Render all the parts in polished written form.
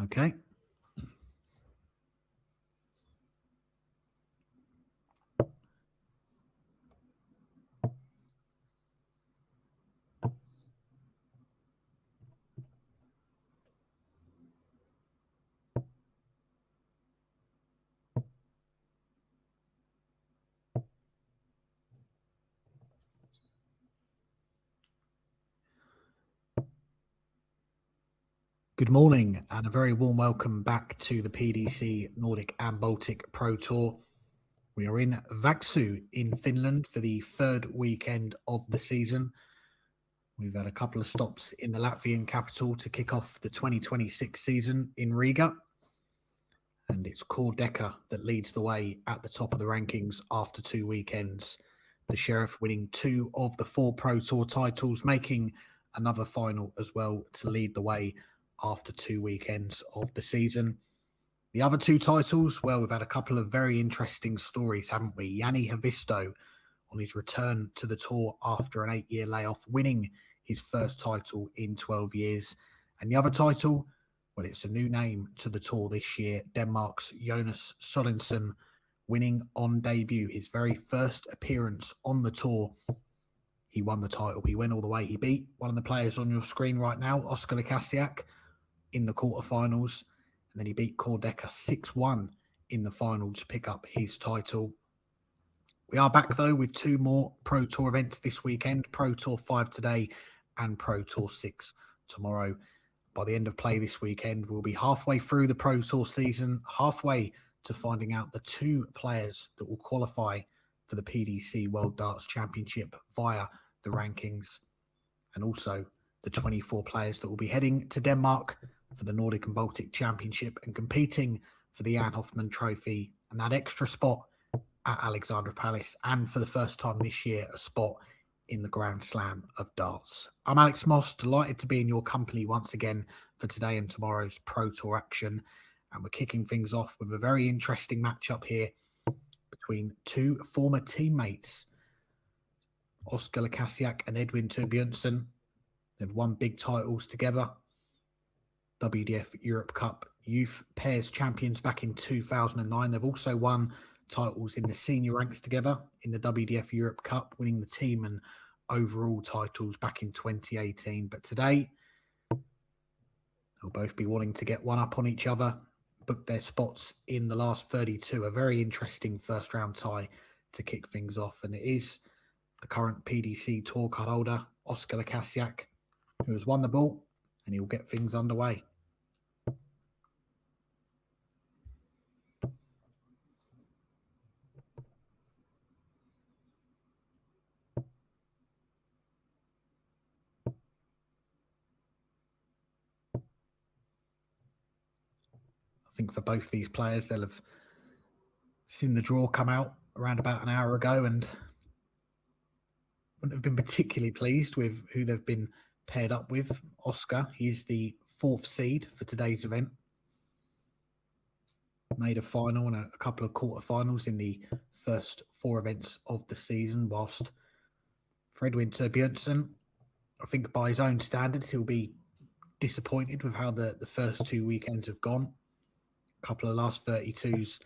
Okay. Good morning and a very warm welcome back to the PDC Nordic and Baltic Pro Tour. We are in Vaxu in Finland for the third weekend of the season. We've had a couple of stops in the Latvian capital to kick off the 2026 season in Riga. And it's Quarterfinal that leads the way at the top of the rankings after 2 weekends. The Sheriff winning 2 of the 4 Pro Tour titles, making another final as well to lead the way after 2 weekends of the season. The other 2 titles, well, we've had a couple of very interesting stories, haven't we? Yanni Havisto on his return to the tour after an 8-year layoff, winning his first title in 12 years. And the other title, well, it's a new name to the tour this year. Denmark's Jonas Sorensen winning on debut, his very first appearance on the tour. He won the title. He went all the way. He beat one of the players on your screen right now, Oscar Lassiaak, in the quarterfinals. And then he beat Quarterfinal 6-1 in the final to pick up his title. We are back, though, with 2 more Pro Tour events this weekend. Pro Tour 5 today and Pro Tour 6 tomorrow. By the end of play this weekend, we'll be halfway through the Pro Tour season, halfway to finding out the 2 players that will qualify for the PDC World Darts Championship via the rankings, and also the 24 players that will be heading to Denmark for the Nordic and Baltic Championship and competing for the Jan Hoffman Trophy and that extra spot at Alexandra Palace, and for the first time this year, a spot in the Grand Slam of Darts. I'm Alex Moss, delighted to be in your company once again for today and tomorrow's Pro Tour action. And we're kicking things off with a very interesting matchup here between 2 former teammates, Oscar Lassiaak and Edwin Torbjørnsen. They've won big titles together. WDF Europe Cup Youth Pairs Champions back in 2009. They've also won titles in the senior ranks together in the WDF Europe Cup, winning the team and overall titles back in 2018. But today, they'll both be wanting to get one up on each other, book their spots in the last 32. A very interesting first round tie to kick things off. And it is the current PDC Tour card holder, Oscar Lassiaak, who has won the ball, and he'll get things underway. I think for both these players, they'll have seen the draw come out around about an hour ago and wouldn't have been particularly pleased with who they've been paired up with. Oscar, he is the 4th seed for today's event. Made a final and a couple of quarterfinals in the first 4 events of the season, whilst for Edwin Torbjørnsen, I think by his own standards, he'll be disappointed with how the first 2 weekends have gone. A couple of last 32s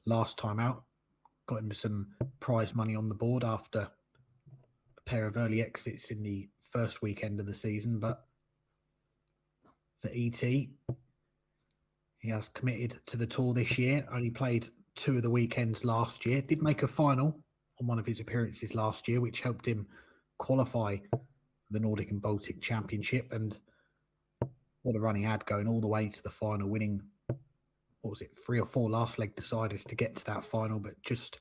last time out. Got him some prize money on the board after a pair of early exits in the first weekend of the season. But for ET, he has committed to the tour this year. Only played 2 of the weekends last year. Did make a final on one of his appearances last year, which helped him qualify for the Nordic and Baltic Championship. And what a run he had, going all the way to the final, winning, what was it, 3 or 4 last leg deciders to get to that final, but just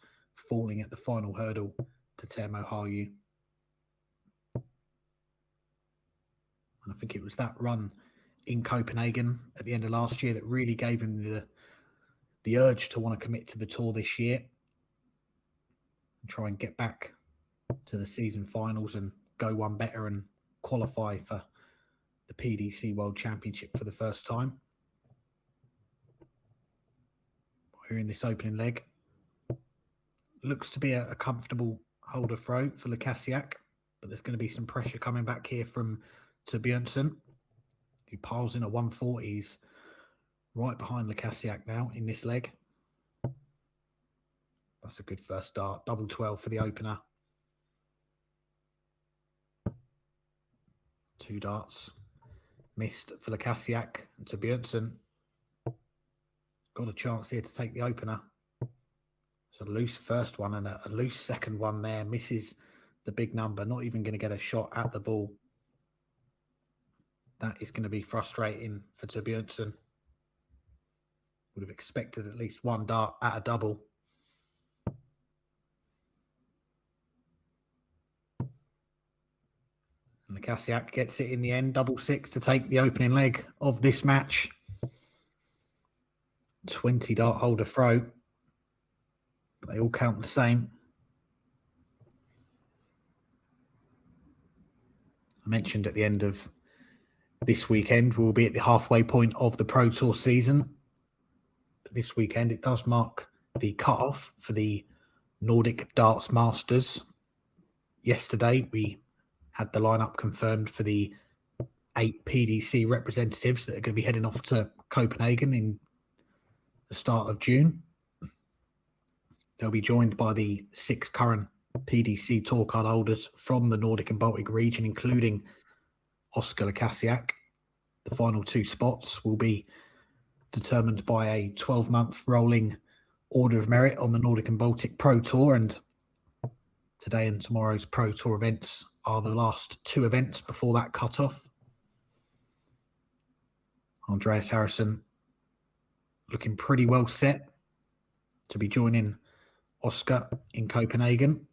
falling at the final hurdle to Teemu Haru. And I think it was that run in Copenhagen at the end of last year that really gave him the urge to want to commit to the tour this year and try and get back to the season finals and go one better and qualify for the PDC World Championship for the first time. We're in this opening leg. Looks to be a comfortable holder throw for Lassiaak, but there's going to be some pressure coming back here from Torbjørnsen, who piles in a 140s right behind Lassiaak now in this leg. That's a good first start. Double 12 for the opener. 2 darts missed for Lassiaak, and to Jurgensson. Got a chance here to take the opener. It's a loose first one and a loose second one there. Misses the big number. Not even going to get a shot at the ball. That is going to be frustrating for Jurgensson. Would have expected at least 1 dart at a double. And Lassiaak gets it in the end. Double 6 to take the opening leg of this match. 20 dart holder throw. But they all count the same. I mentioned at the end of this weekend, we'll be at the halfway point of the Pro Tour season. But this weekend, it does mark the cut-off for the Nordic Darts Masters. Yesterday, we had the lineup confirmed for the 8 PDC representatives that are going to be heading off to Copenhagen in the start of June. They'll be joined by the 6 current PDC tour card holders from the Nordic and Baltic region, including Oscar Lassiaak. The final 2 spots will be determined by a 12-month rolling order of merit on the Nordic and Baltic Pro Tour, and today and tomorrow's Pro Tour events are the last 2 events before that cut-off. Andreas Harrison looking pretty well set to be joining Oscar in Copenhagen.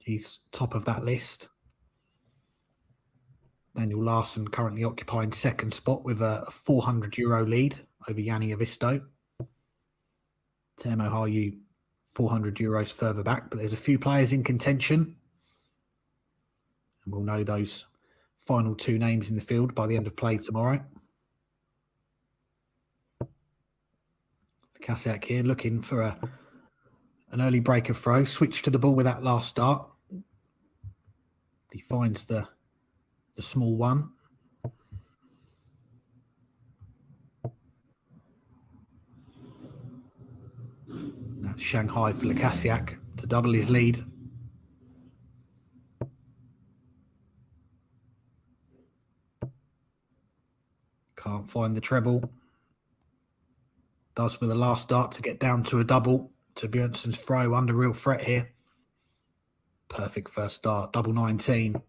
He's top of that list. Daniel Larsson currently occupying 2nd spot with a €400 lead over Yanni Havisto. Teemu Haru €400 further back, but there's a few players in contention. And we'll know those final 2 names in the field by the end of play tomorrow. Lassiaak here looking for an early breaker throw. Switch to the ball with that last dart. He finds the small one. That's Shanghai for Lassiaak to double his lead. Can't find the treble. Does with the last dart to get down to a double. To Björnsson's throw under real threat here. Perfect first start. Double 19.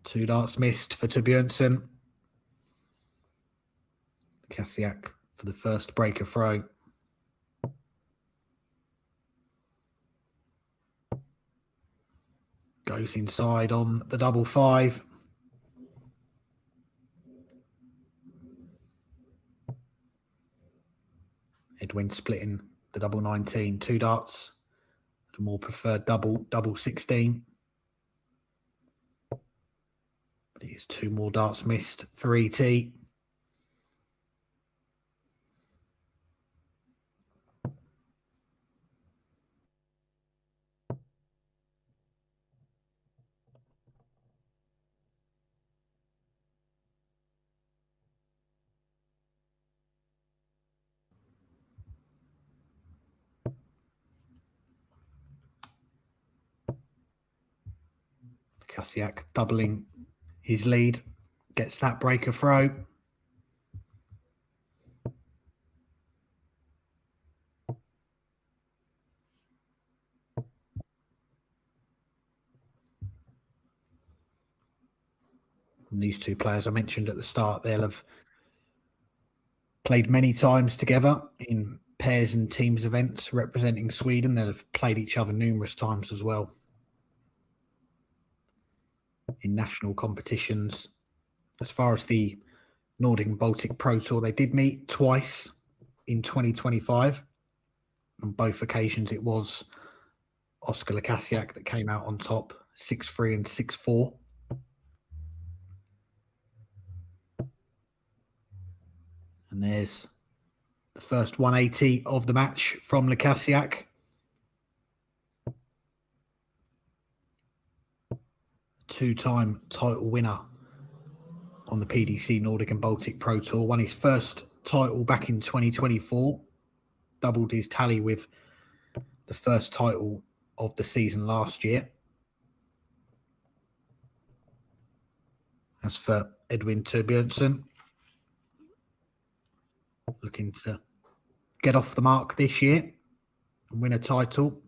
2 darts missed for Björnsson. Lassiaak for the first breaker throw. Goes inside on the double 5. Edwin splitting the double 19. 2 darts. The more preferred double 16. But it is 2 more darts missed for ET. Lassiaak doubling his lead, gets that breaker throw. And these 2 players I mentioned at the start, they'll have played many times together in pairs and teams events representing Sweden. They'll have played each other numerous times as well in national competitions. As far as the Nordic and Baltic Pro Tour, they did meet twice in 2025. On both occasions, it was Oscar Lassiaak that came out on top, 6-3 and 6-4. And there's the first 180 of the match from Lassiaak. Two-time title winner on the PDC Nordic and Baltic Pro Tour. Won his first title back in 2024. Doubled his tally with the first title of the season last year. As for Edwin Torbjörnsson, looking to get off the mark this year and win a title.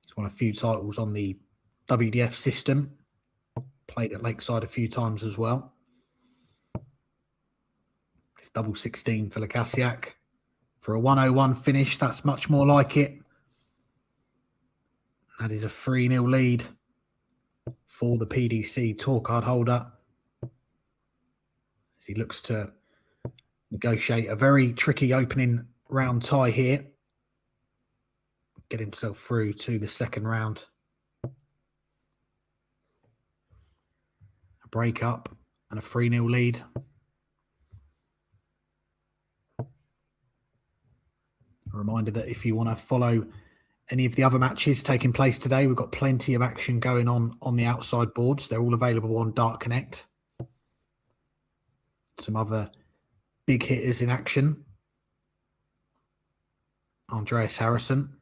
He's won a few titles on the WDF system. Played at Lakeside a few times as well. It's double 16 for Lassiaak. For a 101 finish, that's much more like it. That is a 3-0 lead for the PDC tour card holder, as he looks to negotiate a very tricky opening round tie here. Get himself through to the second round. A break up and a 3-0 lead. A reminder that if you want to follow any of the other matches taking place today, we've got plenty of action going on the outside boards. They're all available on Dartsconnect. Some other big hitters in action. Andreas Harrison,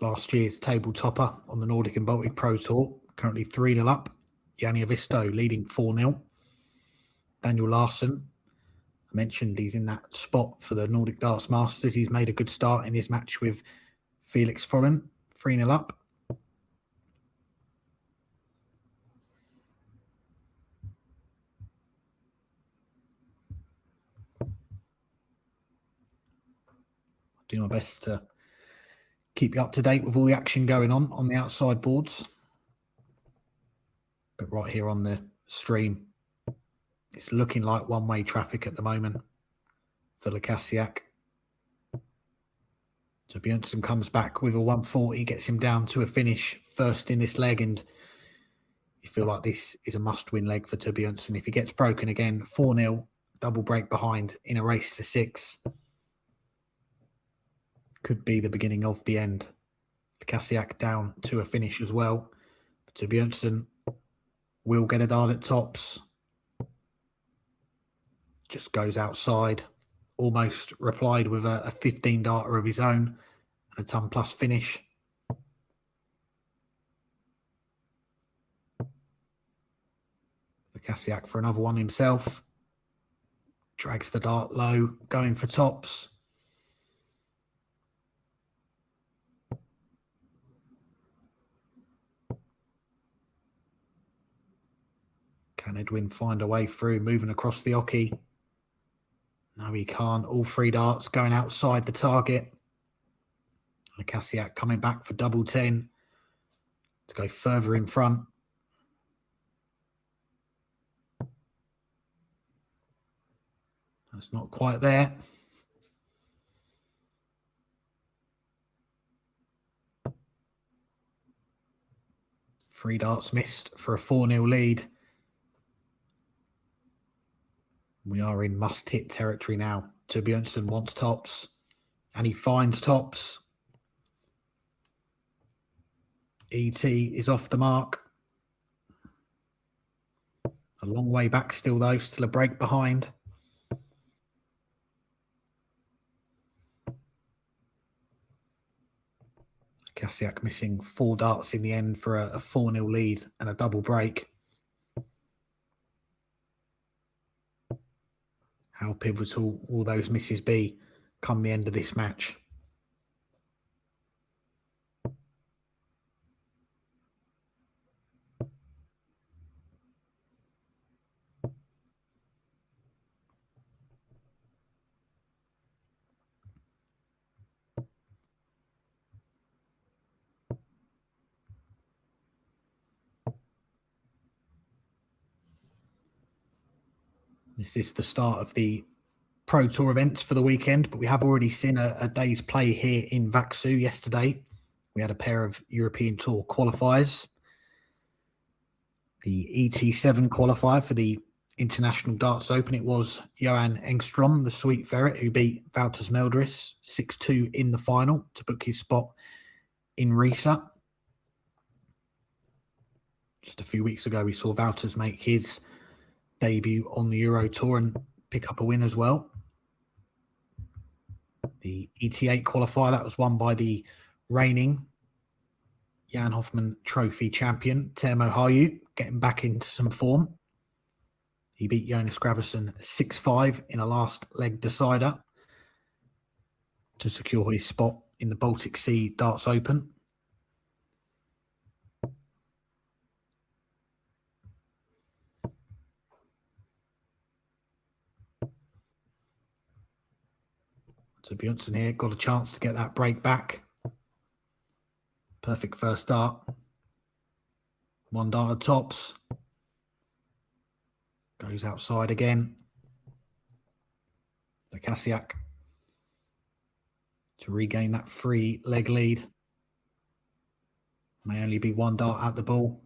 last year's table topper on the Nordic and Baltic Pro Tour, currently 3-0 up. Yanni Havisto leading 4-0. Daniel Larsson, I mentioned he's in that spot for the Nordic Darts Masters. He's made a good start in his match with Felix Forson, 3-0 up. Do my best to keep you up to date with all the action going on the outside boards. But right here on the stream, it's looking like one-way traffic at the moment for Lassiaak. So Björnsson comes back with a 140, gets him down to a finish first in this leg, and you feel like this is a must-win leg for Torbjörnsson. If he gets broken again, 4-0, double break behind in a race to 6, could be the beginning of the end. Lassiaak down to a finish as well. Torbjörnsson will get a dart at tops. Just goes outside. Almost replied with a 15 darter of his own and a ton plus finish. Lassiaak for another one himself. Drags the dart low, going for tops. Can Edwin find a way through, moving across the oche? No, he can't. All 3 darts going outside the target. Lassiaak coming back for double 10 to go further in front. That's not quite there. Three darts missed for a 4-0 lead. We are in must-hit territory now. Torbjörnsson wants tops, and he finds tops. ET is off the mark. A long way back still, though. Still a break behind. Lassiaak missing 4 darts in the end for a 4-0 lead and a double break. How pivotal will those misses be come the end of this match? This is the start of the Pro Tour events for the weekend, but we have already seen a day's play here in Vaksų yesterday. We had a pair of European Tour qualifiers. The ET7 qualifier for the International Darts Open, it was Johan Engström, the Sweet Ferret, who beat Valters Meldderis 6-2 in the final to book his spot in Riesa. Just a few weeks ago, we saw Wouters make his debut on the Euro Tour and pick up a win as well. The ET8 qualifier, that was won by the reigning Jan Hofmann Trophy champion, Teemu Haru, getting back into some form. He beat Jonas Gravesen 6-5 in a last leg decider to secure his spot in the Baltic Sea Darts Open. So Björnsson here got a chance to get that break back. Perfect first dart. One dart at tops. Goes outside again. Lassiaak to regain that 3-leg lead. May only be one dart at the ball.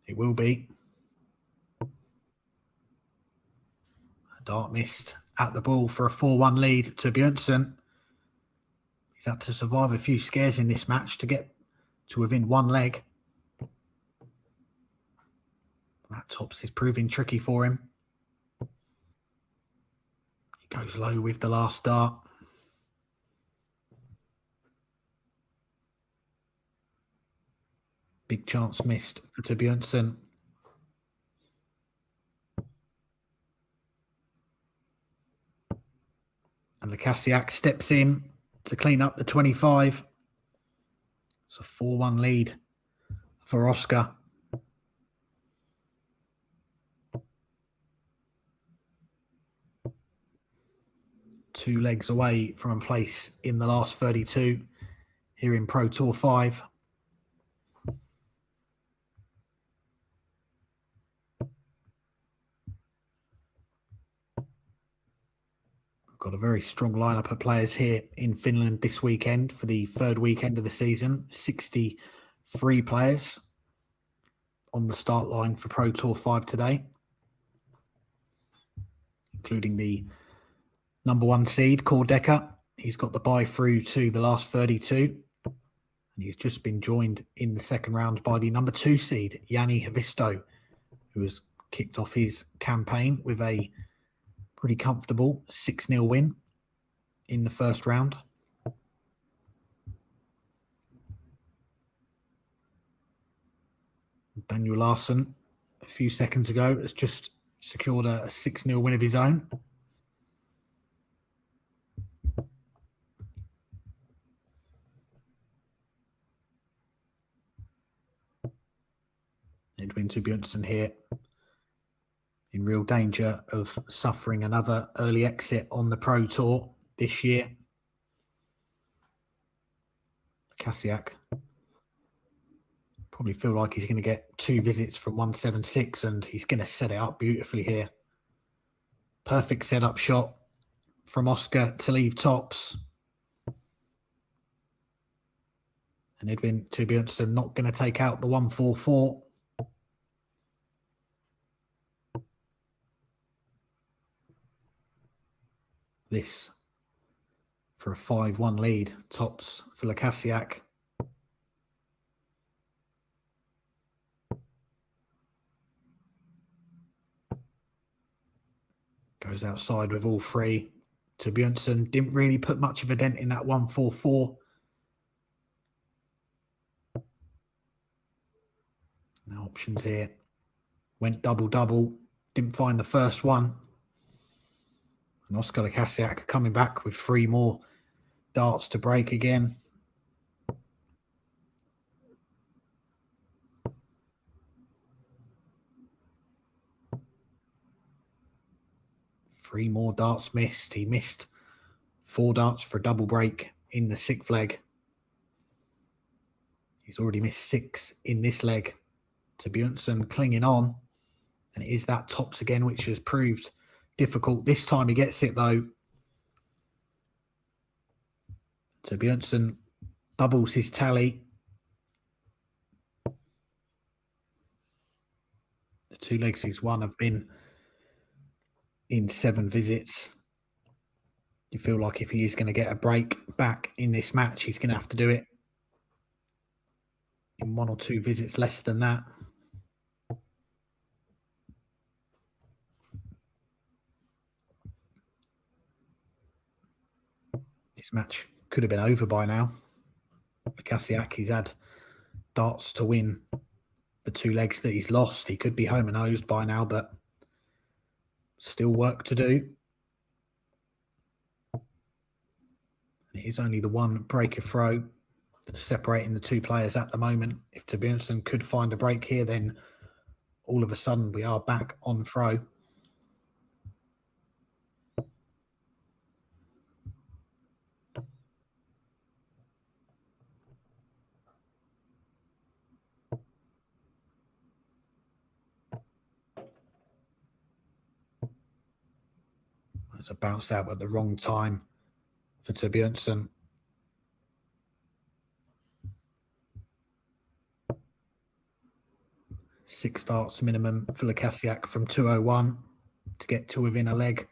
It will be. A dart missed at the ball for a 4-1 lead to Björnsson. He's had to survive a few scares in this match to get to within one leg. That tops is proving tricky for him. He goes low with the last dart. Big chance missed for Björnsson. And Lassiaak steps in to clean up the 25. It's a 4-1 lead for Oscar. Two legs away from a place in the last 32 here in Pro Tour 5. Got a very strong lineup of players here in Finland this weekend for the third weekend of the season. 63 players on the start line for Pro Tour 5 today, including the number 1 seed, Kordeka. He's got the bye through to the last 32. And he's just been joined in the second round by the number 2 seed, Jani Havisto, who has kicked off his campaign with a pretty comfortable 6-0 win in the first round. Daniel Larsson, a few seconds ago, has just secured a 6-0 win of his own. Edwin Björnsson here in real danger of suffering another early exit on the Pro Tour this year. Lassiaak probably feel like he's going to get 2 visits from 176 and he's going to set it up beautifully here. Perfect setup shot from Oscar to leave tops. And Edwin Björnsson not going to take out the 144. This for a 5-1 lead, tops for Lassiaak. Goes outside with all 3 to Björnsson. Didn't really put much of a dent in that 144. No options here. Went double-double. Didn't find the first one. And Oscar Lassiaak coming back with 3 more darts to break again. Three more darts missed. He missed 4 darts for a double break in the 6th leg. He's already missed 6 in this leg. To Björnsson clinging on. And it is that tops again, which has proved difficult. This time he gets it though. So Björnsson doubles his tally. The 2 legs he's won have been in 7 visits. You feel like if he is going to get a break back in this match, he's going to have to do it in 1 or 2 visits less than that. This match could have been over by now. Lassiaak, he's had darts to win the 2 legs that he's lost. He could be home and hosed by now, but still work to do. And it is only the 1 breaker throw that's separating the 2 players at the moment. If Torbjörnsson could find a break here, then all of a sudden we are back on throw. There's a bounce out at the wrong time for Torbjörnsson. Six darts minimum for Lassiaak from 201 to get to within a leg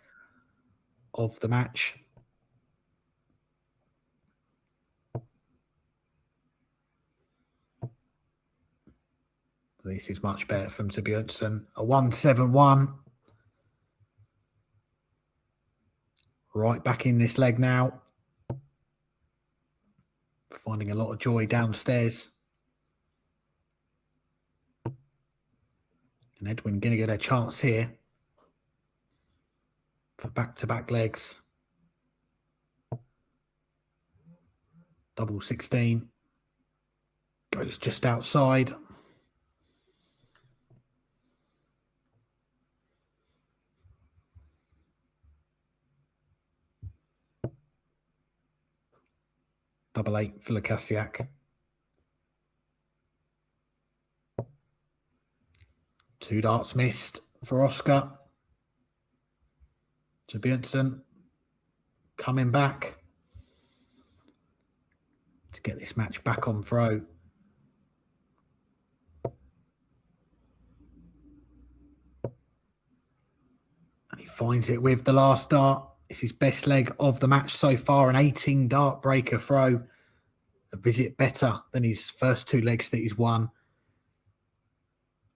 of the match. This is much better from Torbjörnsson. A 171. Right back in this leg now. Finding a lot of joy downstairs. And Edwin going to get a chance here for back-to-back legs. Double 16. Goes just outside. Double 8 for Lassiaak. 2 darts missed for Oscar. Torbjörnsson coming back to get this match back on throw. And he finds it with the last dart. It's his best leg of the match so far, an 18 dart breaker throw. A visit better than his first 2 legs that he's won.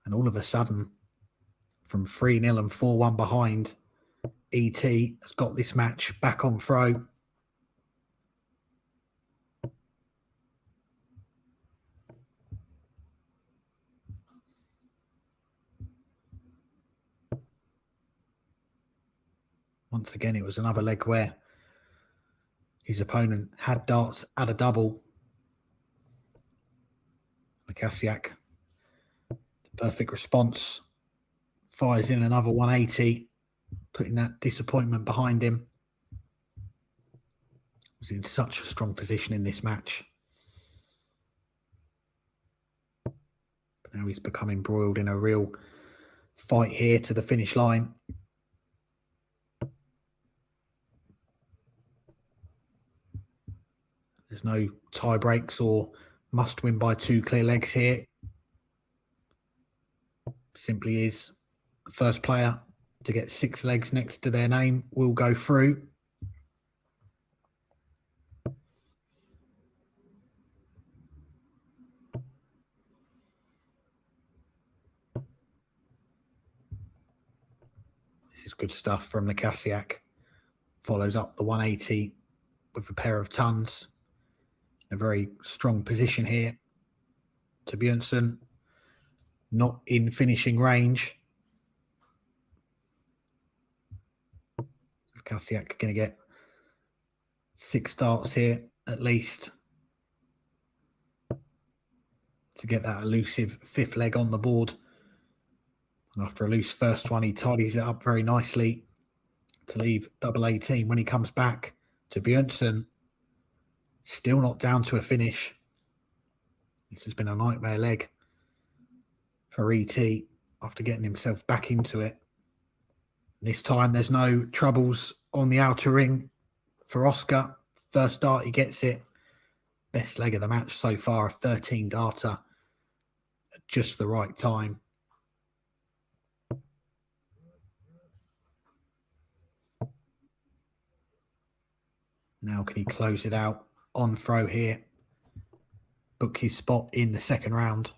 And all of a sudden, from 3-0 and 4-1 behind, ET has got this match back on throw. Once again, it was another leg where his opponent had darts at a double. Lassiaak, the perfect response, fires in another 180, putting that disappointment behind him. Was in such a strong position in this match. But now he's become embroiled in a real fight here to the finish line. There's no tie breaks or must win by 2 clear legs here. Simply is the first player to get 6 legs next to their name will go through. This is good stuff from Lassiaak. Follows up the 180 with a pair of tons. A very strong position here. Torbjörnsson not in finishing range. Lassiaak going to get 6 darts here at least to get that elusive 5th leg on the board. And after a loose first one, he tidies it up very nicely to leave double 18 when he comes back. Torbjörnsson still not down to a finish. This has been a nightmare leg for ET after getting himself back into it. This time there's no troubles on the outer ring for Oscar. First dart, he gets it. Best leg of the match so far, a 13 darter at just the right time. Now can he close it out on throw here? Book his spot in the second round.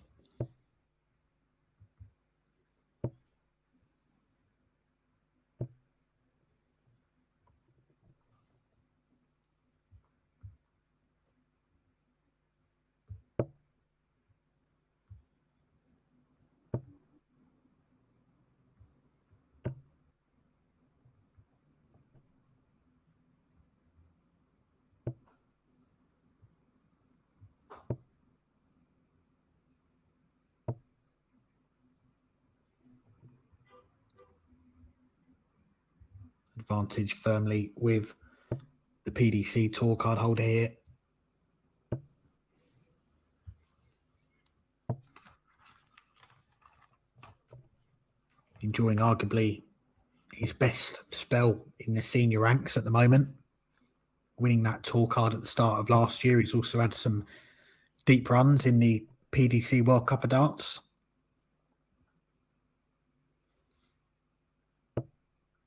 Advantage firmly with the PDC tour card holder here. Enjoying arguably his best spell in the senior ranks at the moment. Winning that tour card at the start of last year. He's also had some deep runs in the PDC World Cup of Darts.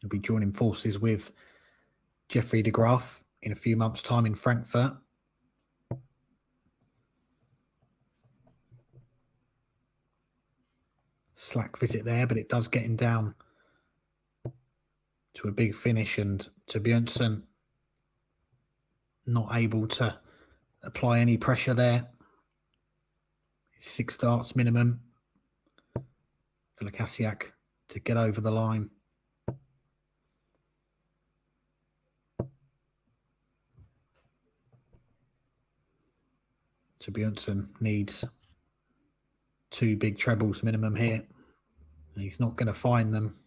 He'll be joining forces with Jeffrey de Graaf in a few months' time in Frankfurt. Slack visit there, but it does get him down to a big finish, and to Björnsson not able to apply any pressure there. 6 darts minimum for Lassiaak to get over the line. So Björnsson needs 2 big trebles minimum here, and he's not going to find them.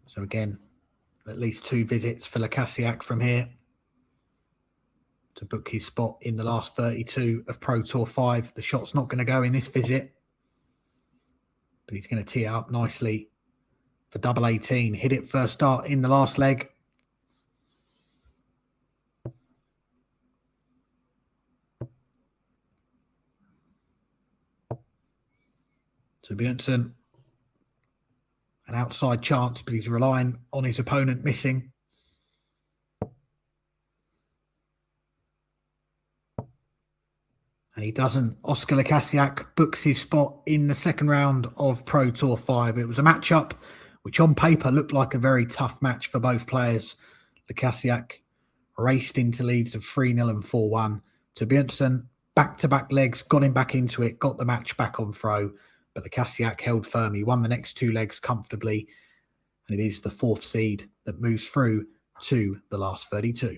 So again, at least 2 visits for Lassiaak from here to book his spot in the last 32 of Pro Tour 5. The shot's not going to go in this visit, but he's going to tee it up nicely for double 18. Hit it first dart in the last leg. So Björnsson, an outside chance, but he's relying on his opponent missing. And he doesn't. Oscar Lassiaak books his spot in the second round of Pro Tour 5. It was a matchup which on paper looked like a very tough match for both players. Lassiaak raced into leads of 3-0 and 4-1. To Björnsson, back-to-back legs, got him back into it, got the match back on throw. But Lassiaak held firm. He won the next 2 legs comfortably. And it is the 4th seed that moves through to the last 32.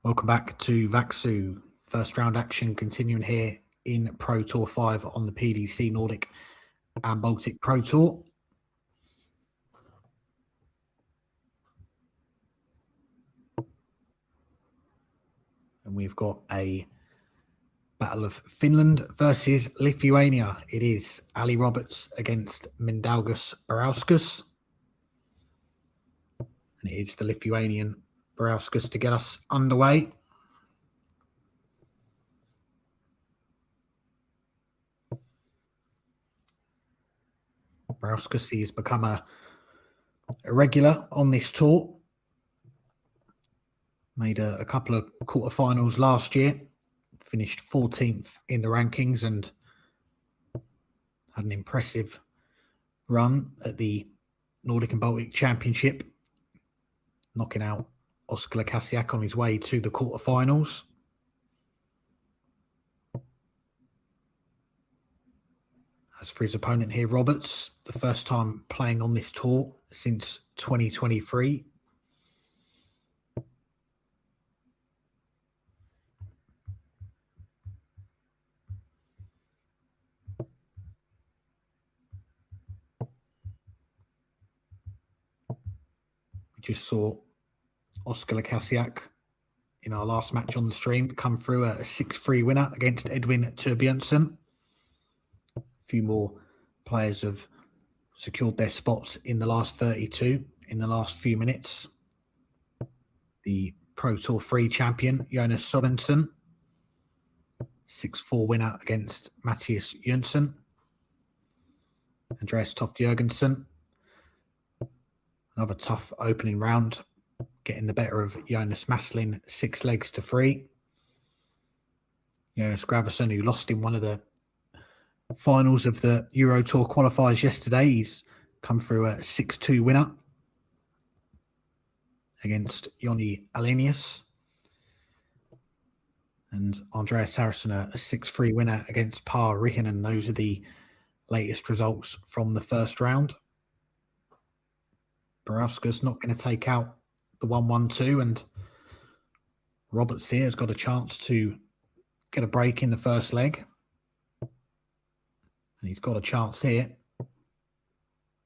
Welcome back to Vaksu. First round action continuing here in Pro Tour 5 on the PDC Nordic and Baltic Pro Tour. And we've got a battle of Finland versus Lithuania. It is Ali Roberts against Meldderis Barauskas. And it is the Lithuanian Barauskas to get us underway. Barauskas has become a regular on this tour. Made a couple of quarterfinals last year. Finished 14th in the rankings and had an impressive run at the Nordic and Baltic Championship, knocking out Oskar Lassiaak on his way to the quarterfinals. As for his opponent here, Roberts, the first time playing on this tour since 2023. We just saw Oskar Lassiaak in our last match on the stream come through a 6-3 winner against Edwin Jurgensson. A few more players have secured their spots in the last 32 in the last few minutes. The Pro Tour 3 champion, Jonas Sorensen, 6-4 winner against Mattias Jurgensson. Andreas Toft Jurgensson. Another tough opening round, getting the better of Jonas Maslin 6 legs to 3. Jonas Graverson, who lost in one of the finals of the Euro Tour qualifiers yesterday, he's come through a 6-2 winner against Joni Alenius. And Andreas Harrison, a 6-3 winner against Par Rihinen. Those are the latest results from the first round. Barauskas not going to take out the 1-1-2, and Roberts here has got a chance to get a break in the first leg. And he's got a chance here.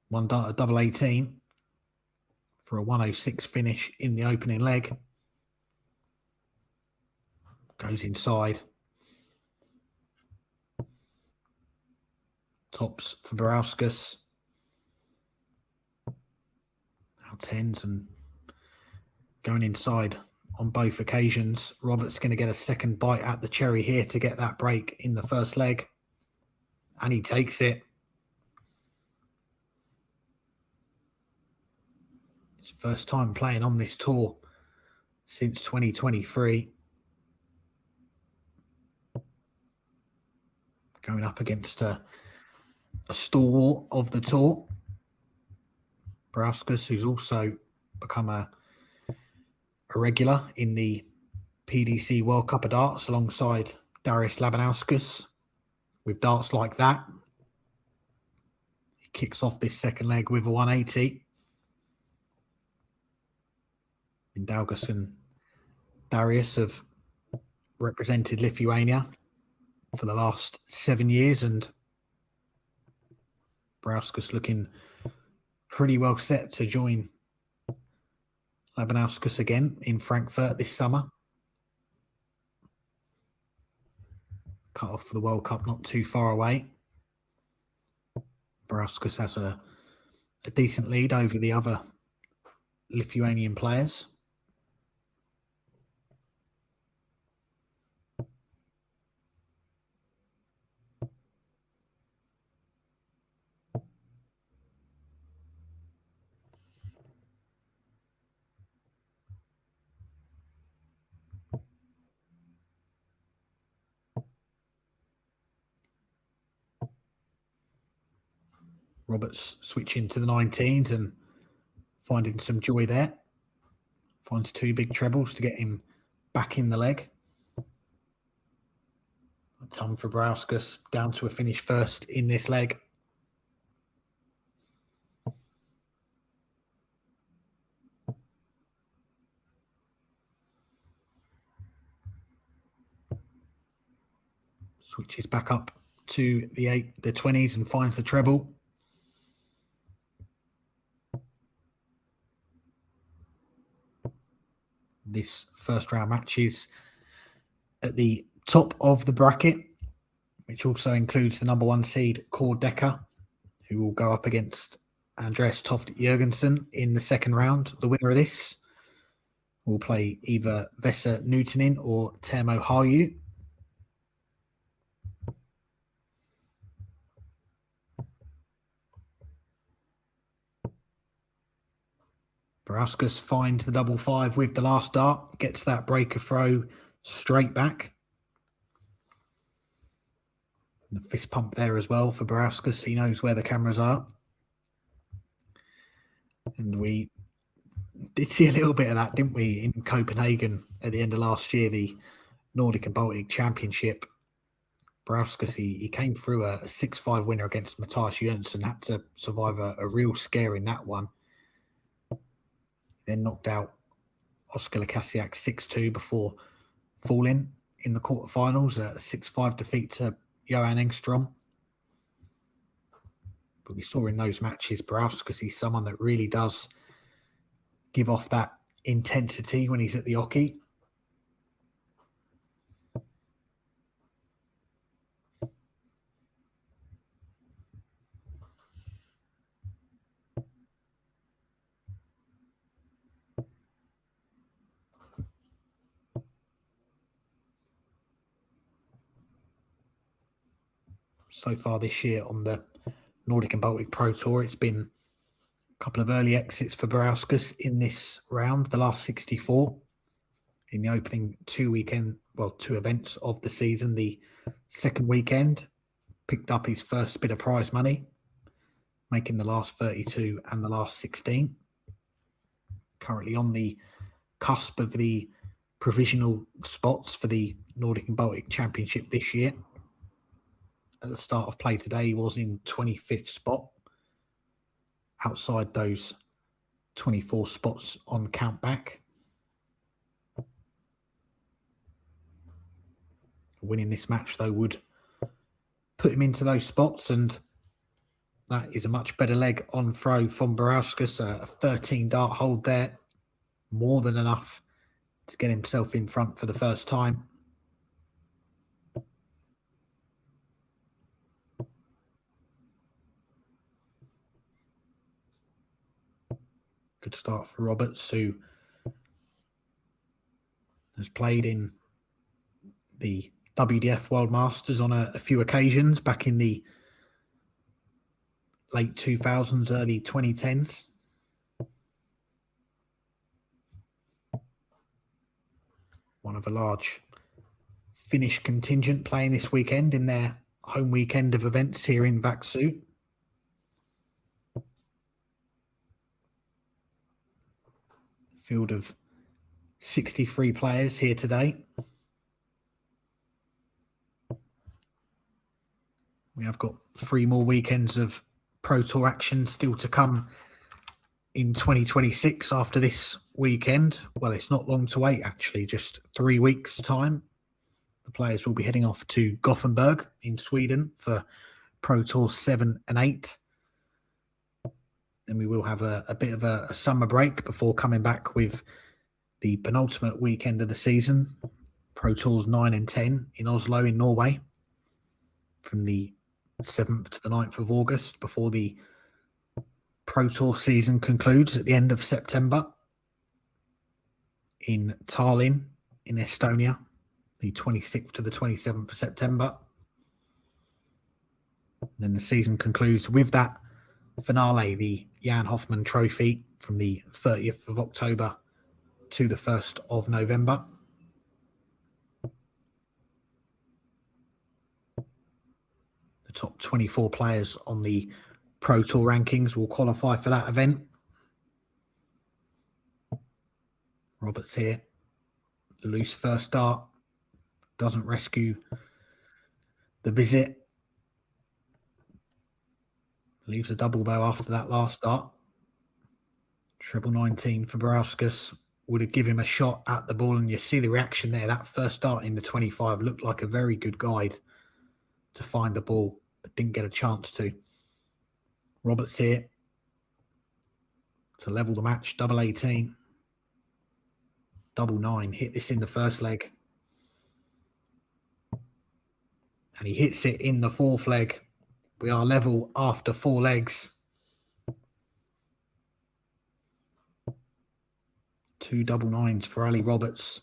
One dart, a double 18 for a 106 finish in the opening leg. Goes inside. Tops for Barauskas. Now 10s and going inside on both occasions. Roberts going to get a second bite at the cherry here to get that break in the first leg. And he takes it. His first time playing on this tour since 2023. Going up against a stalwart of the tour. Barauskas, who's also become a regular in the PDC World Cup of Darts alongside Darius Labinowskis. With darts like that, he kicks off this second leg with a 180. Meldderis and Darius have represented Lithuania for the last 7 years, and Barauskas looking pretty well set to join Labinowskis again in Frankfurt this summer. Cut off for the World Cup not too far away. Barauskas has a decent lead over the other Lithuanian players. Roberts switching to the 19s and finding some joy there. Finds 2 big trebles to get him back in the leg. A ton for Barauskas, down to a finish first in this leg. Switches back up to the 20s and finds the treble. This first round match is at the top of the bracket, which also includes the number 1 seed, Cord Decker, who will go up against Andreas Toft Jurgensson in the second round. The winner of this will play either Vesa Newtonin or Teemu Haru. Barauskas finds the double 5 with the last dart, gets that breaker throw straight back. The fist pump there as well for Barauskas. He knows where the cameras are. And we did see a little bit of that, didn't we, in Copenhagen at the end of last year, the Nordic and Baltic Championship. Barauskas, he came through a 6-5 winner against Mattias Jönsson, had to survive a real scare in that one. Then knocked out Oskar Lassiaak 6-2 before falling in the quarterfinals, a 6-5 defeat to Johan Tingstrom. But we saw in those matches, Barauskas, he's someone that really does give off that intensity when he's at the hockey. So far this year on the Nordic and Baltic Pro Tour, it's been a couple of early exits for Barauskas in this round, the last 64. In the opening two events of the season, the second weekend, picked up his first bit of prize money, making the last 32 and the last 16. Currently on the cusp of the provisional spots for the Nordic and Baltic Championship this year. At the start of play today, he was in 25th spot, outside those 24 spots on countback. Winning this match, though, would put him into those spots, and that is a much better leg on throw from Barauskas. A 13 dart hold there, more than enough to get himself in front for the first time. Good start for Roberts, who has played in the WDF World Masters on a few occasions back in the late 2000s, early 2010s. One of a large Finnish contingent playing this weekend in their home weekend of events here in Vaksö. Field of 63 players here today. We have got 3 more weekends of Pro Tour action still to come in 2026 after this weekend. Well, it's not long to wait, actually, just 3 weeks' time. The players will be heading off to Gothenburg in Sweden for Pro Tour 7 and 8. Then we will have a bit of a summer break before coming back with the penultimate weekend of the season, Pro Tours 9 and 10 in Oslo in Norway, from the 7th to the 9th of August, before the Pro Tour season concludes at the end of September in Tallinn in Estonia, the 26th to the 27th of September. And then the season concludes with that finale, the Jan Hoffman Trophy, from the 30th of October to the 1st of November. The top 24 players on the Pro Tour rankings will qualify for that event. Roberts here, loose first dart, doesn't rescue the visit. Leaves a double, though, after that last dart. Treble 19 for Barauskas would have given him a shot at the ball, and you see the reaction there. That first dart in the 25 looked like a very good guide to find the ball, but didn't get a chance to. Roberts here to level the match, double 18. Double 9, hit this in the first leg. And he hits it in the fourth leg. We are level after 4 legs. 2 double 9s for Ali Roberts.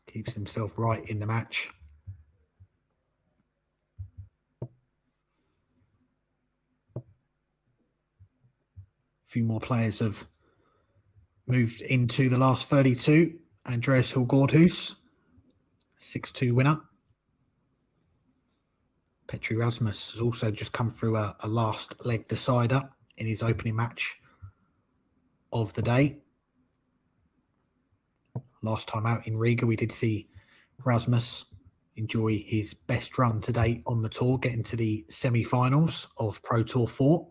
Keeps himself right in the match. A few more players have moved into the last 32. Andreas Hilgordhus, 6-2 winner. Petri Rasmus has also just come through a last leg decider in his opening match of the day. Last time out in Riga, we did see Rasmus enjoy his best run to date on the tour, getting to the semi-finals of Pro Tour 4.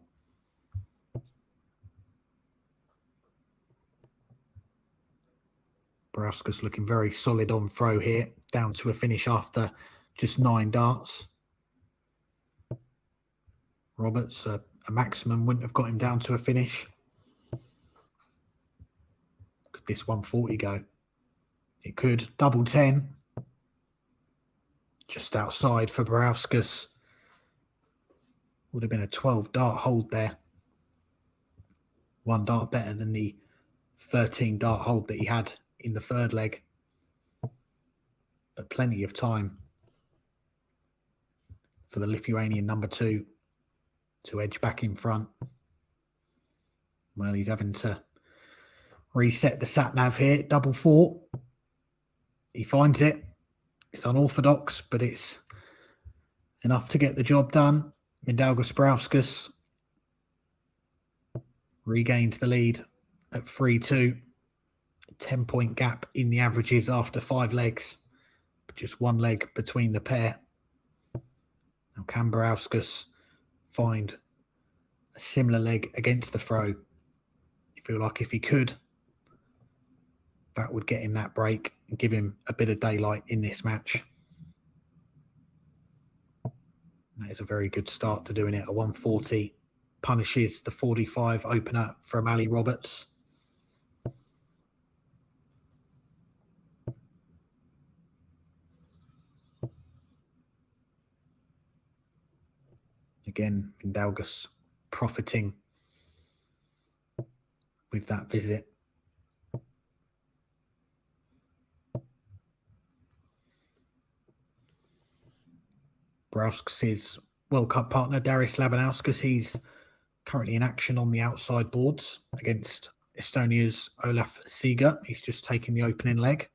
Barauskas looking very solid on throw here, down to a finish after just 9 darts. Roberts, a maximum wouldn't have got him down to a finish. Could this 140 go? It could. Double 10. Just outside for Barauskas. Would have been a 12 dart hold there. 1 dart better than the 13 dart hold that he had in the third leg. But plenty of time for the Lithuanian number 2 to edge back in front. Well, he's having to reset the sat-nav here. Double 4. He finds it. It's unorthodox, but it's enough to get the job done. Meldderis Barauskas regains the lead at 3-2. 10-point gap in the averages after 5 legs. Just 1 leg between the pair. Now can Barauskas find a similar leg against the throw? I feel like if he could, that would get him that break and give him a bit of daylight in this match. That is a very good start to doing it. A 140 punishes the 45 opener from Ali Roberts. Again, Meldderis profiting with that visit. Barauskas' World Cup partner, Darius Labinowskis, he's currently in action on the outside boards against Estonia's Olaf Seeger. He's just taking the opening leg.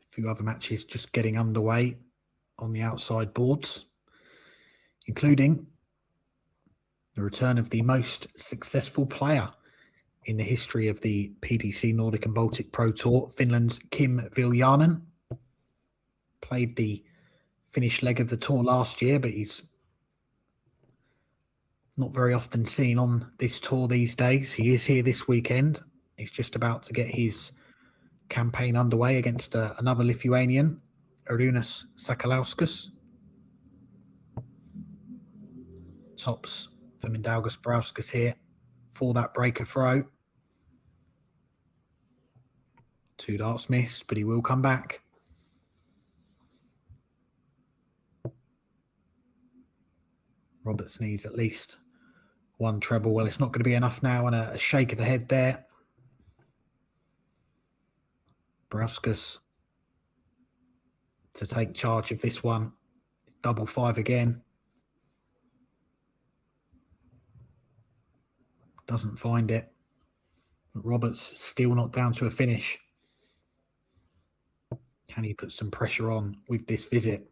A few other matches just getting underway on the outside boards, including the return of the most successful player in the history of the PDC Nordic and Baltic Pro Tour, Finland's Kim Viljanen. Played the Finnish leg of the tour last year, but he's not very often seen on this tour these days. He is here this weekend. He's just about to get his campaign underway against another Lithuanian, Arūnas Sakalauskas. Tops for Meldderis Barauskas here for that breaker throw. 2 darts missed, but he will come back. Roberts needs at least 1 treble. Well, it's not going to be enough now, and a shake of the head there. Barauskas to take charge of this one. Double 5 again. Doesn't find it. But Roberts still not down to a finish. Can he put some pressure on with this visit?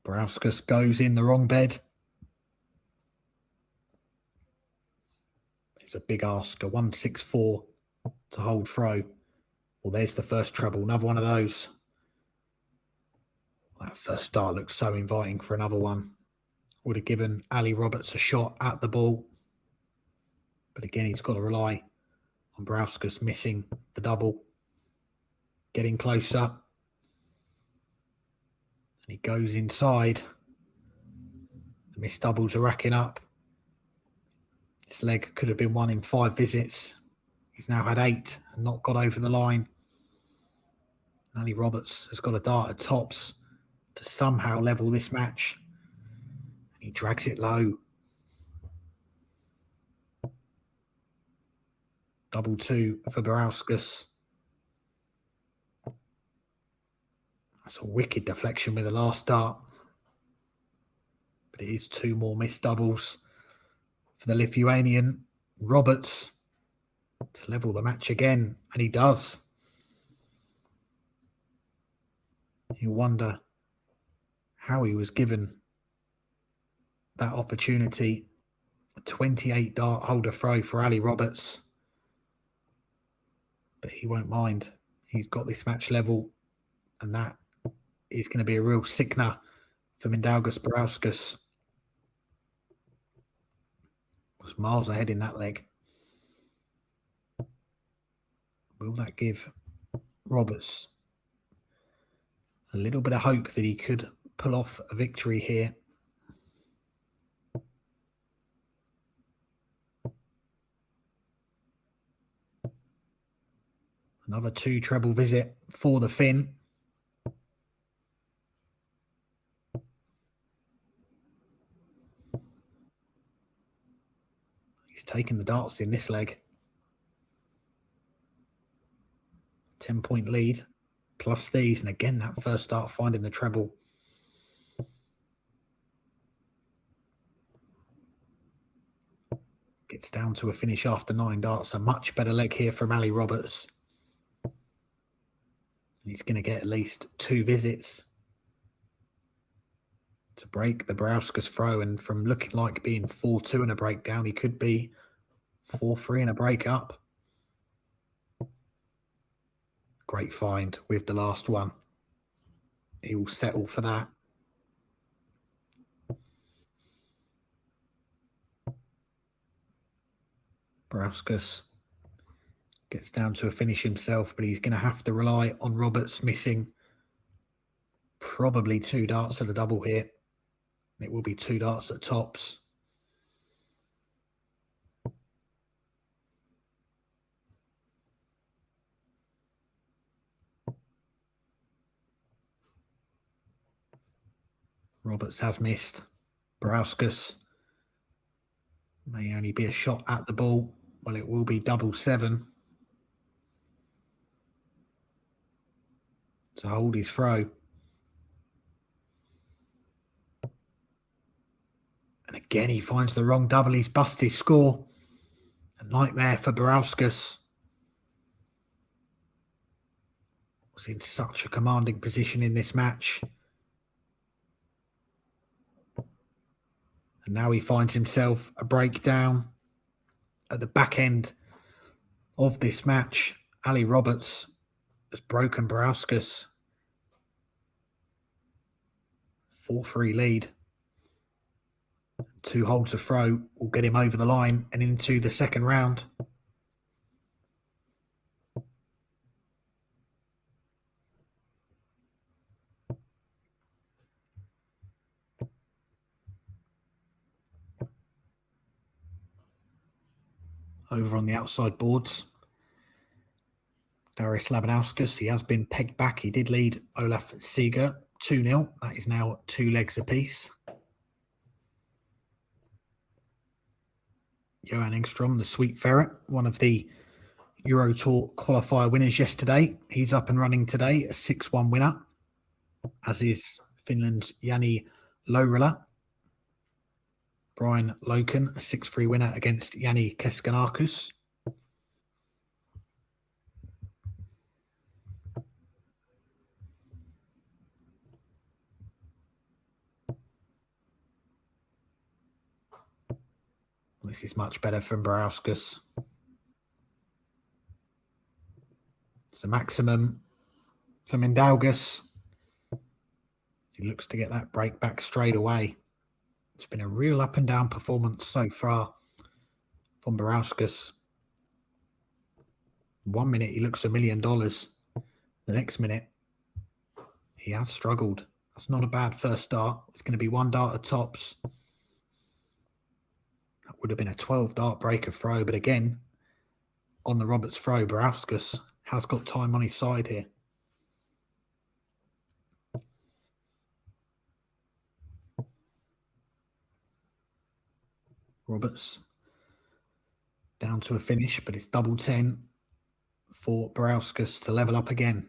Barauskas goes in the wrong bed. It's a big ask, a 164 to hold throw. Well, there's the first treble, another one of those. That first start looks so inviting for another one. Would have given Ali Roberts a shot at the ball. But again, he's got to rely on Barauskas missing the double. Getting closer. And he goes inside. The missed doubles are racking up. This leg could have been won in 5 visits. He's now had 8 and not got over the line. Ali Roberts has got a dart at tops to somehow level this match. He drags it low. Double 2 for Barauskas. That's a wicked deflection with the last dart. But it is 2 more missed doubles for the Lithuanian. Roberts to level the match again, and he does. You wonder how he was given that opportunity. A 28 dart holder throw for Ali Roberts. But he won't mind. He's got this match level, and that is going to be a real sickener for Meldderis. Barauskas was miles ahead in that leg. Will that give Roberts a little bit of hope that he could pull off a victory here? Another 2 treble visit for the Finn. He's taken the darts in this leg. 10-point lead plus these, and again that first start finding the treble. Gets down to a finish after 9 darts. A much better leg here from Ali Roberts. He's going to get at least 2 visits to break the Barauskas throw, and from looking like being 4-2 in a breakdown, he could be 4-3 in a break up. Great find with the last one. He will settle for that. Barauskas gets down to a finish himself, but he's going to have to rely on Roberts missing probably 2 darts at a double here. It will be 2 darts at tops. Roberts has missed. Barauskas may only be a shot at the ball. Well, it will be double 7 to hold his throw. And again, he finds the wrong double. He's bust his score. A nightmare for Barauskas. Was in such a commanding position in this match. And now he finds himself a breakdown at the back end of this match. Ali Roberts has broken Barauskas. 4-3 lead. 2 holds of throw will get him over the line and into the second round. Over on the outside boards, Darius Labinowskis, he has been pegged back. He did lead Olaf Seeger 2-0. That is now 2 legs apiece. Johan Tingstrom, the Sweet Ferret, one of the Euro Tour qualifier winners yesterday. He's up and running today, a 6-1 winner, as is Finland's Jani Lourila. Brian Loken, a 6-3 winner against Jani Keskanarkus. This is much better from Barauskas. It's a maximum for Meldderis. He looks to get that break back straight away. It's been a real up and down performance so far from Barauskas. 1 minute he looks $1 million. The next minute he has struggled. That's not a bad first start. It's going to be 1 dart at tops. That would have been a 12 dart breaker throw, but again, on the Roberts throw, Barauskas has got time on his side here. Roberts down to a finish, but it's double 10 for Barauskas to level up again.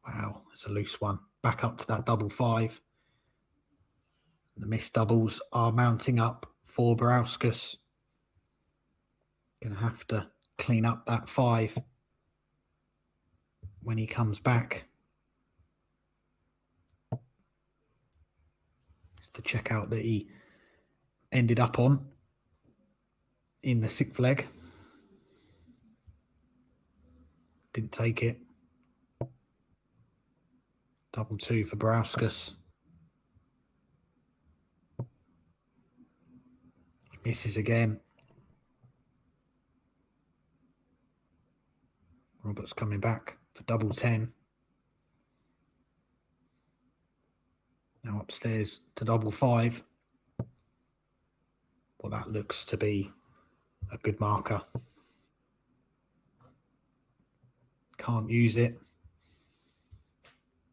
Wow, that's a loose one. Back up to that double 5. The missed doubles are mounting up for Barauskas. Going to have to clean up that 5 when he comes back. It's the checkout that he ended up on in the 6th leg. Didn't take it. Double 2 for Barauskas. He misses again. Roberts coming back for double 10. Now upstairs to double 5. Well, that looks to be a good marker. Can't use it.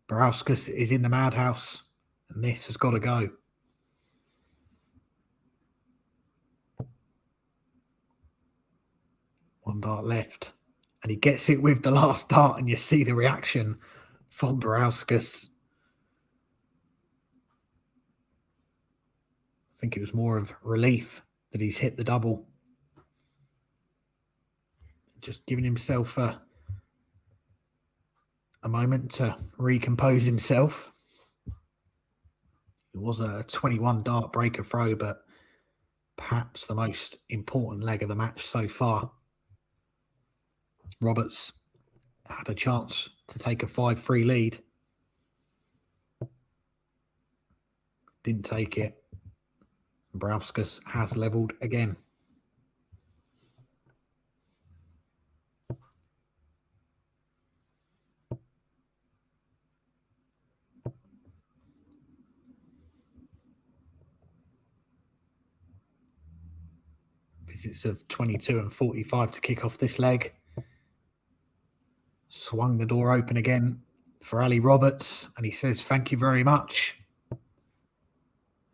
Barauskas is in the madhouse, and this has got to go. One dart left, and he gets it with the last dart, and you see the reaction from Barauskas. I think it was more of relief that he's hit the double. Just giving himself a moment to recompose himself. It was a 21 dart breaker throw, but perhaps the most important leg of the match so far. Roberts had a chance to take a 5-3 lead. Didn't take it. Barauskas has levelled again. Visits of 22 and 45 to kick off this leg. Swung the door open again for Ali Roberts, and he says, "Thank you very much."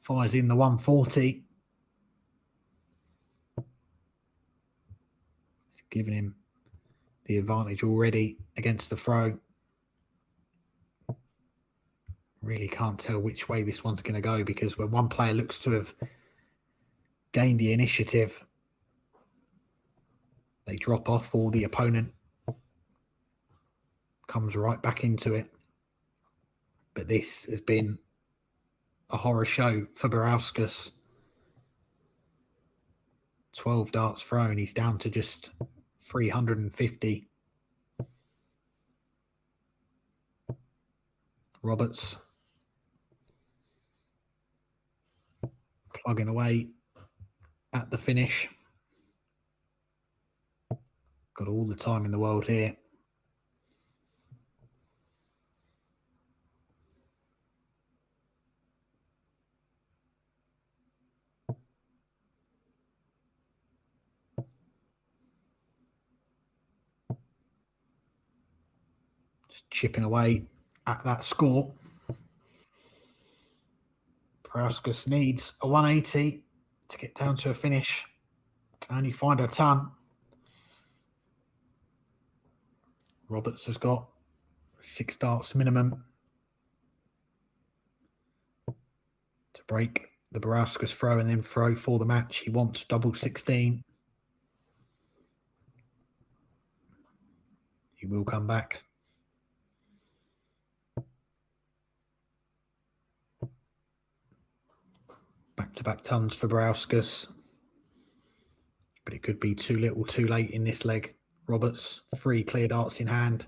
Fires in the 140. It's giving him the advantage already against the throw. Really can't tell which way this one's going to go, because when one player looks to have gained the initiative, they drop off, or the opponent comes right back into it. But this has been a horror show for Barauskas. 12 darts thrown. He's down to just 350. Roberts plugging away at the finish. Got all the time in the world here. Just chipping away at that score. Barauskas needs a 180 to get down to a finish. Can only find a ton. Roberts has got 6 darts minimum to break the Barauskas throw and then throw for the match. He wants double 16. He will come back. Back-to-back tons for Barauskas. But it could be too little too late in this leg. Roberts, 3 clear darts in hand.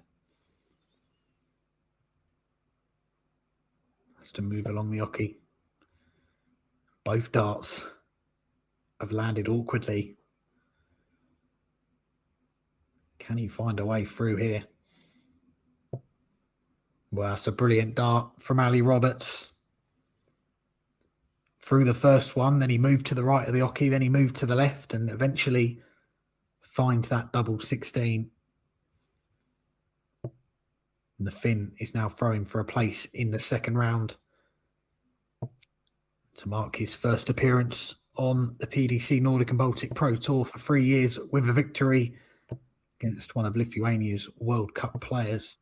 Has to move along the hockey. Both darts have landed awkwardly. Can he find a way through here? Well, that's a brilliant dart from Ali Roberts. Through the first one, then he moved to the right of the hockey, then he moved to the left and eventually finds that double 16. And the Finn is now throwing for a place in the second round to mark his first appearance on the PDC Nordic and Baltic Pro Tour for 3 years with a victory against one of Lithuania's World Cup players.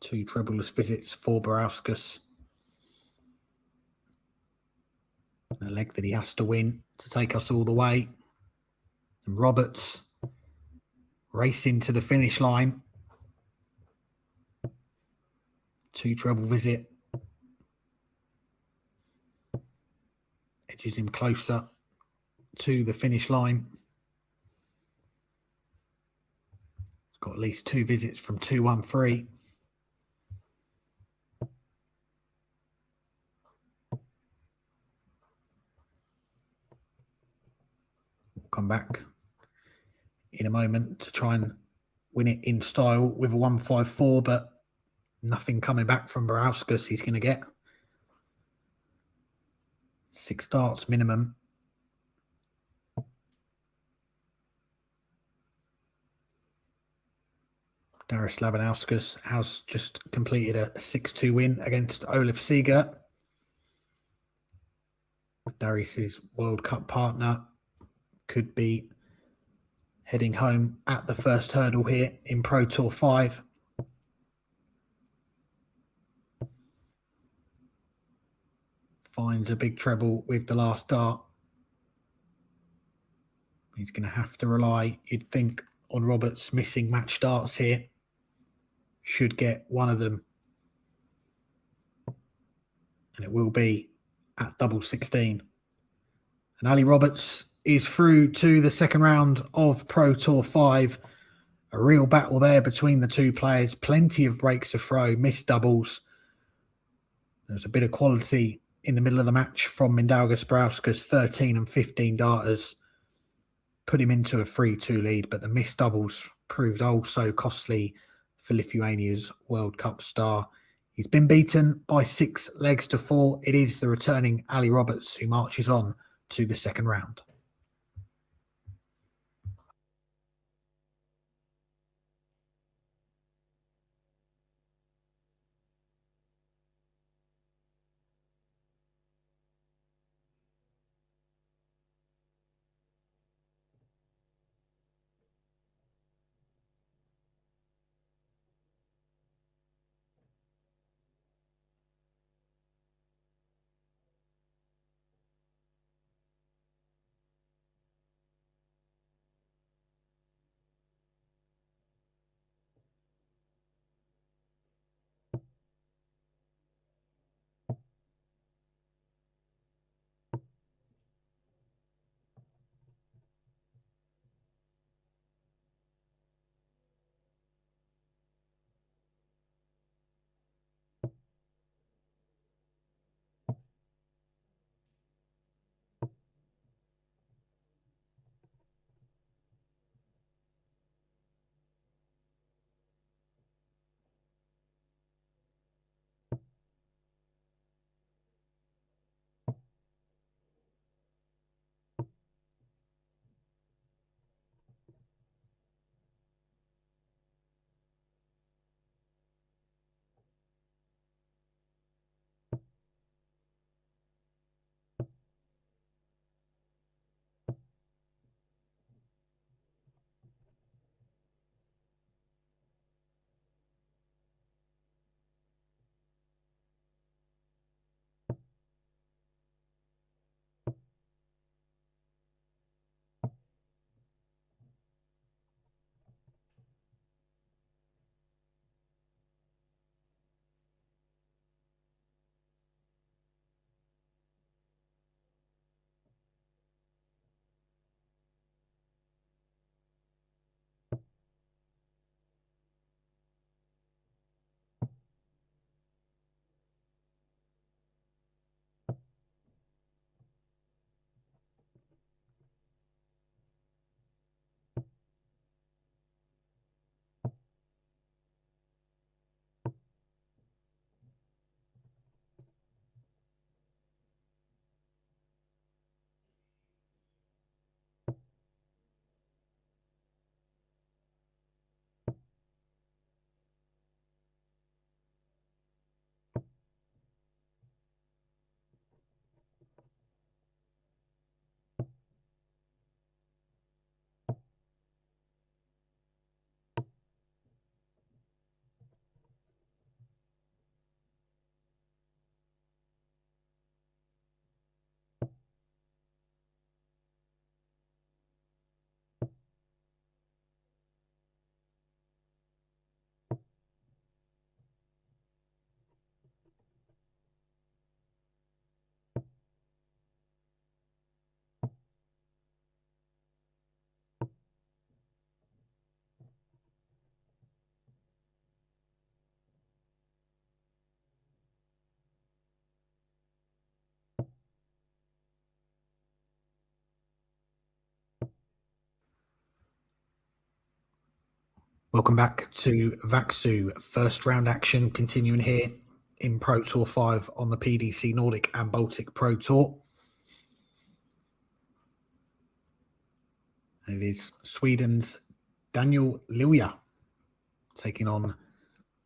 Two trebleless visits for Barauskas. A leg that he has to win to take us all the way. And Roberts racing to the finish line. Two treble visit. Edges him closer to the finish line. He's got at least two visits from 2-1-3. Come back in a moment to try and win it in style with a 1-5-4, but nothing coming back from Barauskas. He's going to get 6 darts minimum. Labinowskis has just completed a 6-2 win against Olaf Seeger. Darius's World Cup partner could be heading home at the first hurdle here in Pro Tour 5. Finds a big treble with the last dart. He's going to have to rely, you'd think, on Roberts missing match darts here. Should get one of them. And it will be at double 16. And Ali Roberts is through to the second round of Pro Tour 5. A real battle there between the two players. Plenty of breaks to throw, missed doubles. There's a bit of quality in the middle of the match from Mindaugas Barauskas, 13 and 15 darters. Put him into a 3-2 lead, but the missed doubles proved also costly for Lithuania's World Cup star. He's been beaten by 6 legs to 4. It is the returning Ali Roberts who marches on to the second round. Welcome back to Vaksu. First round action continuing here in Pro Tour 5 on the PDC Nordic and Baltic Pro Tour. And it is Sweden's Daniel Luya taking on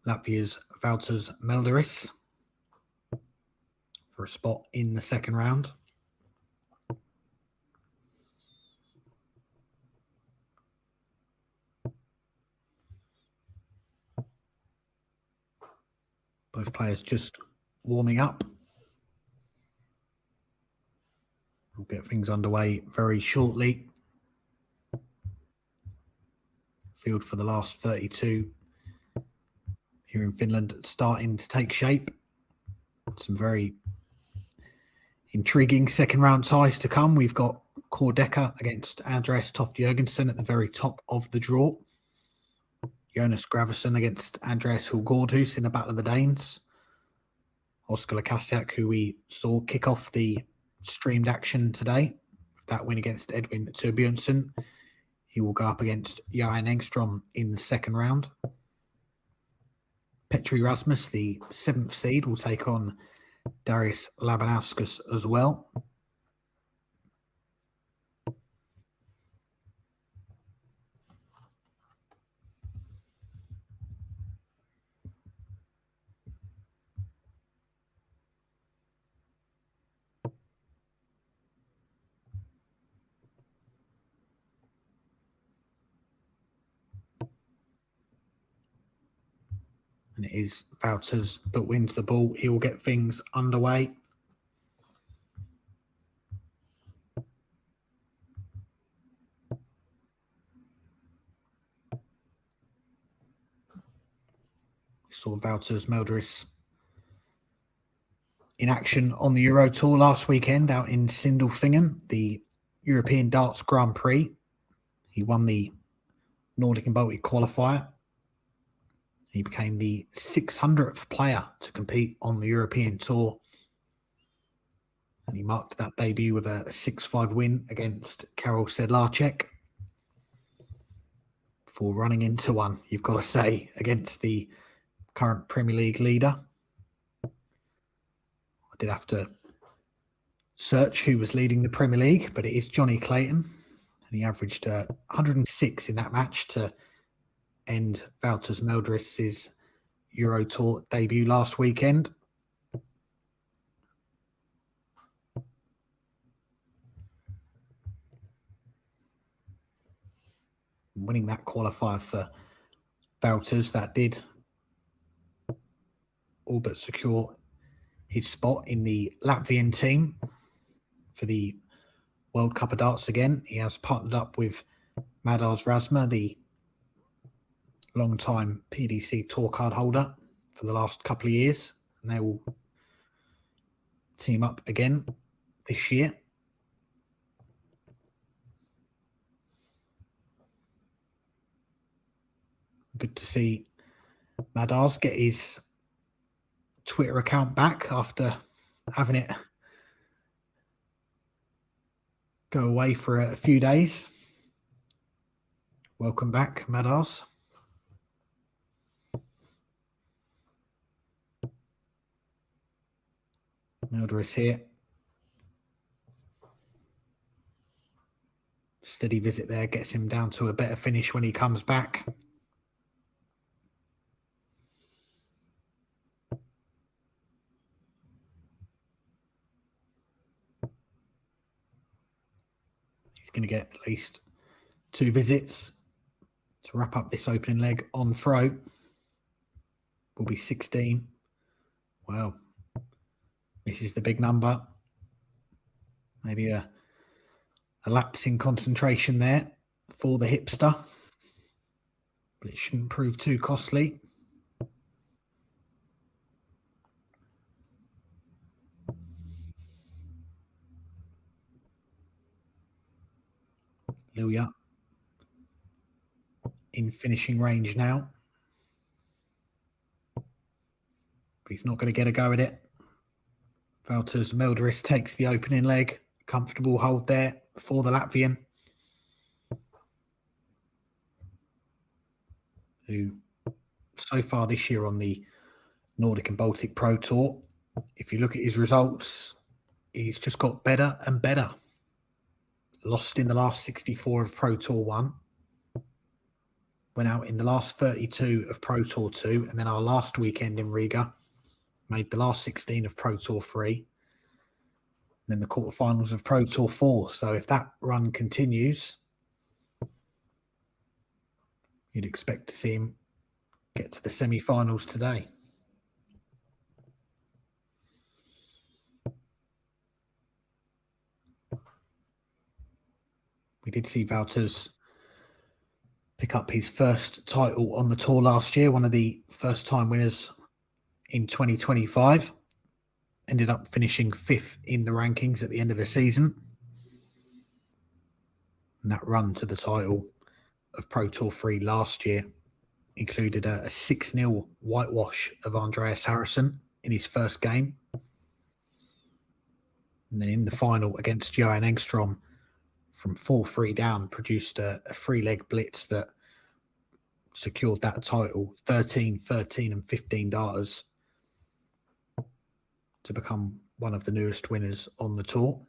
Latvia's Valters Meldderis for a spot in the second round. Both players just warming up. We'll get things underway very shortly. Field for the last 32 here in Finland starting to take shape. Some very intriguing second round ties to come. We've got Kordeka against Andreas Toft Jurgensson at the very top of the draw. Jonas Graverson against Andreas Hulgårdhus in a battle of the Danes. Oscar Lassiaak, who we saw kick off the streamed action today with that win against Edwin Torbjörnsson. He will go up against Jan Tingstrom in the second round. Petri Rasmus, the 7th seed, will take on Darius Labinowskis as well. And it is Valters that wins the ball. He will get things underway. We saw Valters Meldderis in action on the Euro Tour last weekend out in Sindelfingen, the European Darts Grand Prix. He won the Nordic and Baltic qualifier. He became the 600th player to compete on the European Tour. And he marked that debut with a 6-5 win against Karol Sedlacek. Before running into one, you've got to say, against the current Premier League leader. I did have to search who was leading the Premier League, but it is Johnny Clayton. And he averaged 106 in that match to end Valters Meldderis' Euro Tour debut last weekend. Winning that qualifier for Valters, that did all but secure his spot in the Latvian team for the World Cup of Darts again. He has partnered up with Meldderis Rasma, the long-time PDC tour card holder for the last couple of years, and they will team up again this year. Good to see Meldderis get his Twitter account back after having it go away for a few days. Welcome back, Meldderis. Meldderis here. Steady visit there gets him down to a better finish when he comes back. He's going to get at least 2 visits to wrap up this opening leg on throw. Will be 16. Well, this is the big number. Maybe a lapse in concentration there for the hipster, but it shouldn't prove too costly. Luya in finishing range now, but he's not going to get a go at it. Valters Meldderis takes the opening leg. Comfortable hold there for the Latvian. who so far this year on the Nordic and Baltic Pro Tour, if you look at his results, he's just got better and better. Lost in the last 64 of Pro Tour 1. Went out in the last 32 of Pro Tour 2. And then our last weekend in Riga, made the last 16 of Pro Tour 3. And then the quarterfinals of Pro Tour 4. So if that run continues, you'd expect to see him get to the semi-finals today. We did see Wouters pick up his first title on the tour last year, one of the first-time winners in 2025. Ended up finishing 5th in the rankings at the end of the season. And that run to the title of Pro Tour 3 last year included a 6-0 whitewash of Andreas Harrison in his first game. And then in the final against Tingstrom, from 4-3 down, produced a 3-leg blitz that secured that title, 13, 13 and 15 darters, to become one of the newest winners on the tour.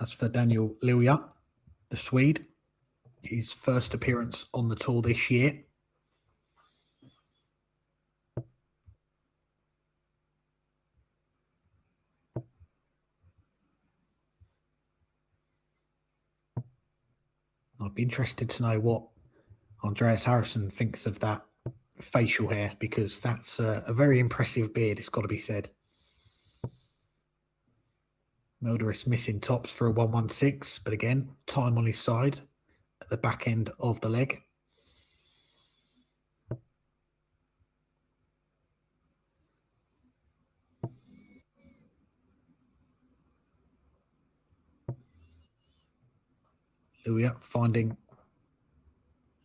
As for Daniel Luya, the Swede, his first appearance on the tour this year. I'd be interested to know what Andreas Harrison thinks of that facial hair, because that's a very impressive beard, it's got to be said. Meldderis missing tops for a 1:16, but again, time on his side at the back end of the leg. Luya finding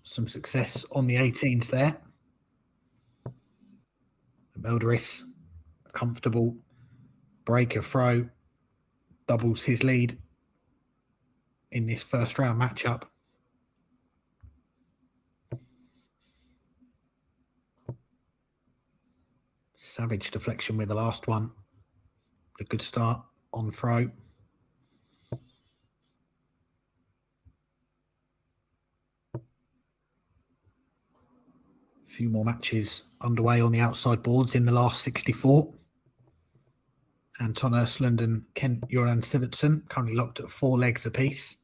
some success on the 18s there. Meldderis, comfortable breaker throw, doubles his lead in this first round matchup. Savage deflection with the last one. A good start on throw. A few more matches underway on the outside boards in the last 64. Anton Ursland and Kent-Göran Sivertsen currently locked at 4 legs apiece.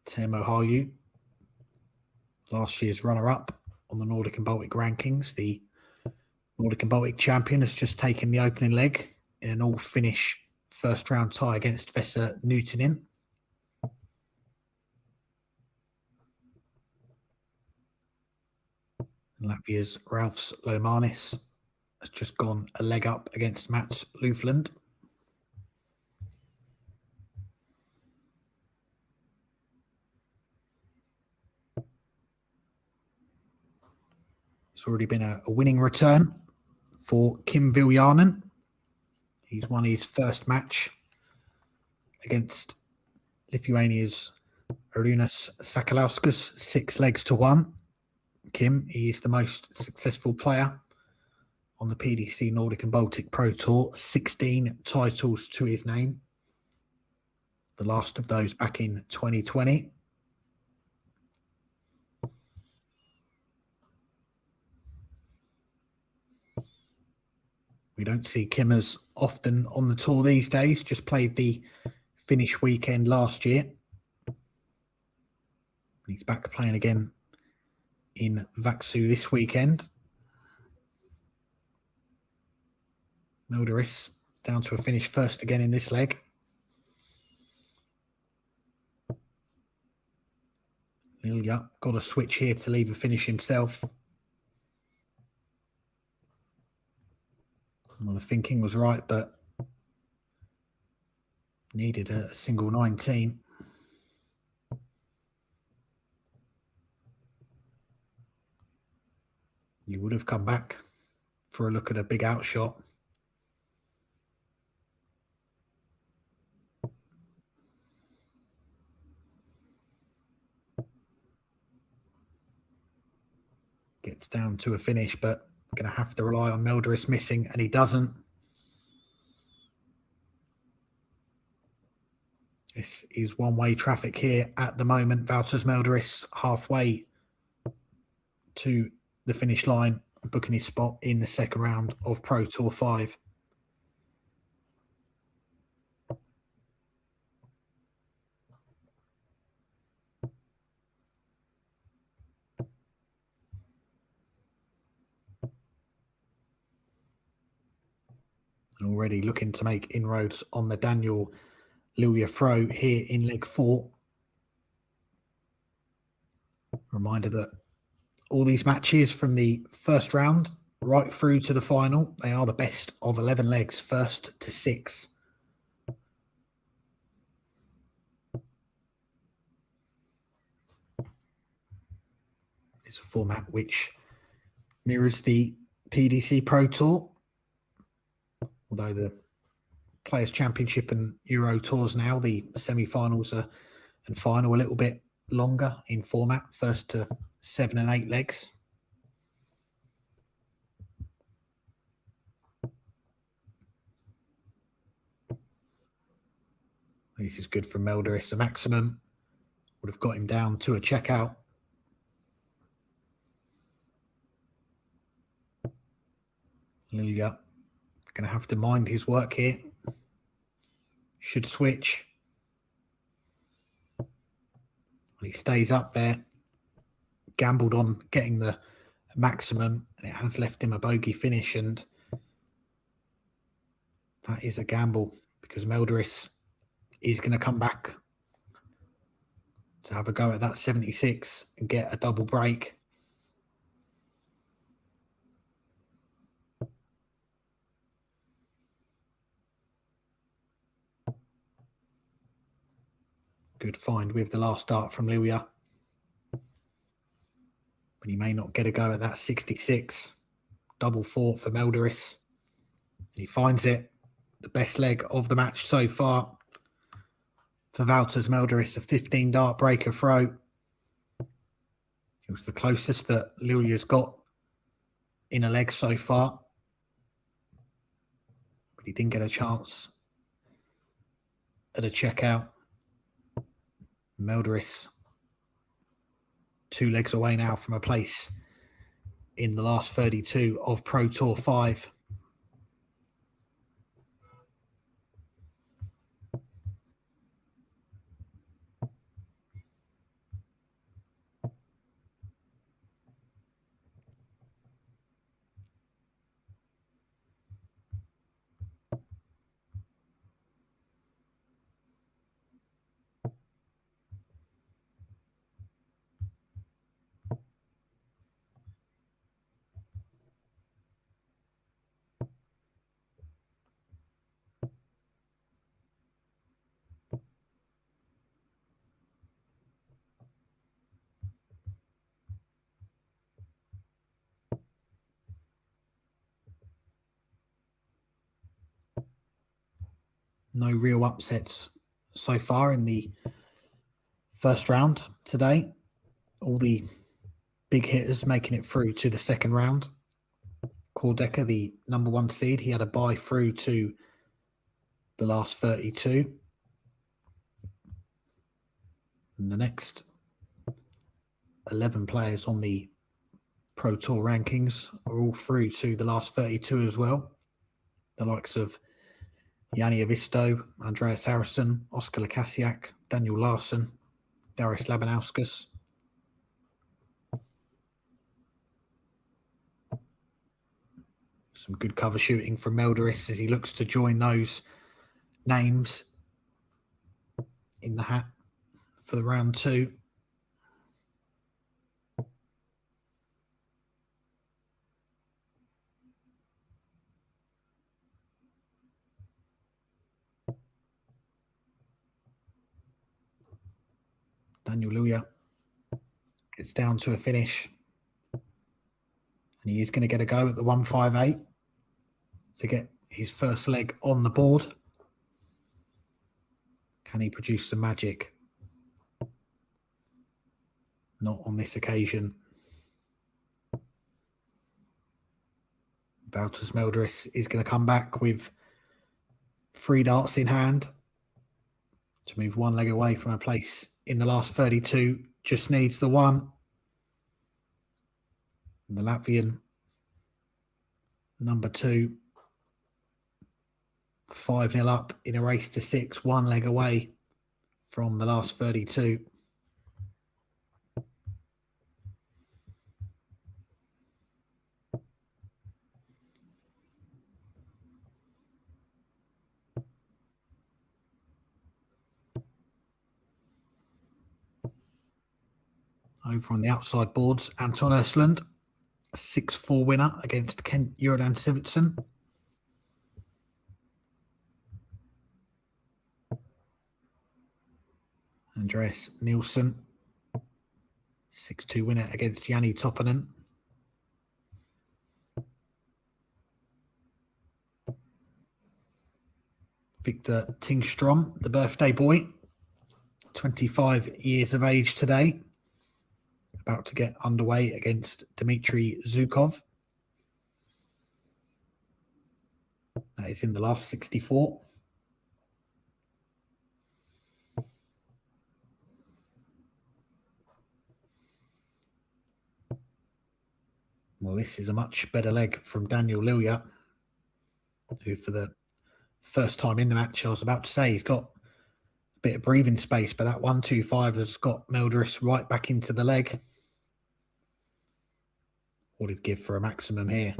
Teemu Haru, last year's runner-up on the Nordic and Baltic rankings. The Nordic and Baltic champion has just taken the opening leg in an all-Finnish first-round tie against Vesa Newtonen. Latvia's Ralfs Lomanis has just gone a leg up against Mats Ursland. It's already been a winning return for Kim Viljanen. He's won his first match against Lithuania's Arūnas Sakalauskas, 6 legs to 1. Kim, he is the most successful player on the PDC Nordic and Baltic Pro Tour, 16 titles to his name. The last of those back in 2020. We don't see Kim as often on the tour these days, just played the Finnish weekend last year. He's back playing again in Vaksų this weekend. Meldderis down to a finish first again in this leg. Luya got a switch here to leave a finish himself. Well, the thinking was right, but needed a single 19. You would have come back for a look at a big outshot. Gets down to a finish, but going to have to rely on Meldderis missing, and he doesn't. This is one-way traffic here at the moment. Valters Meldderis halfway to the finish line, booking his spot in the second round of Pro Tour 5. Already looking to make inroads on the Daniel Luya throw here in leg 4. Reminder that all these matches from the first round right through to the final, they are the best of 11 legs, first to 6. It's a format which mirrors the PDC Pro Tour, although the Players' Championship and Euro Tours now, the semi-finals and final a little bit longer in format, first to 7 and 8 legs. This is good from Meldderis. A maximum would have got him down to a checkout. Luya going to have to mind his work here. Should switch. He stays up there. Gambled on getting the maximum, and it has left him a bogey finish, and that is a gamble because Meldderis is going to come back to have a go at that 76 and get a double break. Good find with the last dart from Luya. But he may not get a go at that 66. Double 4 for Meldderis. He finds it. The best leg of the match so far for Valters Meldderis, a 15 dart breaker throw. It was the closest that Luya's got in a leg so far. But he didn't get a chance at a checkout. Meldderis 2 legs away now from a place in the last 32 of Pro Tour 5. No real upsets so far in the first round today. All the big hitters making it through to the second round. Kordecker, the number 1 seed, he had a bye through to the last 32. And the next 11 players on the Pro Tour rankings are all through to the last 32 as well. The likes of Yanni Havisto, Andreas Harrison, Oscar Lassiaak, Daniel Larsson, Darius Labinowskis. Some good cover shooting from Meldderis as he looks to join those names in the hat for the round 2. Daniel Luya gets down to a finish. And he is going to get a go at the 158 to get his first leg on the board. Can he produce some magic? Not on this occasion. Meldderis is going to come back with 3 darts in hand to move 1 leg away from a place in the last 32. Just needs the 1. And the Latvian, number 2, 5-0 up in a race to 6, 1 leg away from the last 32. Over on the outside boards, Anton Ursland, a 6-4 winner against Kent Jurgensson. Andreas Nielsen, 6-2 winner against Jani Toppanen. Victor Tingstrom, the birthday boy, 25 years of age today, about to get underway against Dmitry Zukov. That is in the last 64. Well, this is a much better leg from Daniel Luya, who for the first time in the match, I was about to say, he's got a bit of breathing space, but that 1-2-5 has got Meldderis right back into the leg. What he'd give for a maximum here.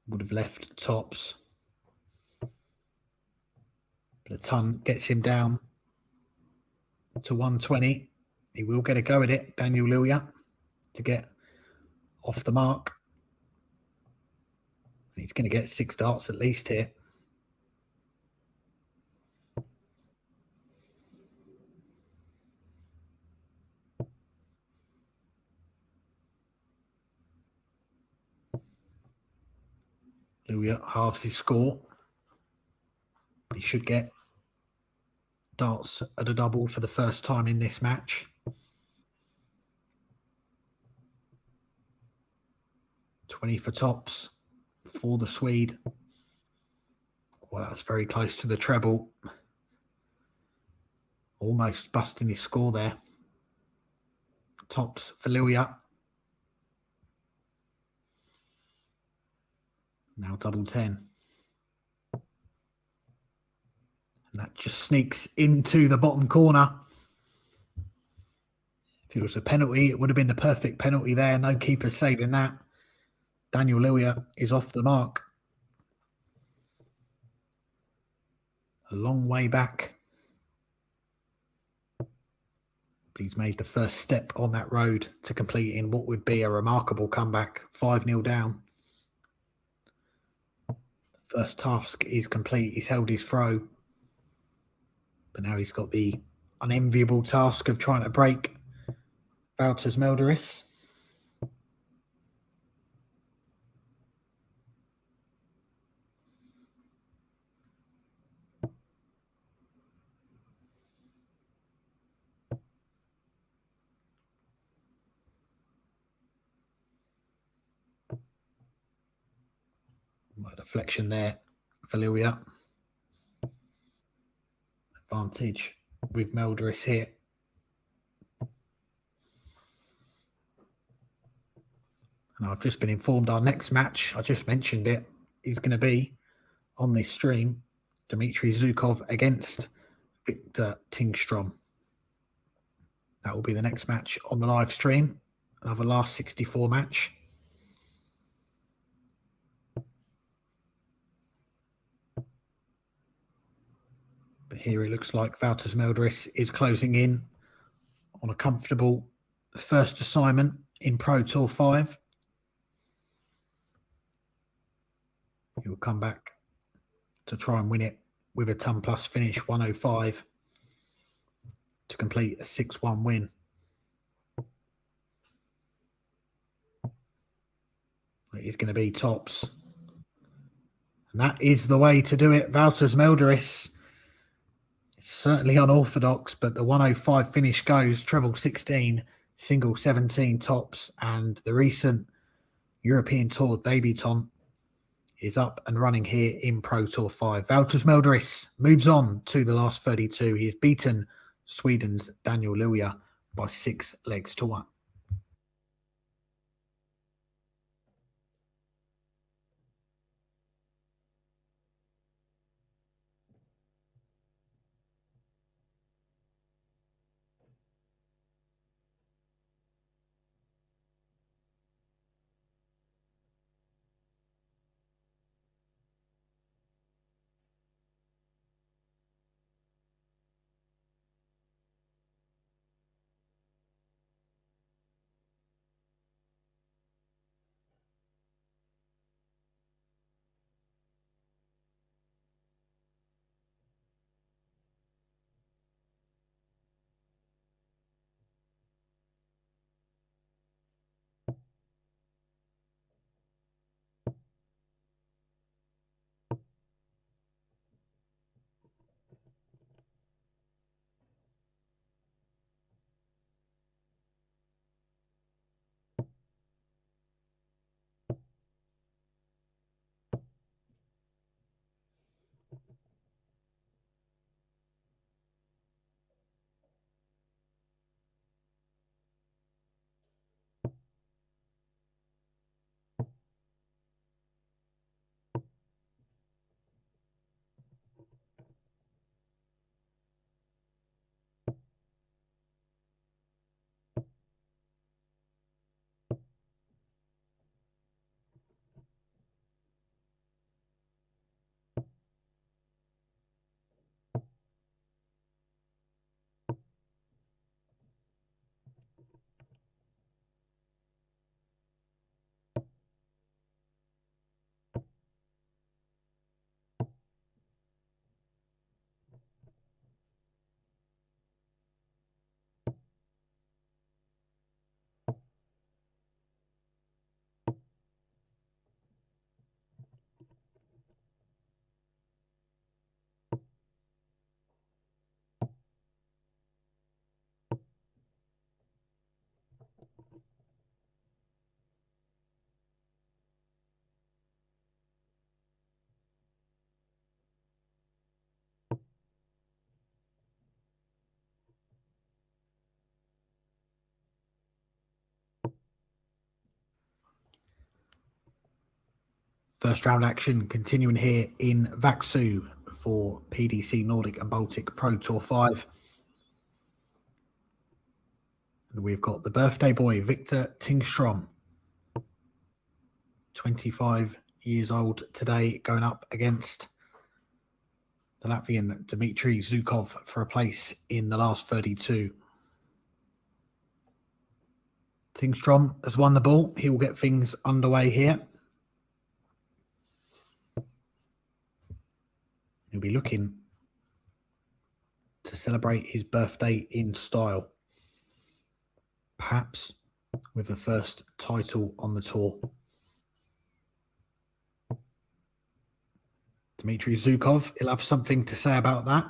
Would have left tops. But a ton gets him down to 120. He will get a go at it, Daniel Luya, to get off the mark. He's going to get 6 darts at least here. Luya halves his score. He should get darts at a double for the first time in this match. $20 for tops for the Swede. Well, that's very close to the treble. Almost busting his score there. Tops for Luya. Now double 10. And that just sneaks into the bottom corner. If it was a penalty, it would have been the perfect penalty there. No keeper saving that. Daniel Luya is off the mark. A long way back. But he's made the first step on that road to completing what would be a remarkable comeback. 5-0 down. First task is complete. He's held his throw. But now he's got the unenviable task of trying to break Meldderis. Deflection there for Luya. Advantage with Meldderis here. And I've just been informed our next match, I just mentioned it, is going to be on this stream. Dmitry Zukov against Victor Tingstrom. That will be the next match on the live stream. Another last 64 match. But here it looks like Meldderis is closing in on a comfortable first assignment in Pro Tour 5. He will come back to try and win it with a ton plus finish 105 to complete a 6-1 win. is going to be tops. And that is the way to do it. Valters Meldderis. It's certainly unorthodox, but the 105 finish goes. Treble 16, single 17 tops. And the recent European Tour debutant is up and running here in Pro Tour 5. Valters Meldderis moves on to the last 32. He has beaten Sweden's Daniel Luya by 6 legs to 1. First round action continuing here in Vaksue for PDC Nordic and Baltic Pro Tour 5. And we've got the birthday boy, Victor Tingstrom, 25 years old today, going up against the Latvian Dmitry Zukov for a place in the last 32. Tingstrom has won the ball. He will get things underway here. He'll be looking to celebrate his birthday in style, perhaps with the first title on the tour. Dmitry Zukov, he'll have something to say about that.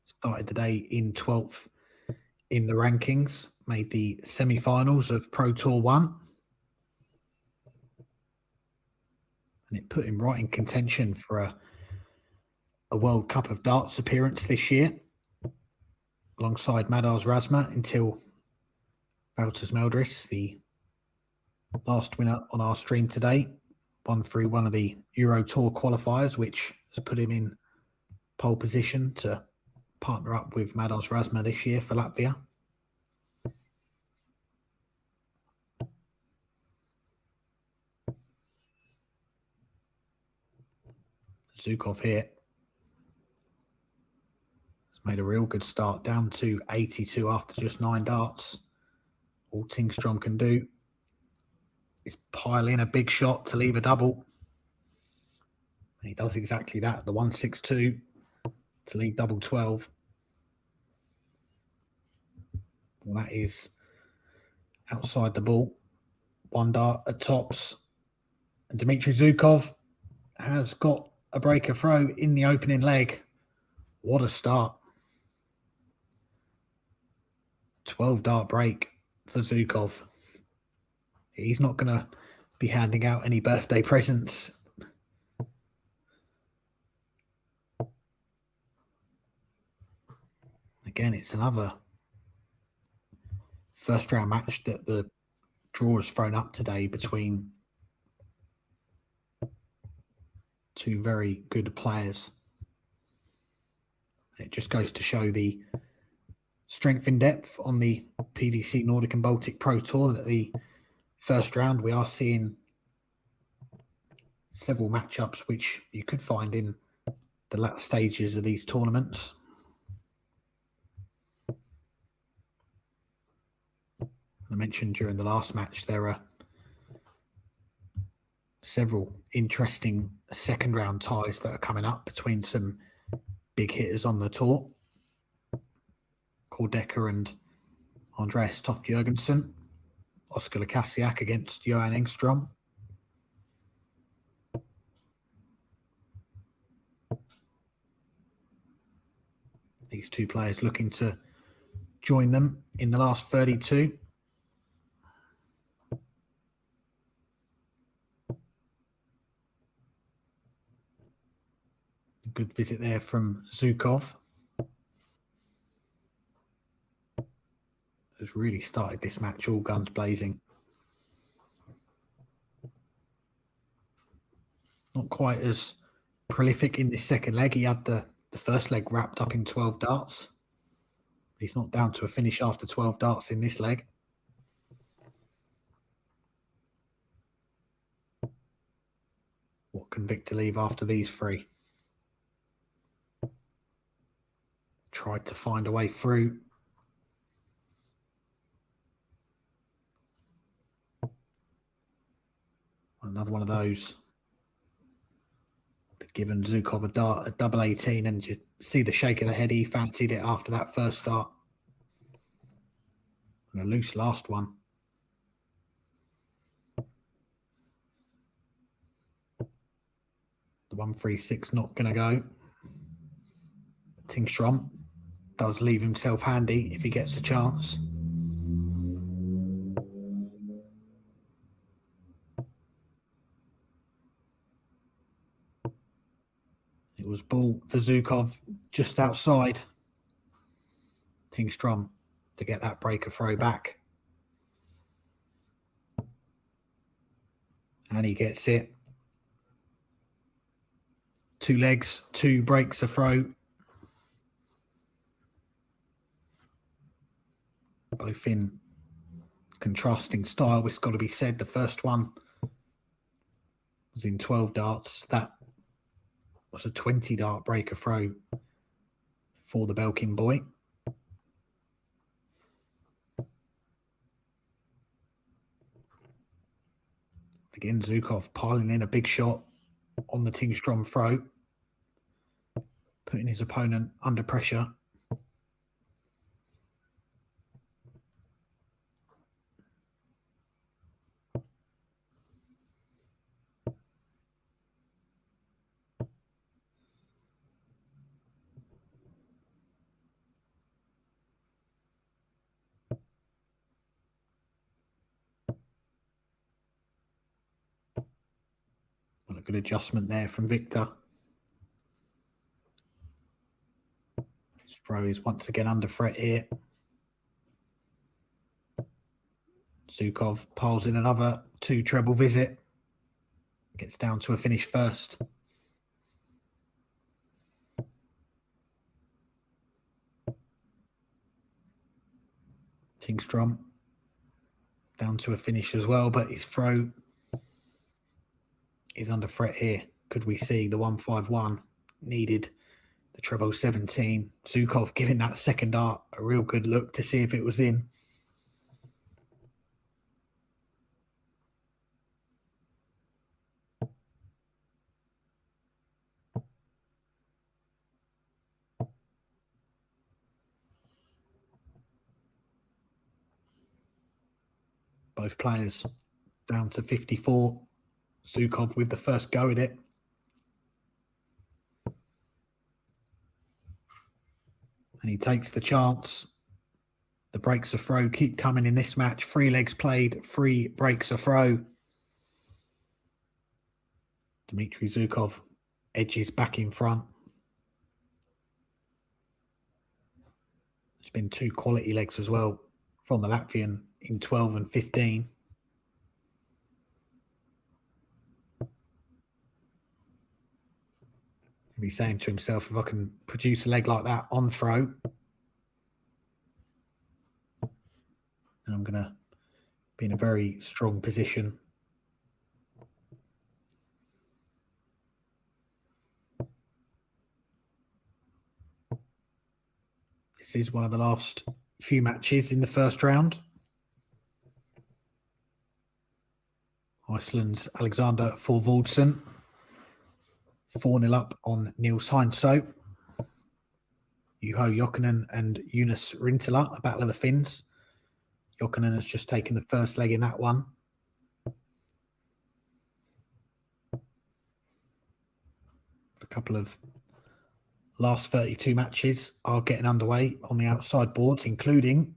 Started the day in 12th in the rankings, made the semi-finals of Pro Tour 1. And it put him right in contention for a World Cup of Darts appearance this year, alongside Meldderis Razma, until Valters Meldderis, the last winner on our stream today, won through one of the Euro Tour qualifiers, which has put him in pole position to partner up with Meldderis Razma this year for Latvia. Zukov here has made a real good start, down to 82 after just 9 darts. All Tingstrom can do is pile in a big shot to leave a double. And he does exactly that, the 162 to leave double 12. Well, that is outside the ball. 1 dart at tops. And Dmitry Zukov has got a breaker throw in the opening leg. What a start. 12 dart break for Zukov. He's not going to be handing out any birthday presents. Again, it's another first round match that the draw has thrown up today between two very good players. It just goes to show the strength in depth on the PDC Nordic and Baltic Pro Tour that the first round we are seeing several matchups which you could find in the latter stages of these tournaments. I mentioned during the last match there are several interesting second round ties that are coming up between some big hitters on the tour. Kordecker and Andreas Toft Jurgensson. Oscar Lassiaak against Johan Tingstrom. These two players looking to join them in the last 32. A good visit there from Zukov. Has really started this match all guns blazing. Not quite as prolific in this second leg. He had the first leg wrapped up in 12 darts. He's not down to a finish after 12 darts in this leg. What can Victor leave after these three? Tried to find a way through. Another one of those. Given Zukov a dart at double 18, and you see the shake of the head. He fancied it after that first start. And a loose last one. The 136 not going to go. Tingstrom does leave himself handy if he gets a chance. It was ball for Zukov just outside. Tingstrom to get that breaker throw back. And he gets it. 2 legs, 2 breaks a throw. Both in contrasting style, it's got to be said. The first one was in 12 darts. That was a 20 dart breaker throw for the Belkin boy. Again, Zukov piling in a big shot on the Tingstrom throw, putting his opponent under pressure. Well, a good adjustment there from Victor. His throw is once again under threat here. Zukov piles in another 2 treble visit. Gets down to a finish first. Tingstrom down to a finish as well, but his throw is under threat here. Could we see the 151 needed the treble 17? Zukov giving that second dart a real good look to see if it was in. Both players down to 54. Zukov with the first go at it. And he takes the chance. The breaks of throw keep coming in this match. 3 legs played, 3 breaks of throw. Dmitry Zukov edges back in front. There's been 2 quality legs as well from the Latvian in 12 and 15. He'll be saying to himself, if I can produce a leg like that on throw, then I'm going to be in a very strong position. This is one of the last few matches in the first round. Iceland's Alexander Thorvaldsson 4-0 up on Niels Heinso. Juho Jokinen and Jonas Rintila, a battle of the Finns. Jokinen has just taken the first leg in that one. A couple of last 32 matches are getting underway on the outside boards, including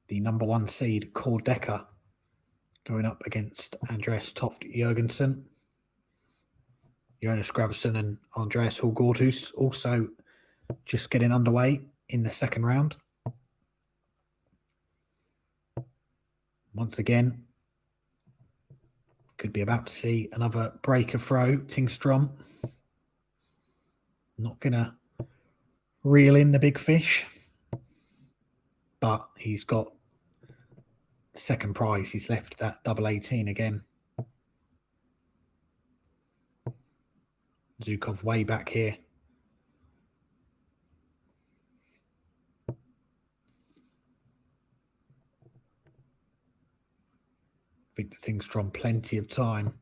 the number 1 seed, Kordeka, going up against Andreas Toft Jurgensson. Jonas Gravesson and Andreas Hulgordhus also just getting underway in the second round. Once again, could be about to see another break of throw. Tingstrom not going to reel in the big fish, but he's got second prize. He's left that double 18 again. Zukov way back here. Victor Tingstrom, plenty of time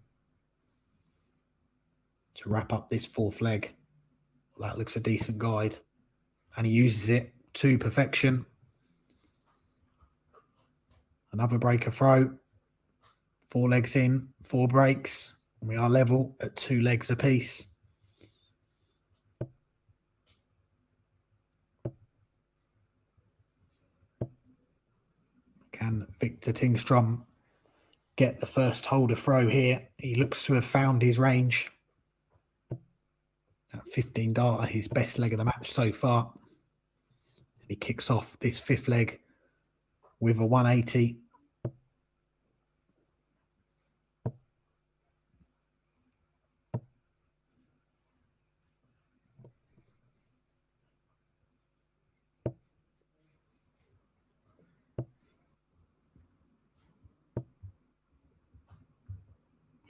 to wrap up this 4th leg. That looks a decent guide. And he uses it to perfection. Another break of throw. 4 legs in, 4 breaks. And we are level at 2 legs apiece. Can Victor Tingstrom get the first hold of throw here? He looks to have found his range. That 15 darter, his best leg of the match so far. And he kicks off this 5th leg with a 180.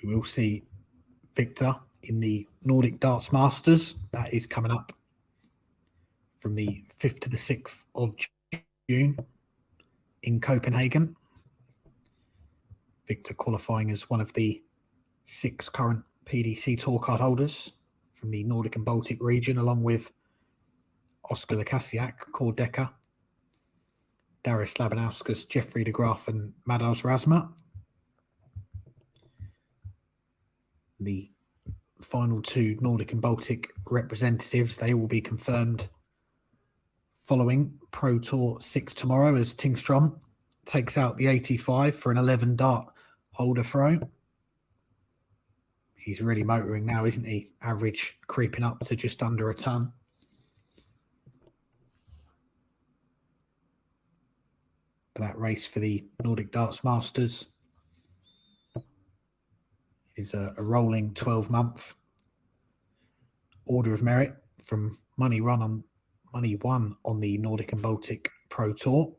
We will see Victor in the Nordic Darts Masters. That is coming up from the 5th to the 6th of June in Copenhagen. Victor qualifying as one of the 6 current PDC Tour card holders from the Nordic and Baltic region, along with Oscar Lassiaak, Kordeka, Darius Labinowskis, Jeffrey de Graaf and Madars Rasma. The final 2 Nordic and Baltic representatives, they will be confirmed following Pro Tour 6 tomorrow, as Tingstrom takes out the 85 for an 11 dart holder throw. He's really motoring now, isn't he? Average creeping up to just under a ton. But that race for the Nordic Darts Masters is a rolling 12-month order of merit from money won on the Nordic and Baltic Pro Tour.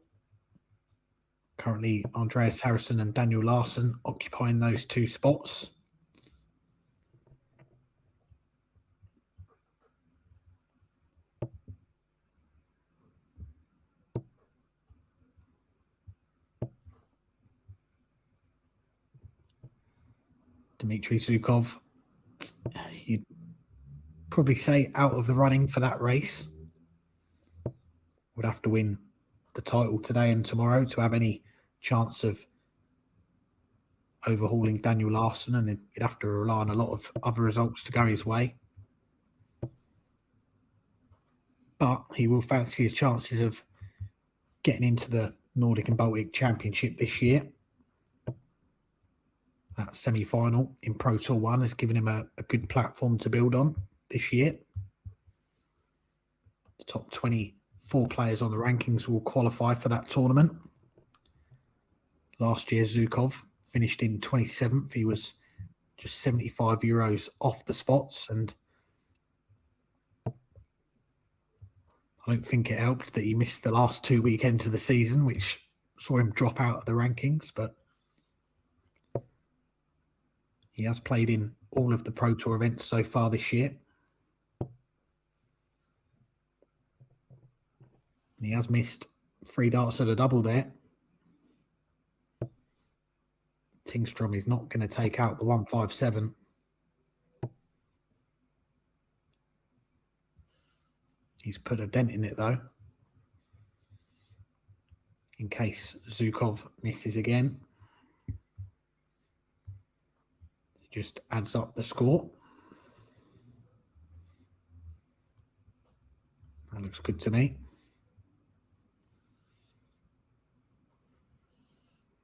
Currently, Andreas Harrison and Daniel Larsson occupying those 2 spots. Dmitry Zukov, you'd probably say out of the running for that race. Would have to win the title today and tomorrow to have any chance of overhauling Daniel Larsson, and he'd have to rely on a lot of other results to go his way. But he will fancy his chances of getting into the Nordic and Baltic Championship this year. That semi-final in Pro Tour 1 has given him a good platform to build on this year. The top 24 players on the rankings will qualify for that tournament. Last year, Zukov finished in 27th. He was just 75 euros off the spots, and I don't think it helped that he missed the last 2 weekends of the season, which saw him drop out of the rankings, but he has played in all of the Pro Tour events so far this year. And he has missed 3 darts at a double there. Tingstrom is not going to take out the 157. He's put a dent in it, though, in case Zukov misses again. It just adds up the score. That looks good to me.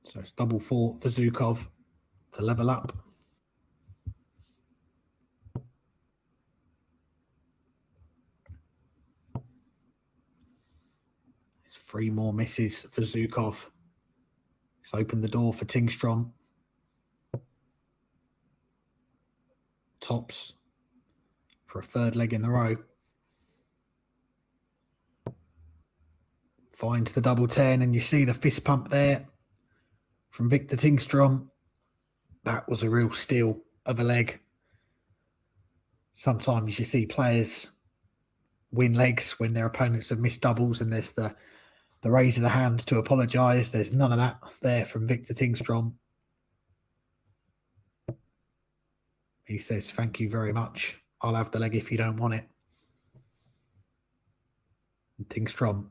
So it's double 4 for Zukov to level up. It's 3 more misses for Zukov. It's opened the door for Tingstrom. Tops for a 3rd leg in the row. Finds the double 10, and you see the fist pump there from Victor Tingstrom. That was a real steal of a leg. Sometimes you see players win legs when their opponents have missed doubles, and there's the raise of the hands to apologise. There's none of that there from Victor Tingstrom. He says, "Thank you very much. I'll have the leg if you don't want it." And Tingstrom,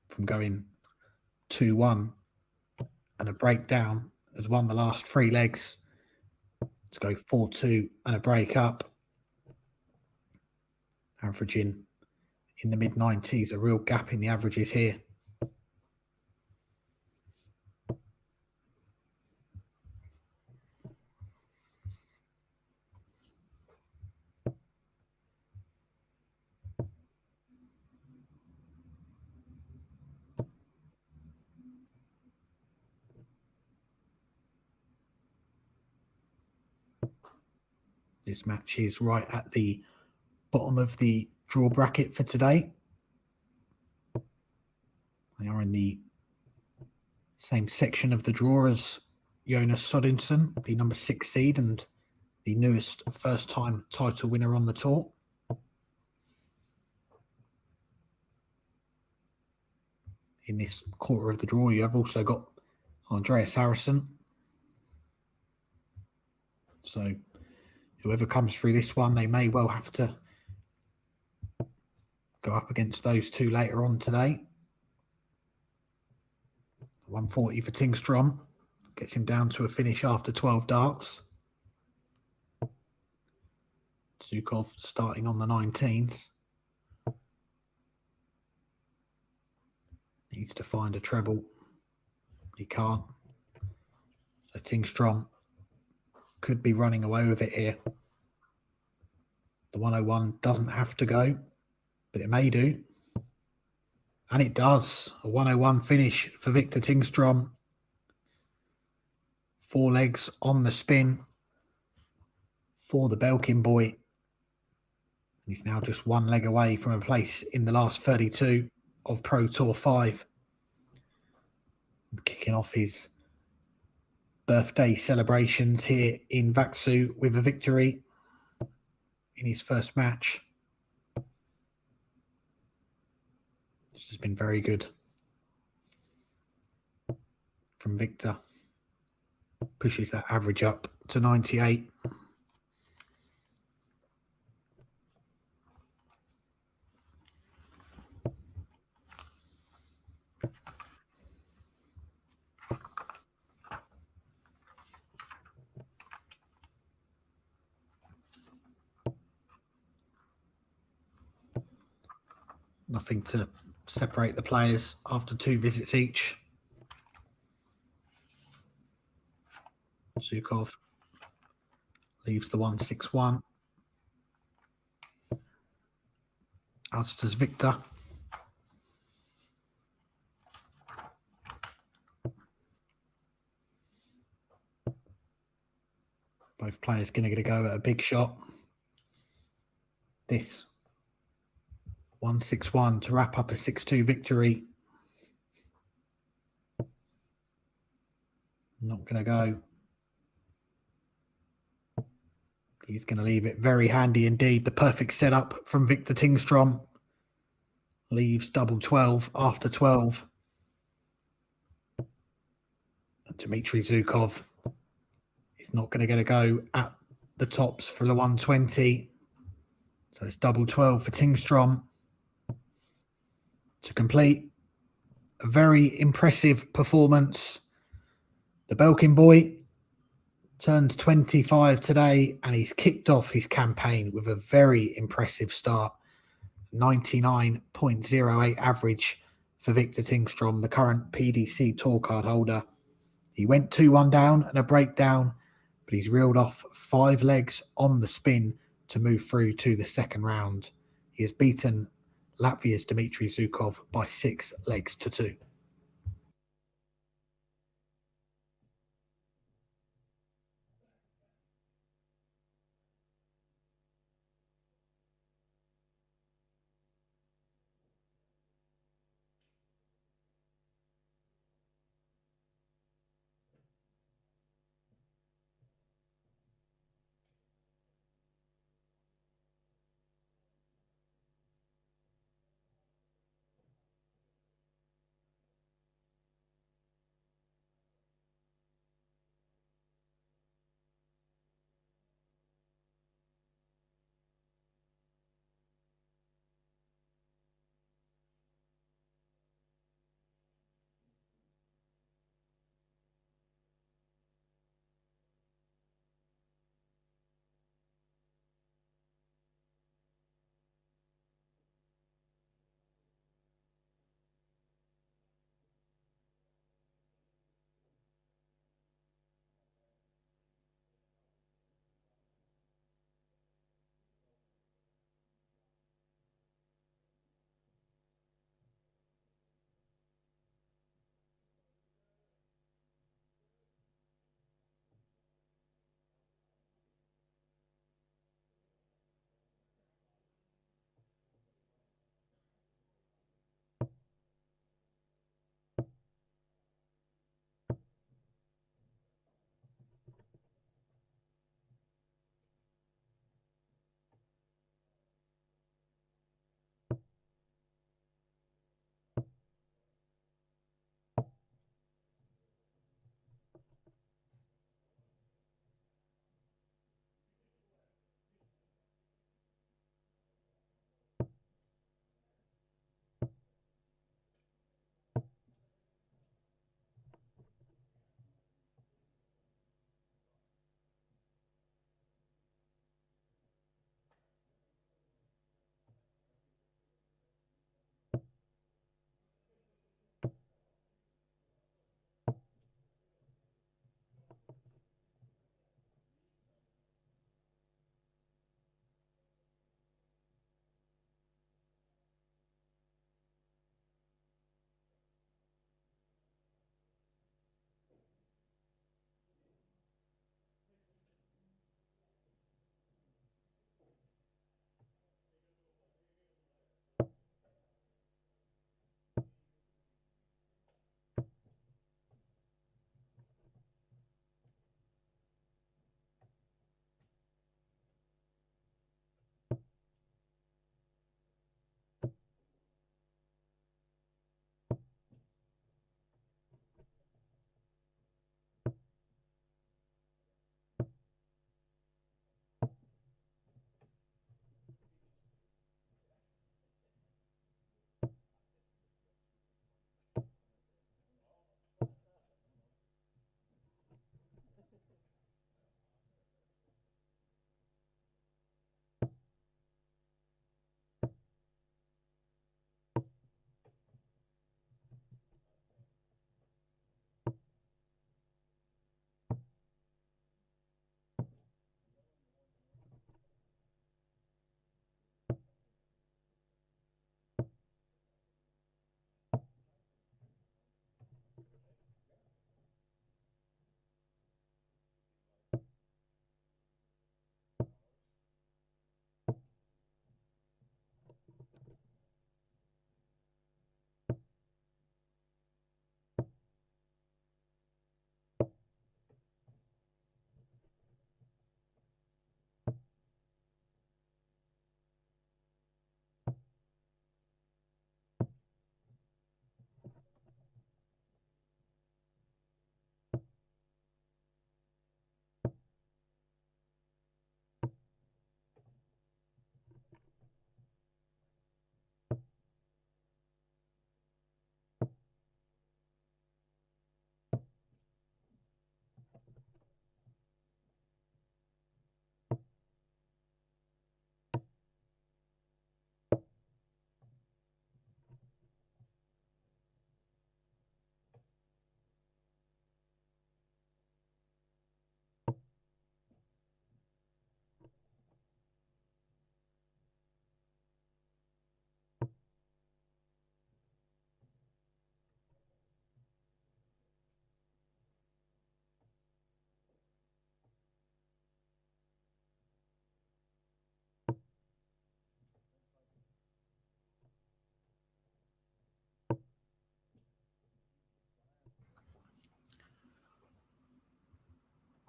from going 2-1 and a breakdown, has won the last 3 legs to go 4-2 and a break up, averaging in the mid-90s. A real gap in the averages here. This match is right at the bottom of the draw bracket for today. They are in the same section of the draw as Jonas Sodinson, the number 6 seed and the newest first-time title winner on the tour. In this quarter of the draw, you have also got Andreas Harrison. So whoever comes through this one, they may well have to go up against those two later on today. 140 for Tingstrom. Gets him down to a finish after 12 darts. Zukov starting on the 19s. Needs to find a treble. He can't. So Tingstrom could be running away with it here. The 101 doesn't have to go, but it may do. And it does. A 101 finish for Victor Tingstrom. 4 legs on the spin for the Belkin boy. He's now just 1 leg away from a place in the last 32 of Pro Tour 5. Kicking off his birthday celebrations here in Vaxu with a victory in his first match. This has been very good from Victor. Pushes that average up to 98. Nothing to separate the players after 2 visits each. Zukov leaves the 1-6-1. Ulster's Victor. Both players going to get a go at a big shot. This 1-6-1 to wrap up a 6-2 victory. Not going to go. He's going to leave it very handy indeed. The perfect setup from Victor Tingstrom. Leaves double 12 after 12. And Dmitry Zukov is not going to get a go at the tops for the 120. So it's double 12 for Tingstrom to complete. A very impressive performance. The Belkin boy turns 25 today, and he's kicked off his campaign with a very impressive start. 99.08 average for Victor Tingstrom, the current PDC tour card holder. He went 2-1 down and a breakdown, but he's reeled off 5 legs on the spin to move through to the second round. He has beaten Latvia's Dmitry Zukov by 6 legs to 2.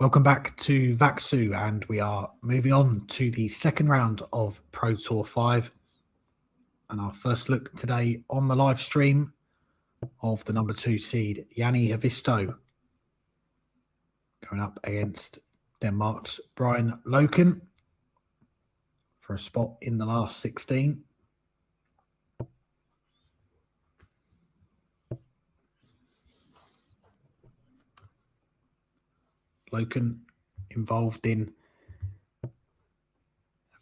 Welcome back to Vaksu, and we are moving on to the second round of Pro Tour 5. And our first look today on the live stream of the number 2 seed, Yanni Havisto, going up against Denmark's Brian Loken for a spot in the last 16. Loken involved in a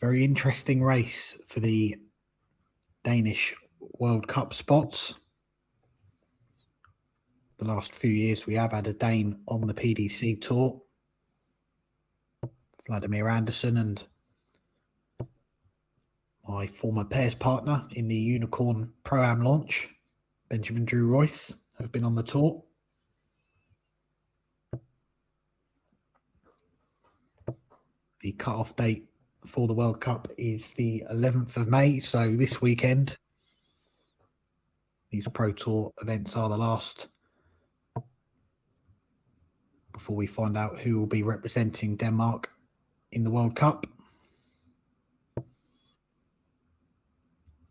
very interesting race for the Danish World Cup spots. The last few years we have had a Dane on the PDC Tour, Vladimir Andersen, and my former pairs partner in the Unicorn Pro-Am launch, Benjamin Drew Royce, have been on the tour. The cut-off date for the World Cup is the 11th of May, so this weekend. These Pro Tour events are the last before we find out who will be representing Denmark in the World Cup.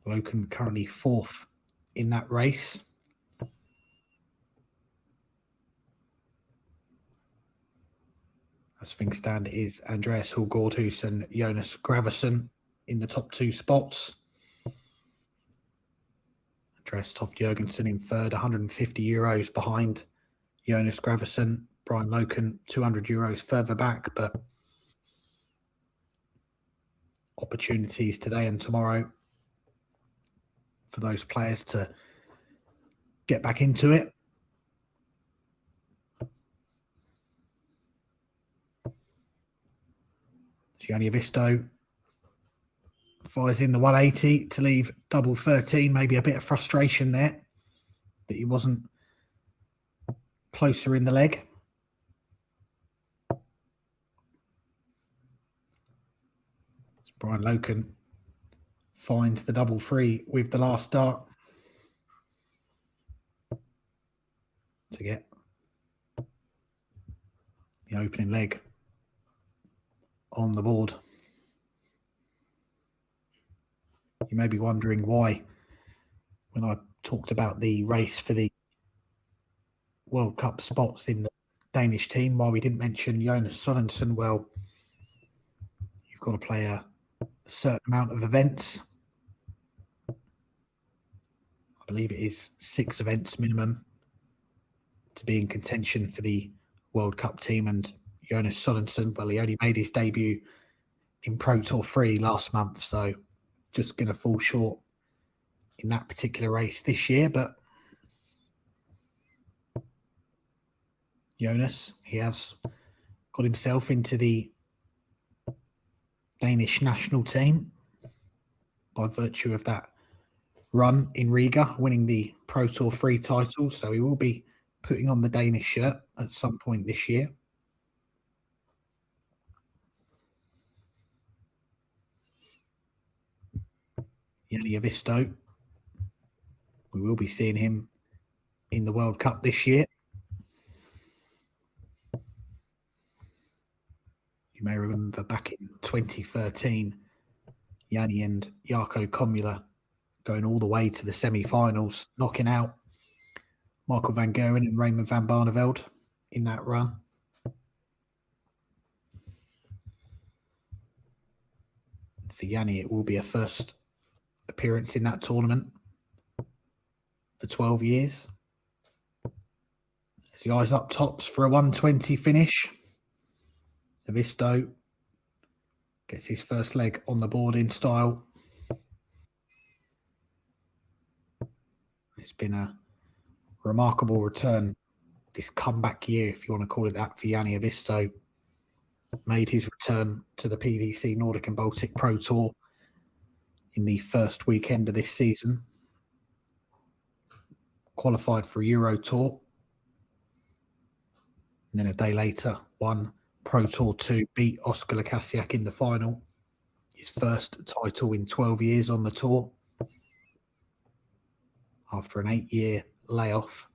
Loken currently 4th in that race. As things stand, it is Andreas Hulgaardhus and Jonas Graversen in the top 2 spots. Andreas Toft Jurgensson in third, €150 behind Jonas Graversen. Brian Loken, €200 further back, but opportunities today and tomorrow for those players to get back into it. Yanni Havisto fires in the 180 to leave double 13. Maybe a bit of frustration there that he wasn't closer in the leg. Brian Loken finds the double 3 with the last dart to get the opening leg on the board. You may be wondering why, when I talked about the race for the World Cup spots in the Danish team, why we didn't mention Jonas Sorensen. Well, you've got to play a certain amount of events. I believe it is 6 events minimum to be in contention for the World Cup team. And Jonas Sorensen, well, he only made his debut in Pro Tour 3 last month, so just going to fall short in that particular race this year. But Jonas, he has got himself into the Danish national team by virtue of that run in Riga, winning the Pro Tour 3 title. So he will be putting on the Danish shirt at some point this year. Yanni Havisto, we will be seeing him in the World Cup this year. You may remember back in 2013, Yanni and Jarkko Komula going all the way to the semi-finals, knocking out Michael van Geuren and Raymond van Barneveld in that run. For Yanni, it will be a first appearance in that tournament for 12 years. As he eyes up tops for a 120 finish, Havisto gets his first leg on the board in style. It's been a remarkable return, this comeback year, if you want to call it that, for Yanni Havisto. Made his return to the PDC Nordic and Baltic Pro Tour in the first weekend of this season. Qualified for a Euro Tour. And then a day later, won Pro Tour 2, beat Oskar Lassiaak in the final. His first title in 12 years on the tour. After an 8-year layoff,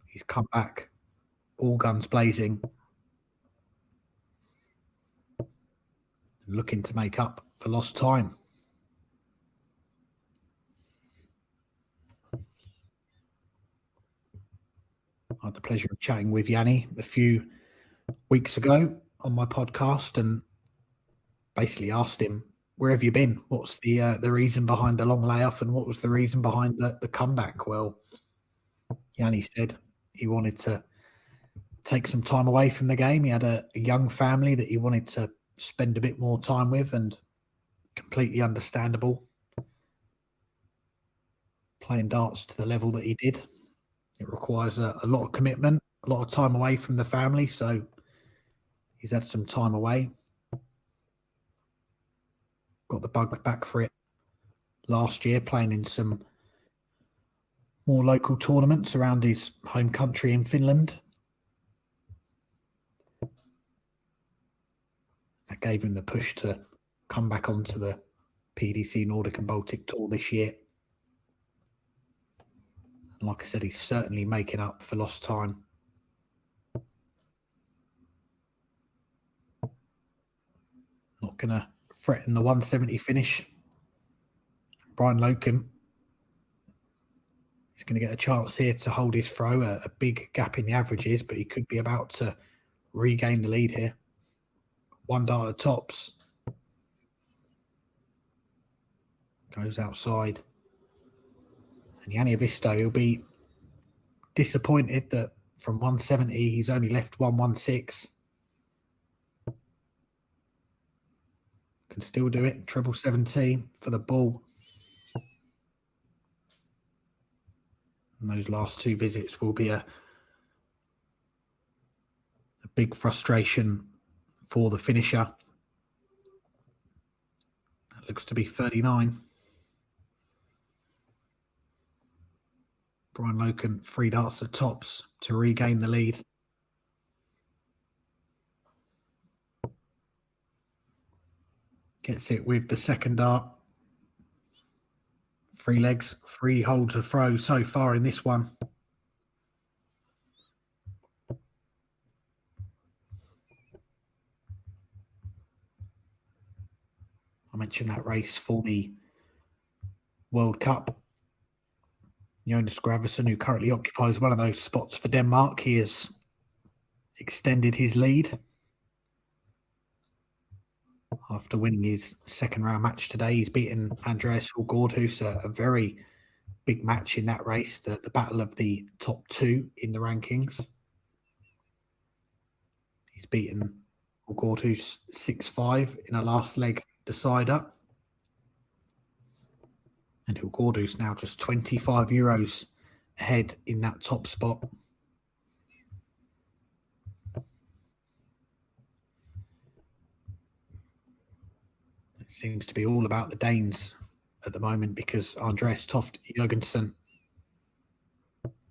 he's come back all guns blazing looking to make up for lost time. I had the pleasure of chatting with Yanni a few weeks ago on my podcast and basically asked him, where have you been? What's the reason behind the long layoff and what was the reason behind the comeback? Well, Yanni said he wanted to take some time away from the game. He had a young family that he wanted to spend a bit more time with, and completely understandable. Playing darts to the level that he did, it requires a lot of commitment, a lot of time away from the family. So he's had some time away. Got the bug back for it last year, playing in some more local tournaments around his home country in Finland. That gave him the push to come back onto the PDC Nordic and Baltic Tour this year. And like I said, he's certainly making up for lost time. Not going to threaten the 170 finish. Brian Loken is going to get a chance here to hold his throw. A big gap in the averages, but he could be about to regain the lead here. One dart at tops. Goes outside. And Yanni Havisto, he'll be disappointed that from 170, he's only left 116. Can still do it. Treble 17 for the ball. And those last two visits will be a big frustration for the finisher. That looks to be 39. Brian Loken, 3 darts at tops to regain the lead. Gets it with the second dart. 3 legs, 3 hold to throw so far in this one. I mentioned that race for the World Cup. Jonas Graverson, who currently occupies one of those spots for Denmark, he has extended his lead after winning his second round match today. He's beaten Andreas Hulgaard, a very big match in that race, the battle of the top 2 in the rankings. He's beaten Hulgaard, 6-5 in a last leg decider. And Hulgaard, now just 25 euros ahead in that top spot. It seems to be all about the Danes at the moment, because Andreas Toft Jurgensson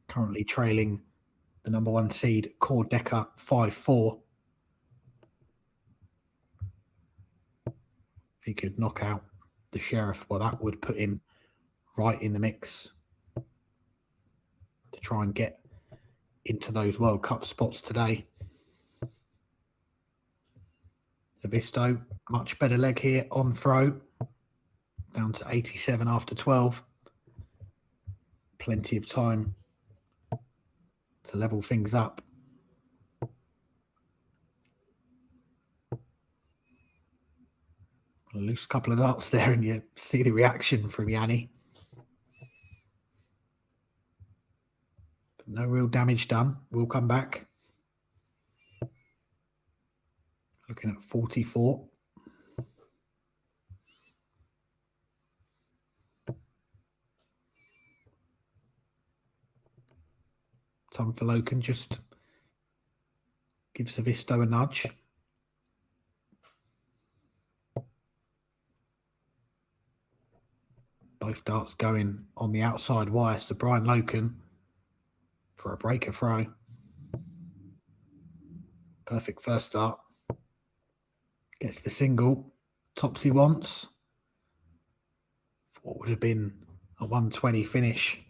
currently trailing the number 1 seed Cord Decker 5-4. If he could knock out the Sheriff, well, that would put him right in the mix to try and get into those World Cup spots today. Havisto, much better leg here on throw. Down to 87 after 12. Plenty of time to level things up. A loose couple of darts there, and you see the reaction from Yanni. But no real damage done. We'll come back. Looking at 44. Time for Loken, just gives Havisto a nudge. Both darts going on the outside wire, so Brian Loken for a breaker throw. Perfect first dart. Gets the single. Tops he wants. What would have been a 120 finish.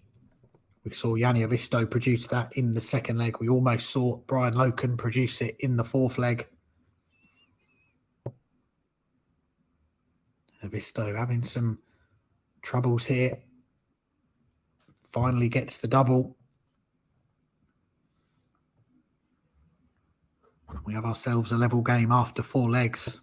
We saw Yanni Havisto produce that in the second leg. We almost saw Brian Loken produce it in the fourth leg. Havisto having some troubles here. Finally gets the double. We have ourselves a level game after 4 legs.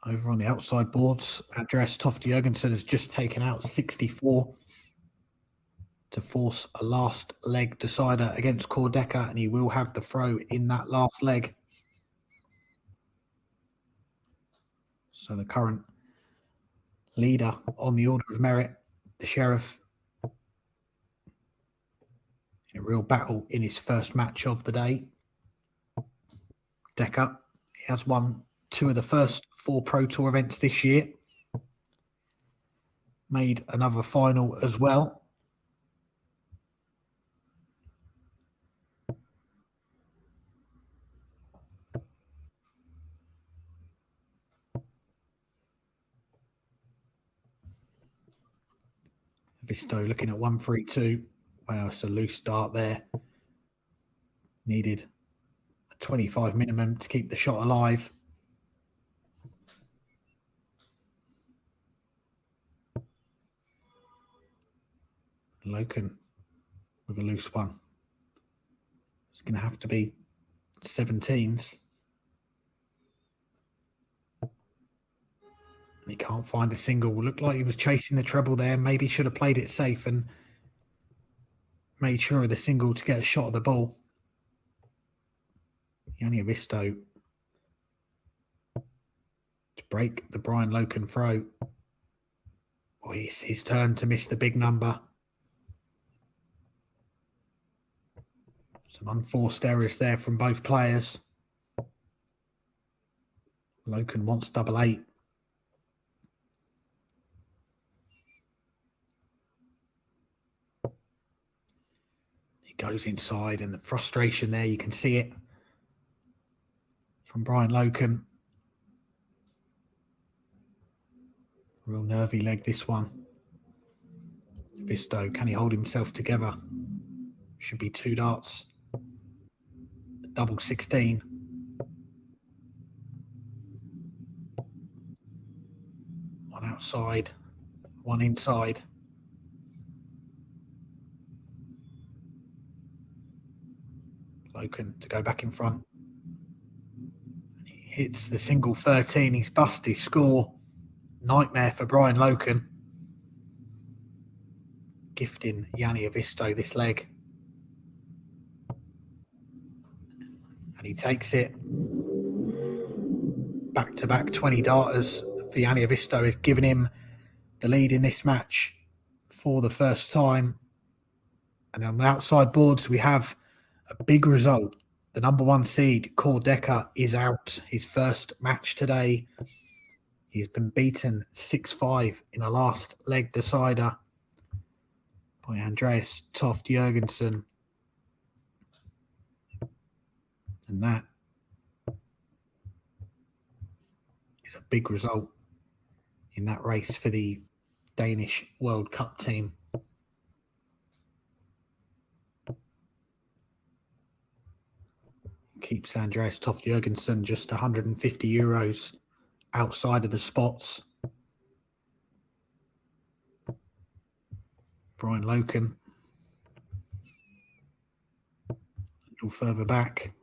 Over on the outside boards, Andreas Toft Jurgensson has just taken out 64 to force a last leg decider against Kordeka, and he will have the throw in that last leg. So the current leader on the order of merit, the Sheriff, in a real battle in his first match of the day. Decker, he has won 2 of the first 4 Pro Tour events this year. Made another final as well. Havisto looking at 132. Wow, it's a loose start there. Needed a 25 minimum to keep the shot alive. Loken with a loose one. It's going to have to be 17s. He can't find a single. Looked like he was chasing the treble there. Maybe should have played it safe and made sure of the single to get a shot at the ball. Yanni Havisto to break the Brian Loken throw. Oh, it's his turn to miss the big number. Some unforced errors there from both players. Loken wants double 8. He goes inside, and the frustration there, you can see it from Brian Loken. Real nervy leg, this one. Havisto, can he hold himself together? Should be 2 darts. Double 16. One outside, one inside. Loken to go back in front. He hits the single 13. He's bust his score. Nightmare for Brian Loken. Gifting Yanni Havisto this leg. And he takes it. Back-to-back 20 darters for Yanni Havisto is giving him the lead in this match for the first time. And on the outside boards, we have a big result. The number 1 seed, Kordeka, is out. His first match today. He's been beaten 6-5 in a last leg decider by Andreas Toft Jurgensson. And that is a big result in that race for the Danish World Cup team. Keeps Andreas Toft Jurgensson just 150 euros outside of the spots. Brian Loken a little further back.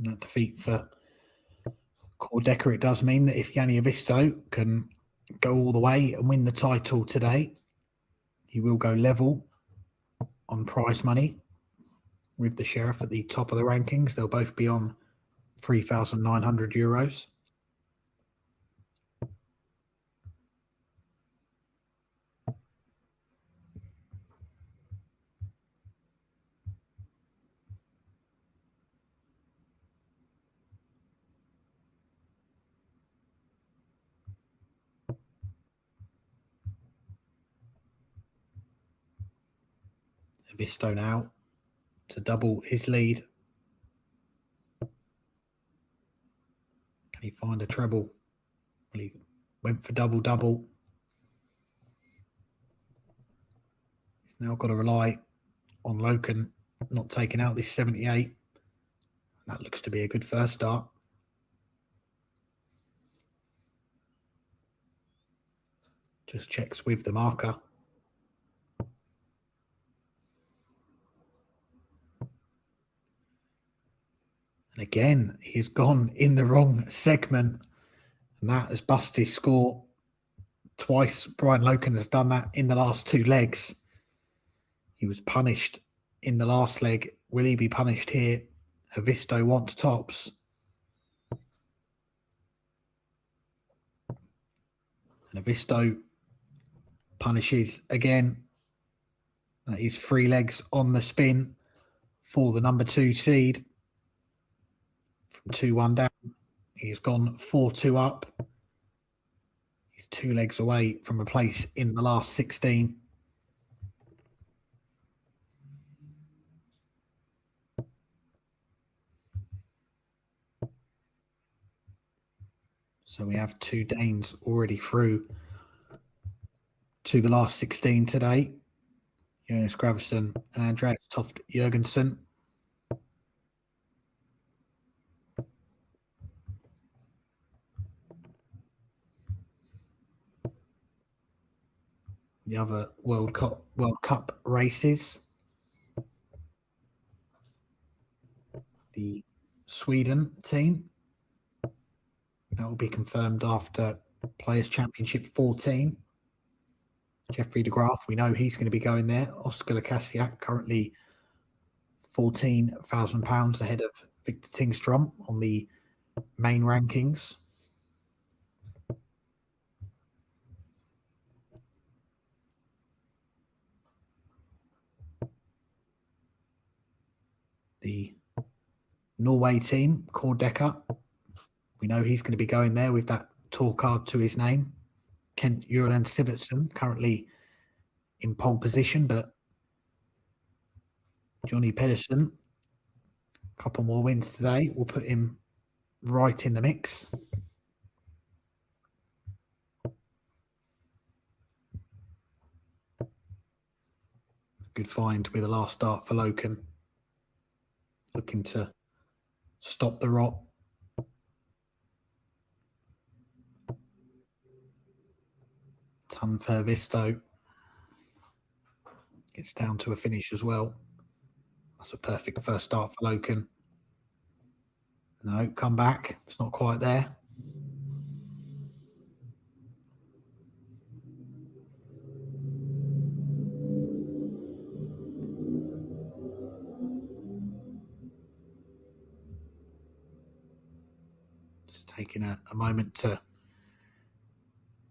And that defeat for Kordeka, it does mean that if Yanni Havisto can go all the way and win the title today, he will go level on prize money with the Sheriff at the top of the rankings. They'll both be on €3,900. Havisto now to double his lead. Can he find a treble? Well, he went for double. He's now got to rely on Loken not taking out this 78. That looks to be a good first start. Just checks with the marker. And again, he's gone in the wrong segment. And that has busted his score twice. Brian Loken has done that in the last two legs. He was punished in the last leg. Will he be punished here? Havisto wants tops. And Havisto punishes again. That is 3 legs on the spin for the number 2 seed. From 2-1 down, he's gone 4-2 up. He's 2 legs away from a place in the last 16. So we have 2 Danes already through to the last 16 today. Jonas Gravesson and Andreas Toft Jurgensson. The other World Cup races. The Sweden team. That will be confirmed after Players' Championship 14. Jeffrey de Graaf, we know he's going to be going there. Oscar Lassiaak, currently £14,000 ahead of Victor Tingstrom on the main rankings. The Norway team, Kordecker, we know he's going to be going there with that tour card to his name. Kent Ursland Sivertsen, currently in pole position, but Johnny Pedersen, a couple more wins today, will put him right in the mix. Good find with the last start for Loken. Looking to stop the rot. Ton for Havisto. Gets down to a finish as well. That's a perfect first start for Loken. No, come back. It's not quite there. Just taking a moment to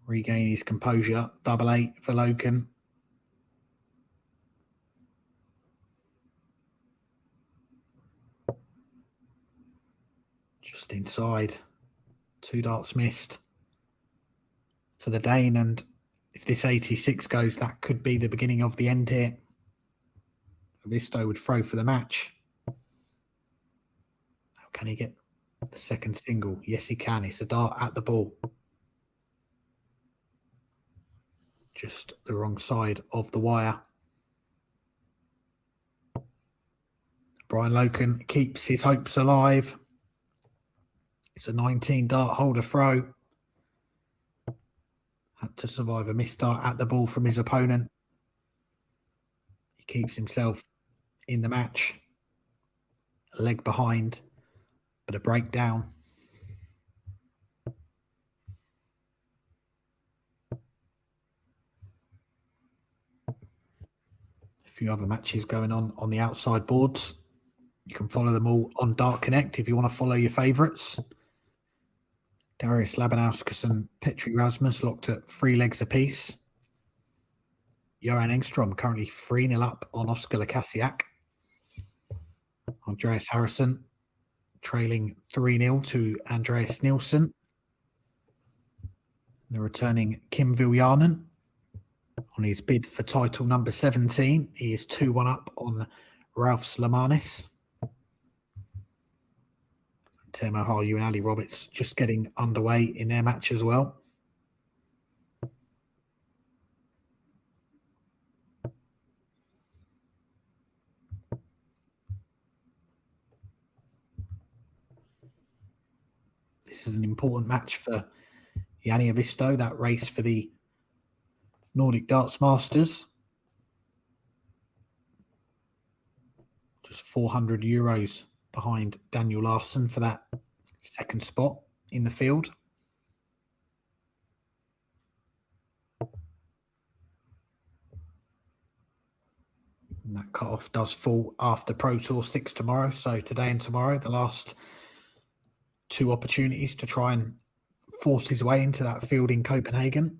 regain his composure. 8 for Loken. Just inside. 2 darts missed for the Dane. And if this 86 goes, that could be the beginning of the end here. Havisto would throw for the match. How can he get the second single? Yes, he can. It's a dart at the ball. Just the wrong side of the wire. Brian Loken keeps his hopes alive. It's a 19 dart holder throw. Had to survive a missed dart at the ball from his opponent. He keeps himself in the match. A leg behind, but a breakdown. few other matches going on the outside boards. You can follow them all on Dartsconnect if you want to follow your favourites. Darius Labinowskis and Petri Rasmus locked at 3 legs apiece. Tingstrom currently 3-0 up on Oscar Lassiaak. Andreas Harrison trailing 3-0 to Andreas Nilsson. The returning Kim Viljanen on his bid for title number 17. He is 2-1 up on Ralph Slamanis. Teemu Haru and Ali Roberts just getting underway in their match as well. This is an important match for Yanni Havisto, that race for the Nordic Darts Masters. Just €400 behind Daniel Larsson for that second spot in the field. And that cut-off does fall after Pro Tour 6 tomorrow. So today and tomorrow, the last 2 opportunities to try and force his way into that field in Copenhagen.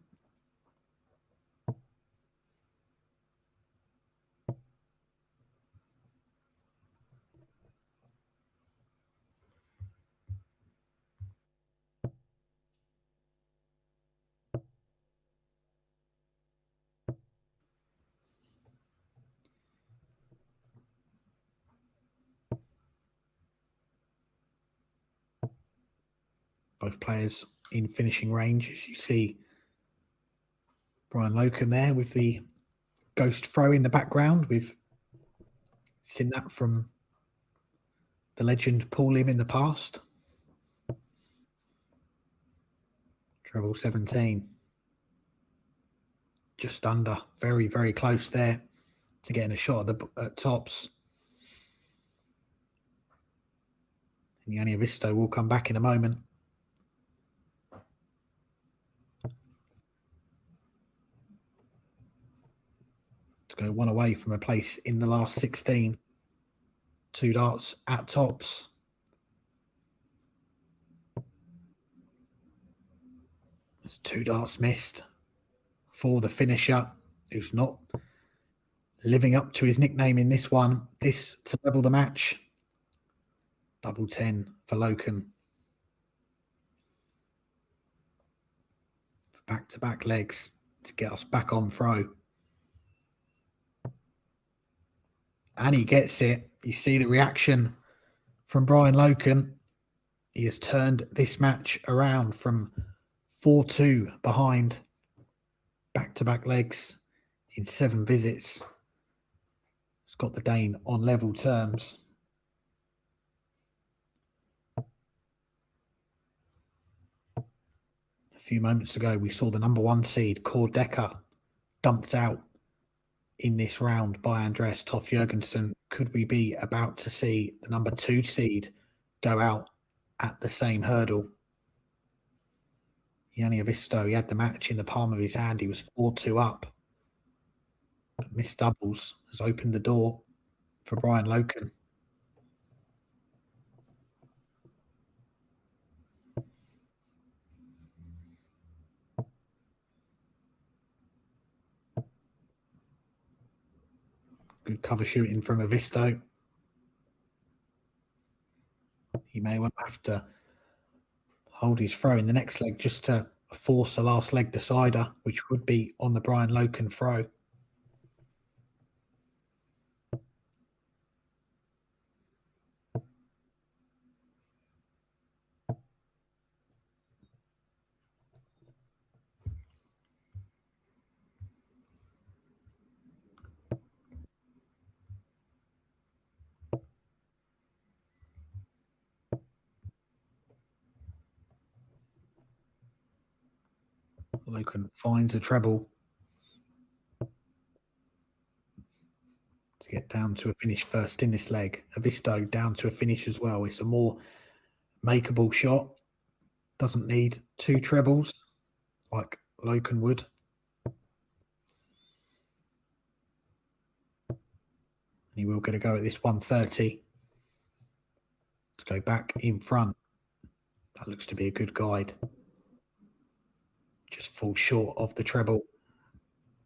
Both players in finishing range, as you see Brian Loken there with the ghost throw in the background. We've seen that from the legend Paul Lim in the past. Treble 17. Just under. Very, very close there to getting a shot at tops. And Yanni Havisto will come back in a moment. To go 1 away from a place in the last 16. 2 darts at tops. There's 2 darts missed for the finisher, who's not living up to his nickname in this one. This to level the match. Double 10 for Loken. Back-to-back legs to get us back on throw. And he gets it. You see the reaction from Brian Loken. He has turned this match around from 4-2 behind, back-to-back legs in 7 visits. It's got the Dane on level terms. A few moments ago, we saw the number 1 seed, Cord Decker, dumped out in this round by Andreas Toff Jurgensson. Could we be about to see the number 2 seed go out at the same hurdle? Yanni Havisto, he had the match in the palm of his hand. He was 4-2 up. But missed doubles has opened the door for Brian Loken. Good cover shooting from Havisto. He may well have to hold his throw in the next leg just to force a last leg decider, which would be on the Brian Loken throw. Loken finds a treble to get down to a finish first in this leg. Havisto down to a finish as well. It's a more makeable shot. Doesn't need 2 trebles like Loken would. He will get a go at this 130 to go back in front. That looks to be a good guide. Just falls short of the treble.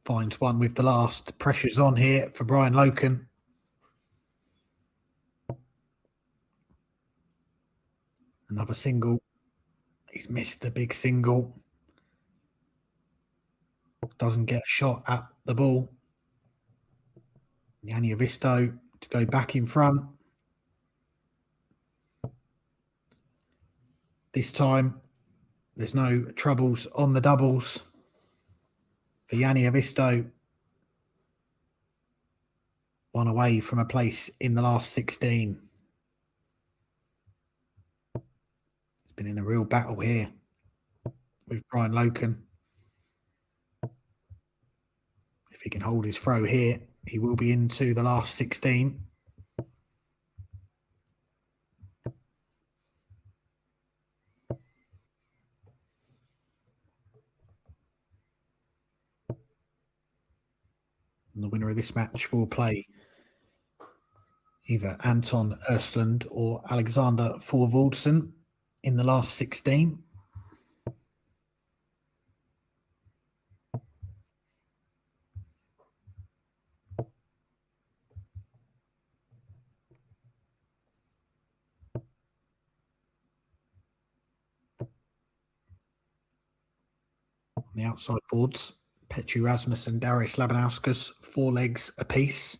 Finds one with the last. Pressure's on here for Brian Loken. Another single. He's missed the big single. Doesn't get a shot at the ball. Yanni Havisto to go back in front. This time, there's no troubles on the doubles for Yanni Havisto. One away from a place in the last 16. He's been in a real battle here with Brian Loken. If he can hold his throw here, he will be into the last 16. And the winner of this match will play either Anton Ursland or Alexander Thorvaldsen in the last 16. On the outside boards, Petru Rasmus and Darius Labinowskis, 4 legs apiece.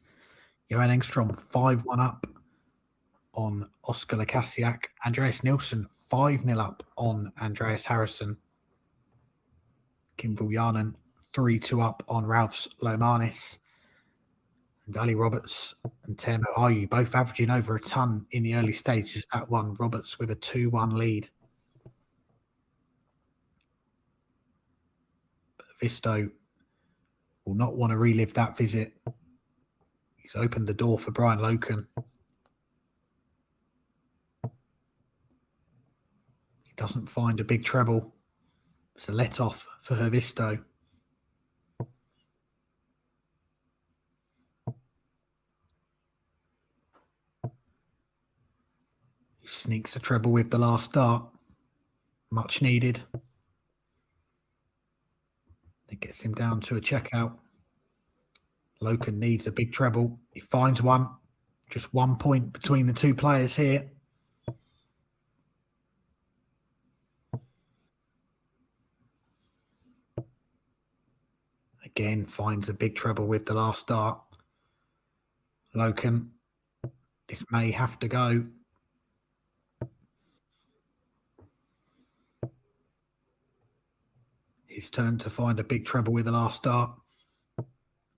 Johan Engstrom 5-1 up on Oscar Lassiaak. Andreas Nilsson 5-0 up on Andreas Harrison. Kim Vuljanen 3-2 up on Ralphs Lomanis. And Ali Roberts and Teemu Ayu both averaging over a ton in the early stages. That one, Roberts with a 2-1 lead. But Havisto will not want to relive that visit. He's opened the door for Brian Loken. He doesn't find a big treble. It's a let-off for Havisto. He sneaks a treble with the last dart. Much needed. It gets him down to a checkout. Loken needs a big treble. He finds one. Just 1 point between the two players here. Again, finds a big treble with the last dart. Loken, this may have to go. His turn to find a big treble with the last dart.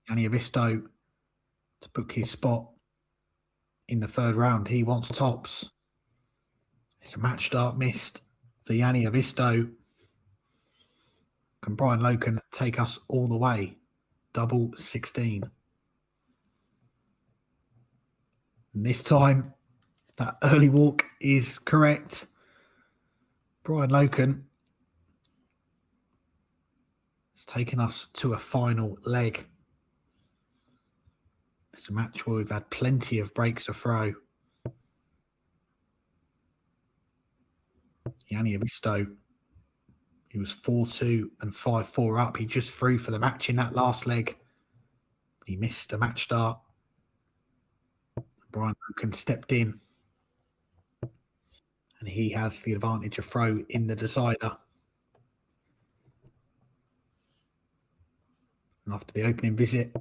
Yanni Havisto to book his spot in the third round. He wants tops. It's a match start missed for Yanni Havisto. Can Brian Loken take us all the way? Double 16. And this time, that early walk is correct. Brian Loken has taken us to a final leg. It's a match where we've had plenty of breaks of throw. Yanni Havisto, he was 4-2 and 5-4 up. He just threw for the match in that last leg. He missed a match start. Brian Loken stepped in. And he has the advantage of throw in the decider. And after the opening visit,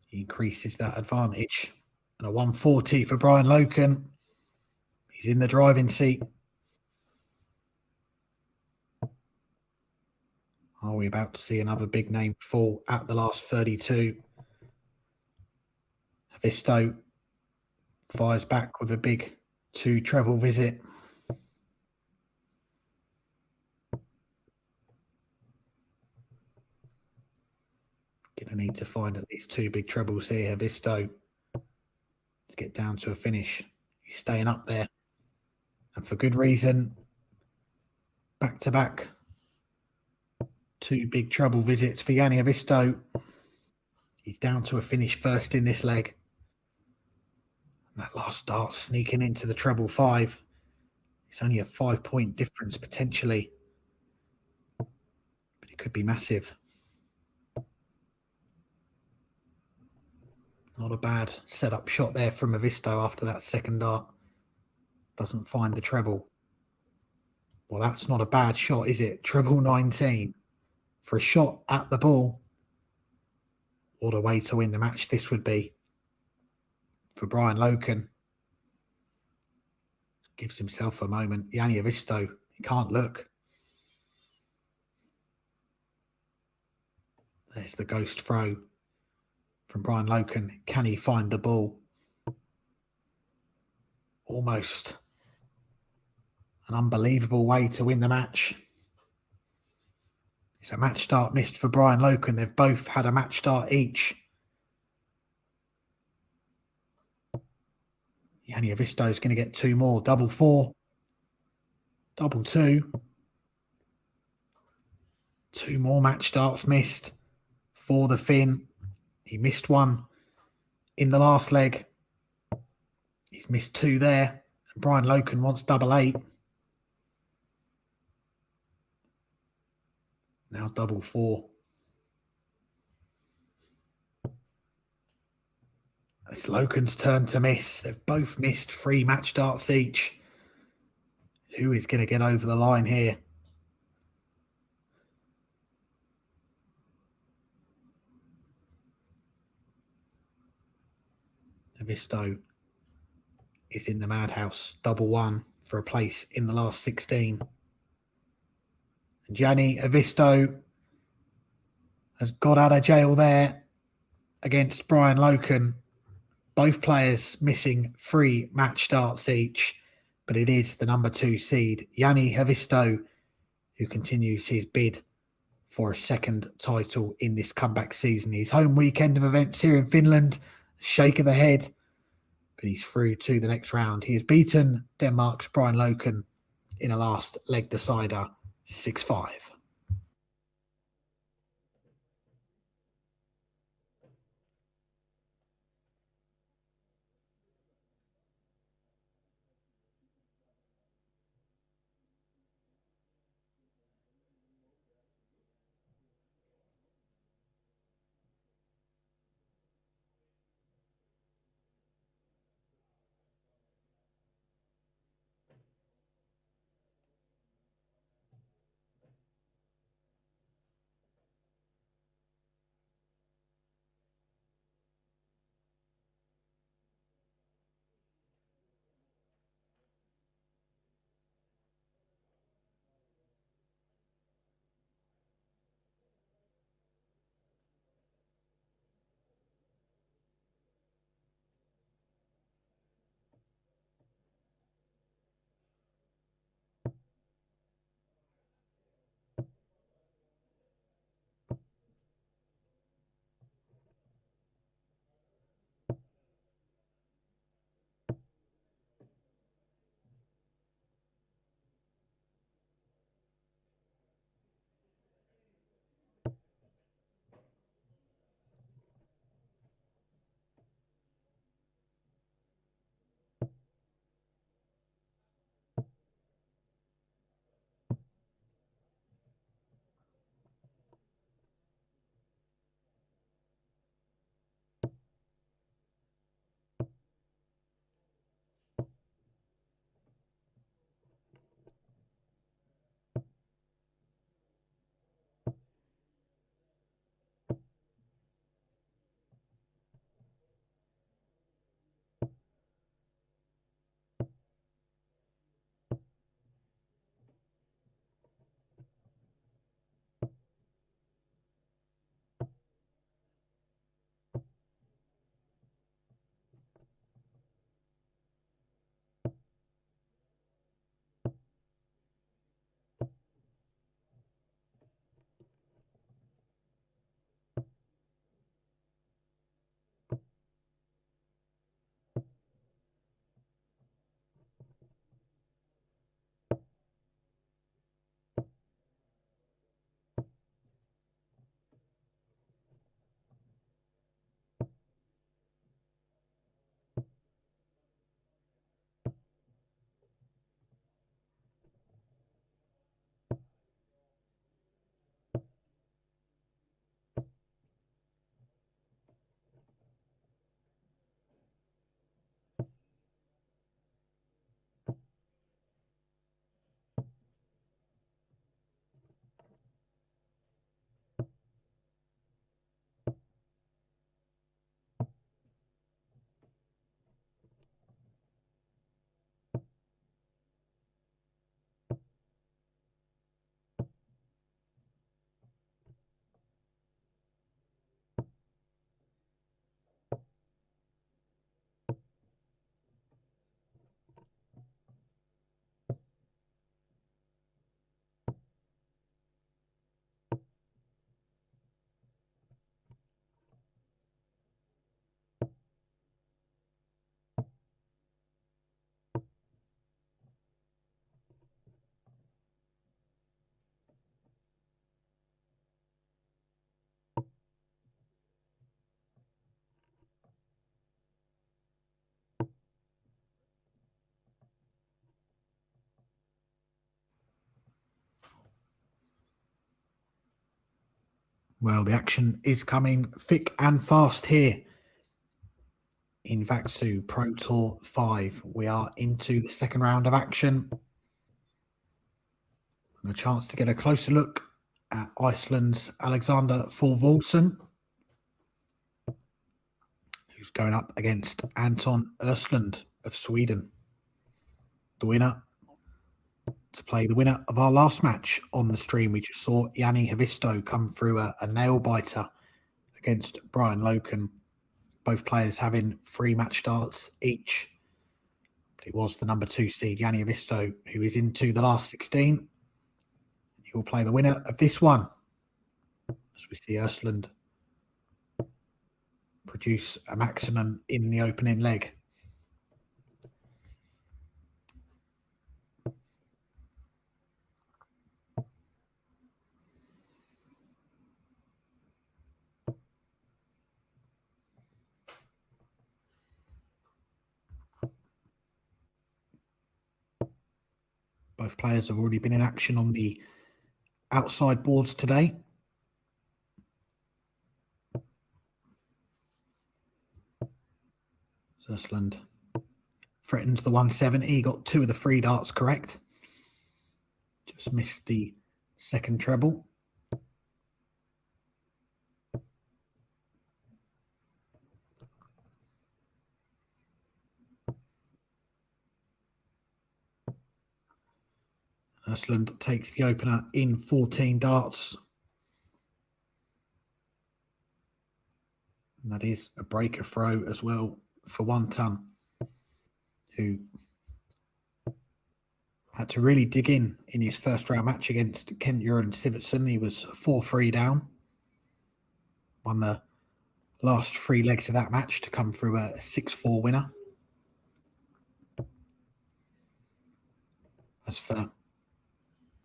he increases that advantage. And a 140 for Brian Loken. He's in the driving seat. Are we about to see another big name fall at the last 32? Havisto fires back with a big 2 treble visit. Gonna need to find at least 2 big trebles here, Havisto, to get down to a finish. He's staying up there, and for good reason. Back to back, 2 big treble visits for Yanni Havisto. He's down to a finish first in this leg. And that last start sneaking into the treble 5. It's only a 5-point difference potentially, but it could be massive. Not a bad setup shot there from Havisto after that second dart. Doesn't find the treble. Well, that's not a bad shot, is it? Treble 19 for a shot at the ball. What a way to win the match this would be for Brian Loken. Gives himself a moment. Yanni Havisto, he can't look. There's the ghost throw from Brian Loken. Can he find the ball? Almost an unbelievable way to win the match. It's a match start missed for Brian Loken. They've both had a match start each. Yanni Havisto is going to get 2 more. Double 4. Double 2. 2 more match starts missed for the Finn. He missed one in the last leg. He's missed 2 there. And Brian Loken wants double 8. Now double 4. It's Loken's turn to miss. They've both missed 3 match darts each. Who is going to get over the line here? Havisto is in the madhouse. Double 1 for a place in the last 16. And Yanni Havisto has got out of jail there against Brian Loken. Both players missing 3 match starts each, but it is the number 2 seed, Yanni Havisto, who continues his bid for a second title in this comeback season. His home weekend of events here in Finland, shake of the head, but he's through to the next round. He has beaten Denmark's Brian Loken in a last leg decider, 6-5. Well, the action is coming thick and fast here in Vaksu Pro Tour 5. We are into the second round of action. And a chance to get a closer look at Iceland's Alexander Thorvaldsson, who's going up against Anton Ursland of Sweden. The winner to play the winner of our last match on the stream. We just saw Yanni Havisto come through a nail biter against Brian Loken. Both players having 3 match starts each. But it was the number 2 seed, Yanni Havisto, who is into the last 16. He will play the winner of this one, as we see Ursland produce a maximum in the opening leg. Both players have already been in action on the outside boards today. Ursland threatened the 170, got 2 of the 3 darts correct. Just missed the second treble. Ursland takes the opener in 14 darts. And that is a breaker throw as well for 1 ton, who had to really dig in his first round match against Kent Jurgen Sivertson. He was 4-3 down. Won the last 3 legs of that match to come through a 6-4 winner. As for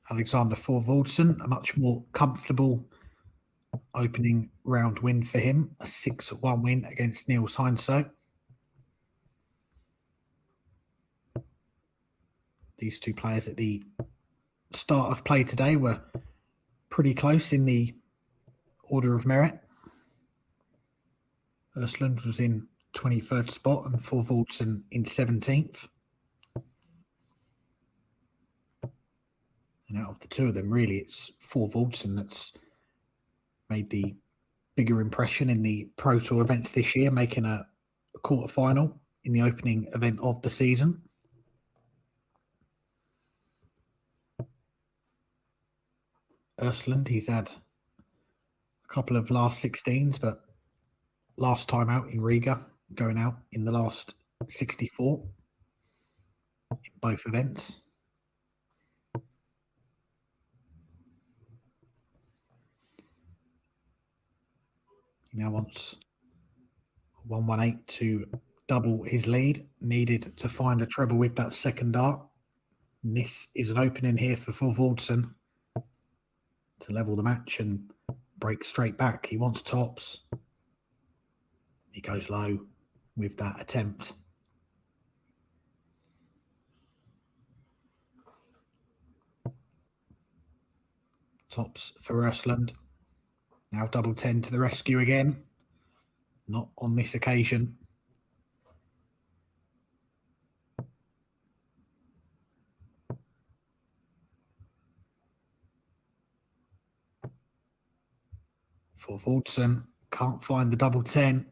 Alexander Thorvaldsson, a much more comfortable opening round win for him, a 6-1 win against Niels Heinso. These 2 players at the start of play today were pretty close in the order of merit. Ursland was in 23rd spot and Thorvaldsson in 17th. And out of the 2 of them, really, it's Thorvaldsson that's made the bigger impression in the Pro Tour events this year, making a quarterfinal in the opening event of the season. Ursland, he's had a couple of last 16s, but last time out in Riga, going out in the last 64 in both events. He now wants 118 to double his lead. Needed to find a treble with that second dart. And this is an opening here for Thorvaldsson to level the match and break straight back. He wants tops. He goes low with that attempt. Tops for Ursland. Now double 10 to the rescue again. Not on this occasion. Thorvaldsson can't find the double 10.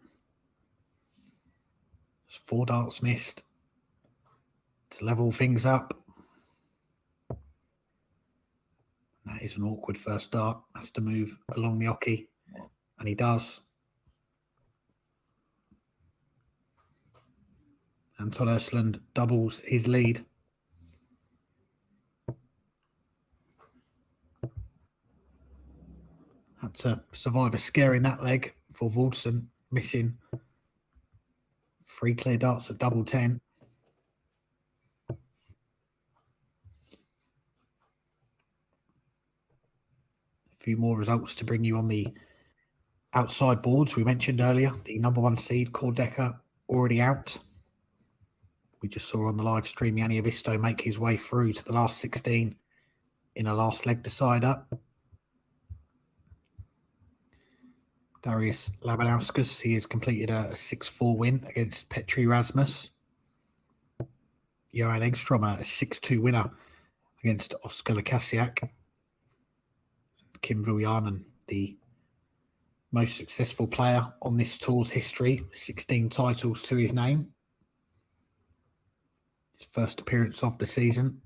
There's 4 darts missed to level things up. That is an awkward first dart. Has to move along the oche, and he does. Anton Ursland doubles his lead. Had to survive a scare in that leg for Thorvaldsson, missing 3 clear darts at double 10. A few more results to bring you on the outside boards. We mentioned earlier the number 1 seed, Kordecker, already out. We just saw on the live stream Yanni Havisto make his way through to the last 16 in a last leg decider. Darius Labinowskis, he has completed a 6-4 win against Petri Rasmus. Johan Tingstrom, a 6-2 winner against Oscar Lassiaak. Kim Vujanen, the most successful player on this tour's history, 16 titles to his name. His first appearance of the season.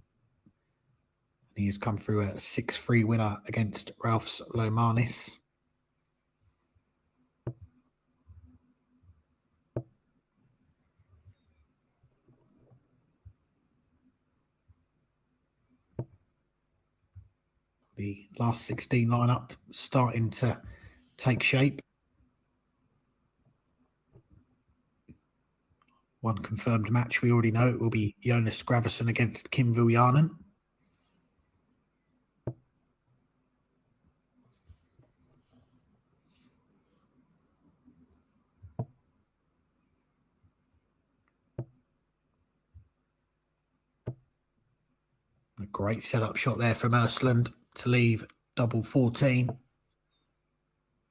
He has come through a 6-3 winner against Ralphs Lomanis. The last 16 lineup starting to take shape. One confirmed match we already know it will be Jonas Graverson against Kim Vujanen. A great setup shot there from Ursland to leave double 14.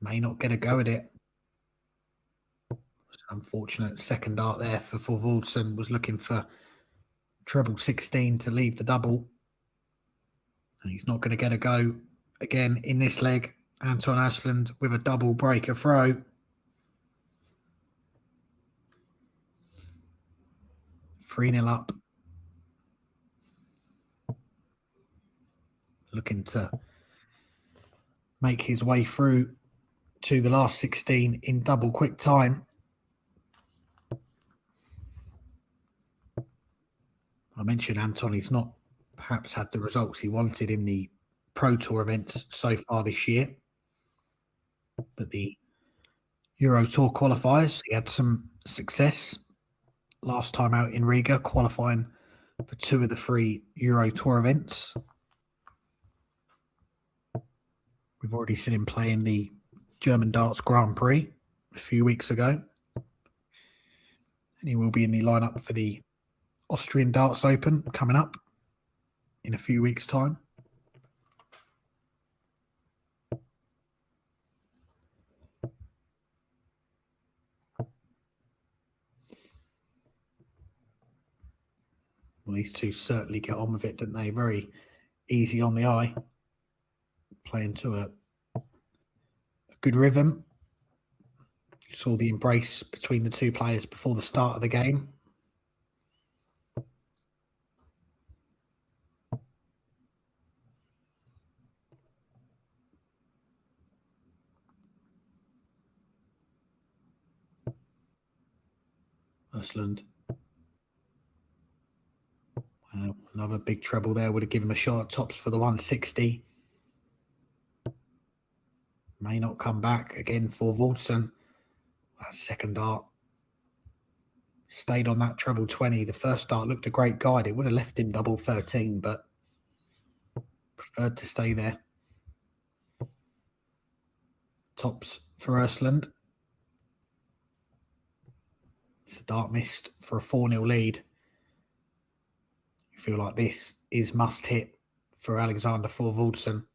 May not get a go at it. Unfortunate second dart there for Forson. Was looking for treble 16 to leave the double. And he's not going to get a go again in this leg. Anton Ursland with a double breaker throw. 3-0 up. Looking to make his way through to the last 16 in double quick time. I mentioned Anton, he's not perhaps had the results he wanted in the Pro Tour events so far this year. But the Euro Tour qualifiers, he had some success last time out in Riga, qualifying for 2 of the 3 Euro Tour events. We've already seen him play in the German Darts Grand Prix a few weeks ago. And he will be in the lineup for the Austrian Darts Open coming up in a few weeks' time. Well, these two certainly get on with it, don't they? Very easy on the eye. Playing to a good rhythm. You saw the embrace between the two players before the start of the game. Ursland. Another big treble there would have given him a shot at tops for the 160. May not come back again for Forson. That second dart stayed on that treble 20. The first dart looked a great guide. It would have left him double 13, but preferred to stay there. Tops for Ursland. It's a dart missed for a 4-0 lead. You feel like this is must hit for Alexander Forson.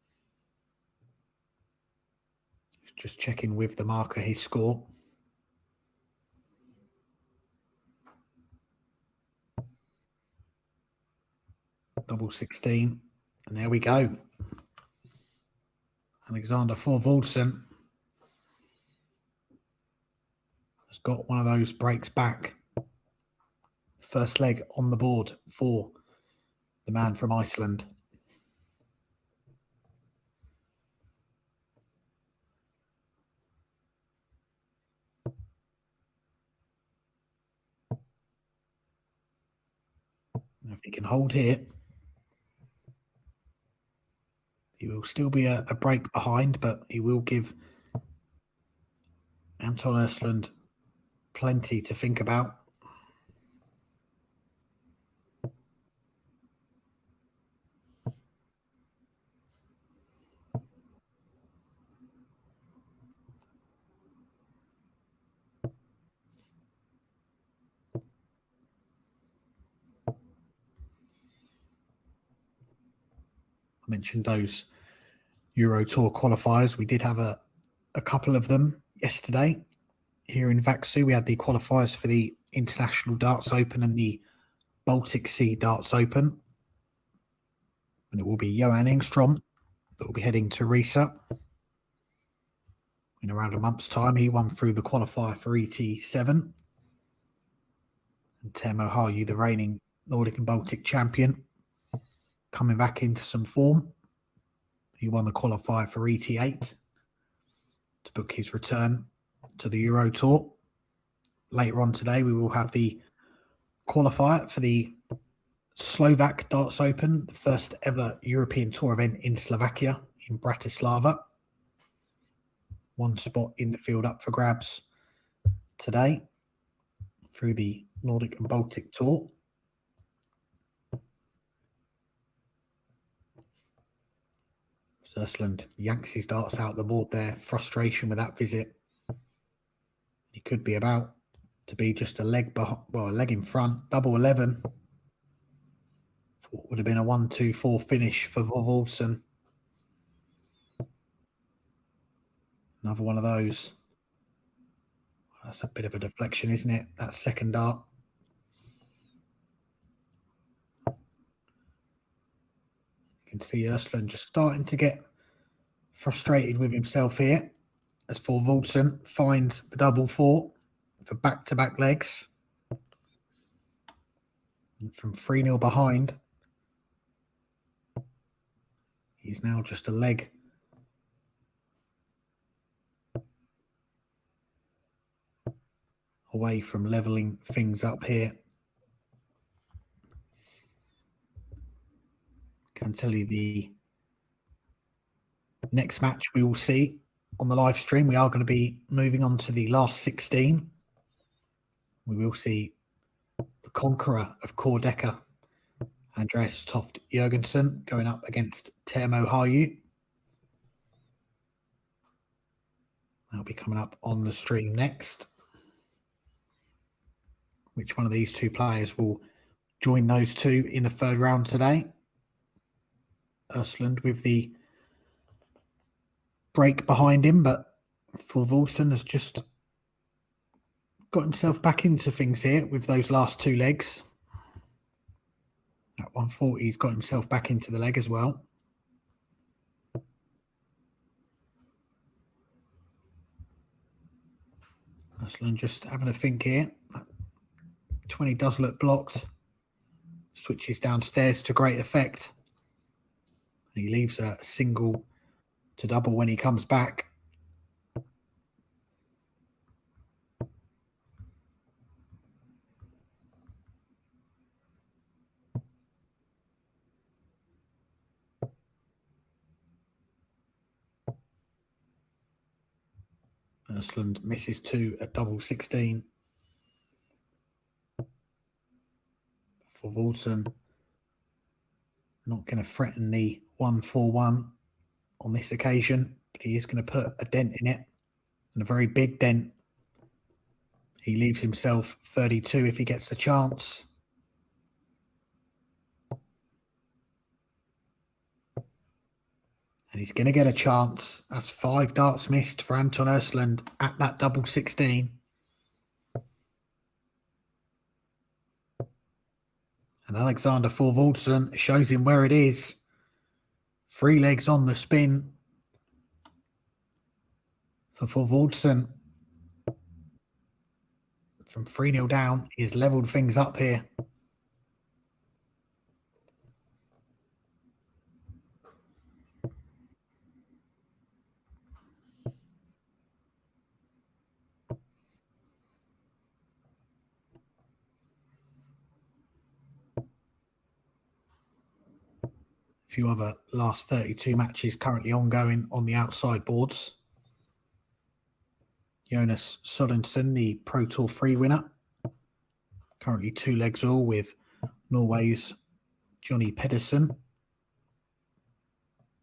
Just checking with the marker his score. Double 16. And there we go. Alexander Forson has got one of those breaks back. First leg on the board for the man from Iceland. If he can hold here, he will still be a break behind, but he will give Anton Ursland plenty to think about. I mentioned those Euro Tour qualifiers. We did have a couple of them yesterday here in Vaxu. We had the qualifiers for the International Darts Open and the Baltic Sea Darts Open. And it will be Johan Tingstrom that will be heading to Riesa in around a month's time. He won through the qualifier for ET7. And Teemu Haru, the reigning Nordic and Baltic champion, coming back into some form. He won the qualifier for ET8 to book his return to the Euro Tour. Later on today, we will have the qualifier for the Slovak Darts Open, the first ever European Tour event in Slovakia, in Bratislava. One spot in the field up for grabs today through the Nordic and Baltic Tour. Ursland yanks his darts out the board there. Frustration with that visit. He could be about to be just a leg behind, well, a leg in front. Double 11. What would have been a 1-2-4 finish for Forson. Another one of those. That's a bit of a deflection, isn't it? That second dart. You can see Ursland just starting to get frustrated with himself here as Forson finds the double 4 for back-to-back legs. And from 3-0 behind, he's now just a leg away from levelling things up here. Can tell you the next match we will see on the live stream. We are going to be moving on to the last 16. We will see the conqueror of Kordeka, Andreas Toft Jurgensson, going up against Teemu Haru. That'll be coming up on the stream next. Which one of these two players will join those two in the third round today? Ursland with the break behind him, but Forson has just got himself back into things here with those last two legs. At 140, he's got himself back into the leg as well. Ursland just having a think here. 20 does look blocked. Switches downstairs to great effect. He leaves a single to double when he comes back. Ursland misses 2 at double 16. Forson not going to threaten the 1-4-1 on this occasion, but he is going to put a dent in it, and a very big dent. He leaves himself 32 if he gets the chance. And he's going to get a chance. That's 5 darts missed for Anton Ursland at that double 16. And Alexander Forson shows him where it is. 3 legs on the spin for Forson. From 3-0 down, he's levelled things up here. A few other last 32 matches currently ongoing on the outside boards. Jonas Sorensen, the Pro Tour 3 winner, currently 2 legs all with Norway's Johnny Pedersen.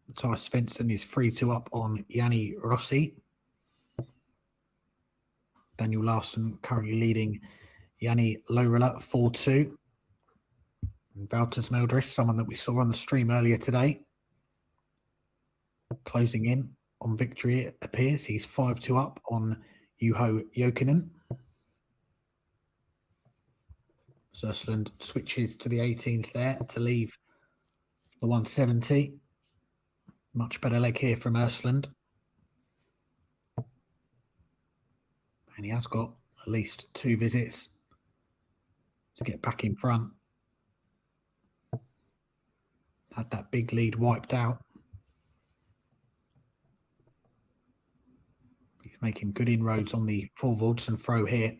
Mathias Svensson is 3-2 up on Yanni Rossi. Daniel Larsson currently leading Yanni Lorela 4-2. And Valters Meldderis, someone that we saw on the stream earlier today, closing in on victory, it appears. He's 5-2 up on Juho Jokinen. Ursland switches to the 18s there to leave the 170. Much better leg here from Ursland. And he has got at least 2 visits to get back in front. Had that big lead wiped out. He's making good inroads on the Forwardson throw here.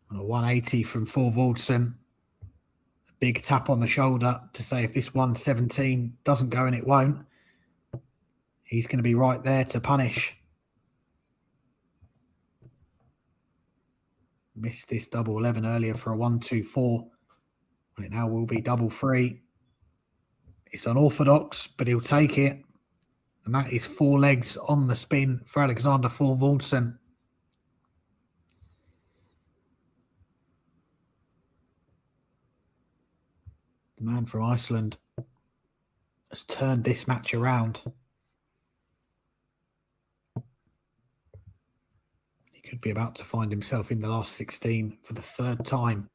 And a 180 from Forwardson. A big tap on the shoulder to say if this 117 doesn't go, and it won't, he's going to be right there to punish. Missed this double 11 earlier for a 1-2-4. And it now will be double 3. It's unorthodox, but he'll take it. And that is 4 legs on the spin for Alexander Forwardson. The man from Iceland has turned this match around. He could be about to find himself in the last 16 for the 3rd time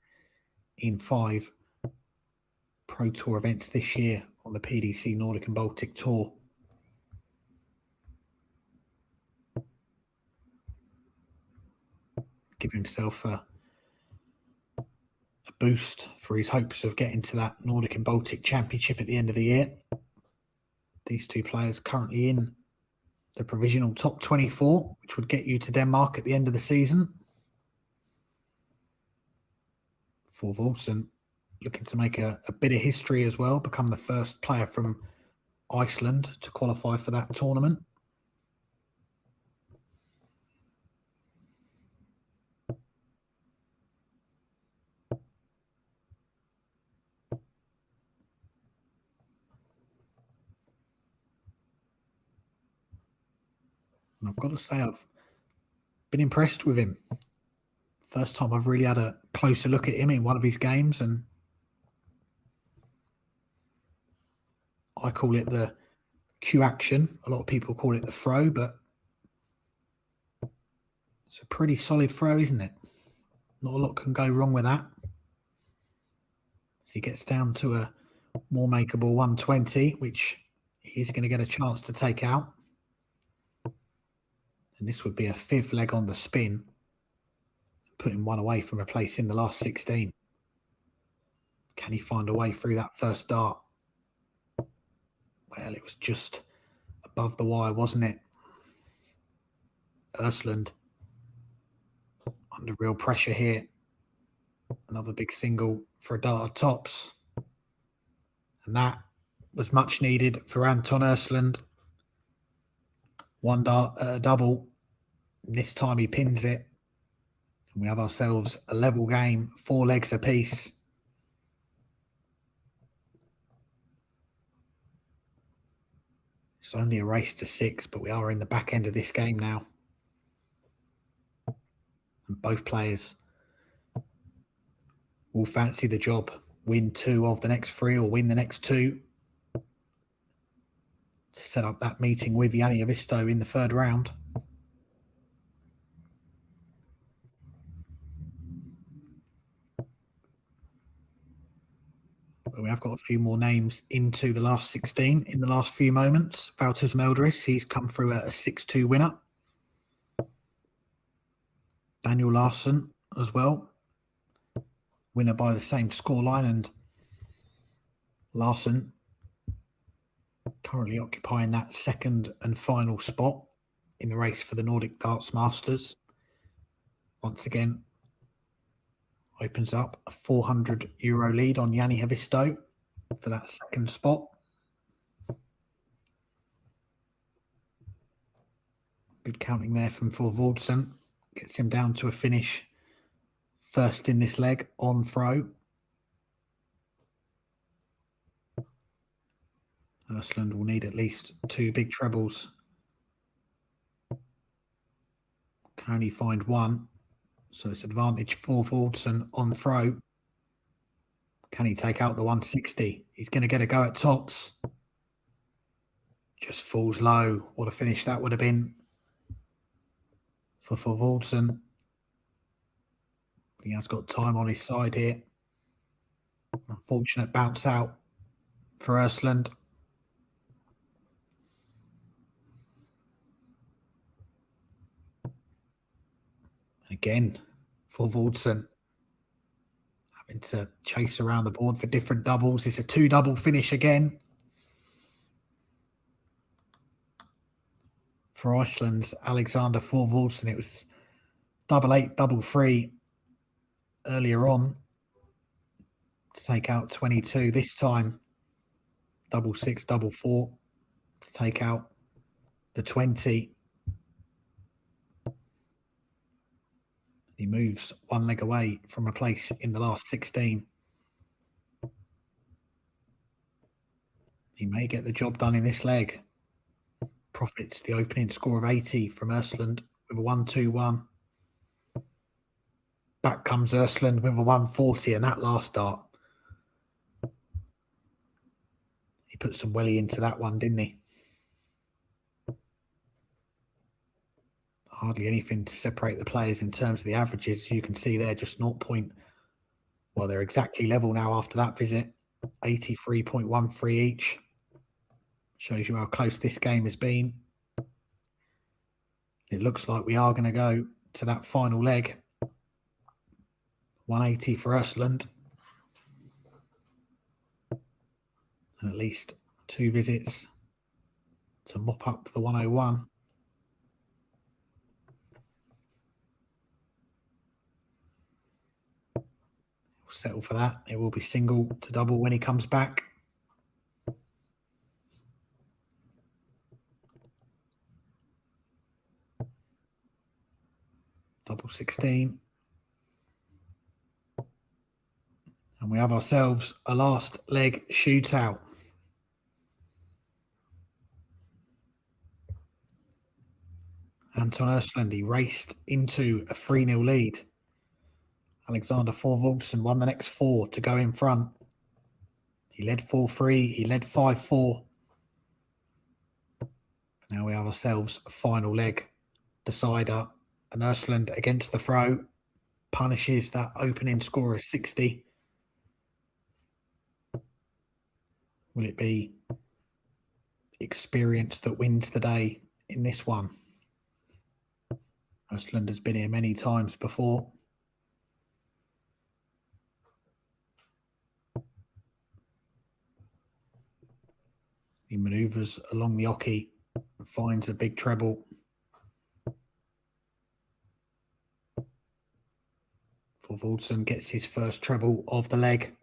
in 5 Pro Tour events this year on the PDC Nordic and Baltic Tour. Give himself a boost for his hopes of getting to that Nordic and Baltic Championship at the end of the year. These 2 players currently in the provisional top 24, which would get you to Denmark at the end of the season. Forwardson looking to make a bit of history as well, become the first player from Iceland to qualify for that tournament. And I've got to say, I've been impressed with him. First time I've really had a closer look at him in one of his games, and I call it the Q action. A lot of people call it the throw, but it's a pretty solid throw, isn't it? Not a lot can go wrong with that. As he gets down to a more makeable 120, which he's going to get a chance to take out. And this would be a 5th leg on the spin, putting 1 away from a place in the last 16. Can he find a way through that first dart? Well, it was just above the wire, wasn't it? Ursland under real pressure here. Another big single for a dart of tops. And that was much needed for Anton Ursland. 1 dart double. And this time he pins it. And we have ourselves a level game, 4 legs apiece. It's only a race to 6, but we are in the back end of this game now. And both players will fancy the job. Win 2 of the next 3 or win the next 2 to set up that meeting with Yanni Havisto in the 3rd round. But we have got a few more names into the last 16 in the last few moments. Valters Meldderis, he's come through a 6-2 winner. Daniel Larsson as well. Winner by the same scoreline, and Larsson currently occupying that 2nd and final spot in the race for the Nordic Darts Masters. Once again, opens up a €400 lead on Yanni Havisto for that 2nd spot. Good counting there from Forwardson. Gets him down to a finish 1st in this leg on throw. Ursland will need at least 2 big trebles. Can only find 1. So it's advantage for Forwardson on throw. Can he take out the 160? He's going to get a go at tops. Just falls low. What a finish that would have been for Forson. He has got time on his side here. Unfortunate bounce out for Ursland. Again, for Forson having to chase around the board for different doubles. It's a 2-double finish again for Iceland's Alexander Forson. It was 8-8, 3-3 earlier on to take out 22. This time, 6-6, 4-4 to take out the 20. He moves one leg away from a place in the last 16. He may get the job done in this leg. Profits the opening score of 80 from Ursland with a 1-2-1. Back comes Ursland with a 140, and that last dart, he put some welly into that one, didn't he? Hardly anything to separate the players in terms of the averages. You can see there just 0. Well, they're exactly level now after that visit. 83.13 each. Shows you how close this game has been. It looks like we are going to go to that final leg. 180 for Ursland. And at least 2 visits to mop up the 101. We'll settle for that. It will be single to double when he comes back. Double 16. And we have ourselves a last leg shootout. Anton Ursland, he raced into a 3-0 lead. Alexander Forson won the next 4 to go in front. He led 4-3. He led 5-4. Now we have ourselves a final leg decider. And Ursland against the throw punishes that opening score of 60. Will it be experience that wins the day in this one? Ursland has been here many times before. He manoeuvres along the oche and finds a big treble. Forson gets his first treble of the leg.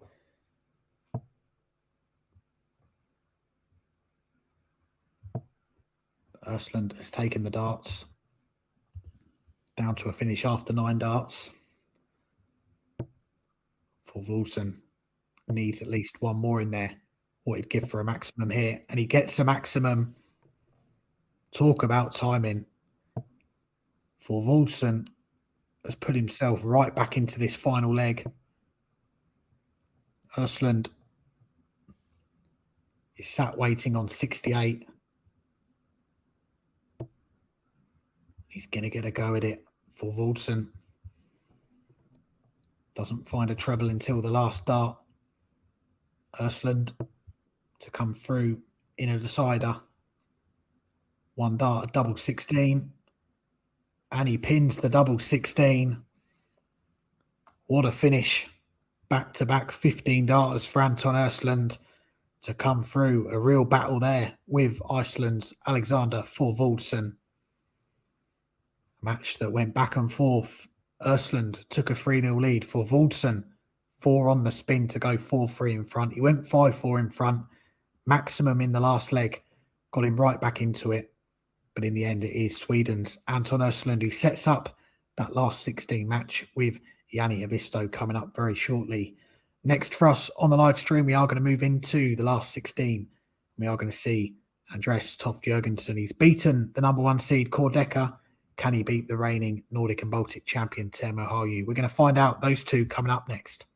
Ursland has taken the darts down to a finish after 9 darts. Forson needs at least 1 more in there. What he'd give for a maximum here. And he gets a maximum. Talk about timing. Forson has put himself right back into this final leg. Ursland is sat waiting on 68. He's going to get a go at it. Forson doesn't find a treble until the last dart. Ursland to come through in a decider. 1 dart, a double 16. And he pins the double 16. What a finish. Back-to-back 15 darters for Anton Ursland to come through. A real battle there with Iceland's Alexander Forson. A match that went back and forth. Ursland took a 3-0 lead. Forson 4 on the spin to go 4-3 in front. He went 5-4 in front. Maximum in the last leg. Got him right back into it. But in the end, it is Sweden's Anton Ursland who sets up that last 16 match with Yanni Havisto coming up very shortly. Next for us on the live stream, we are going to move into the last 16. We are going to see Andreas Toft Jurgensson. He's beaten the number 1 seed Kordeka. Can he beat the reigning Nordic and Baltic champion Teemu Haru? We're going to find out those two coming up next.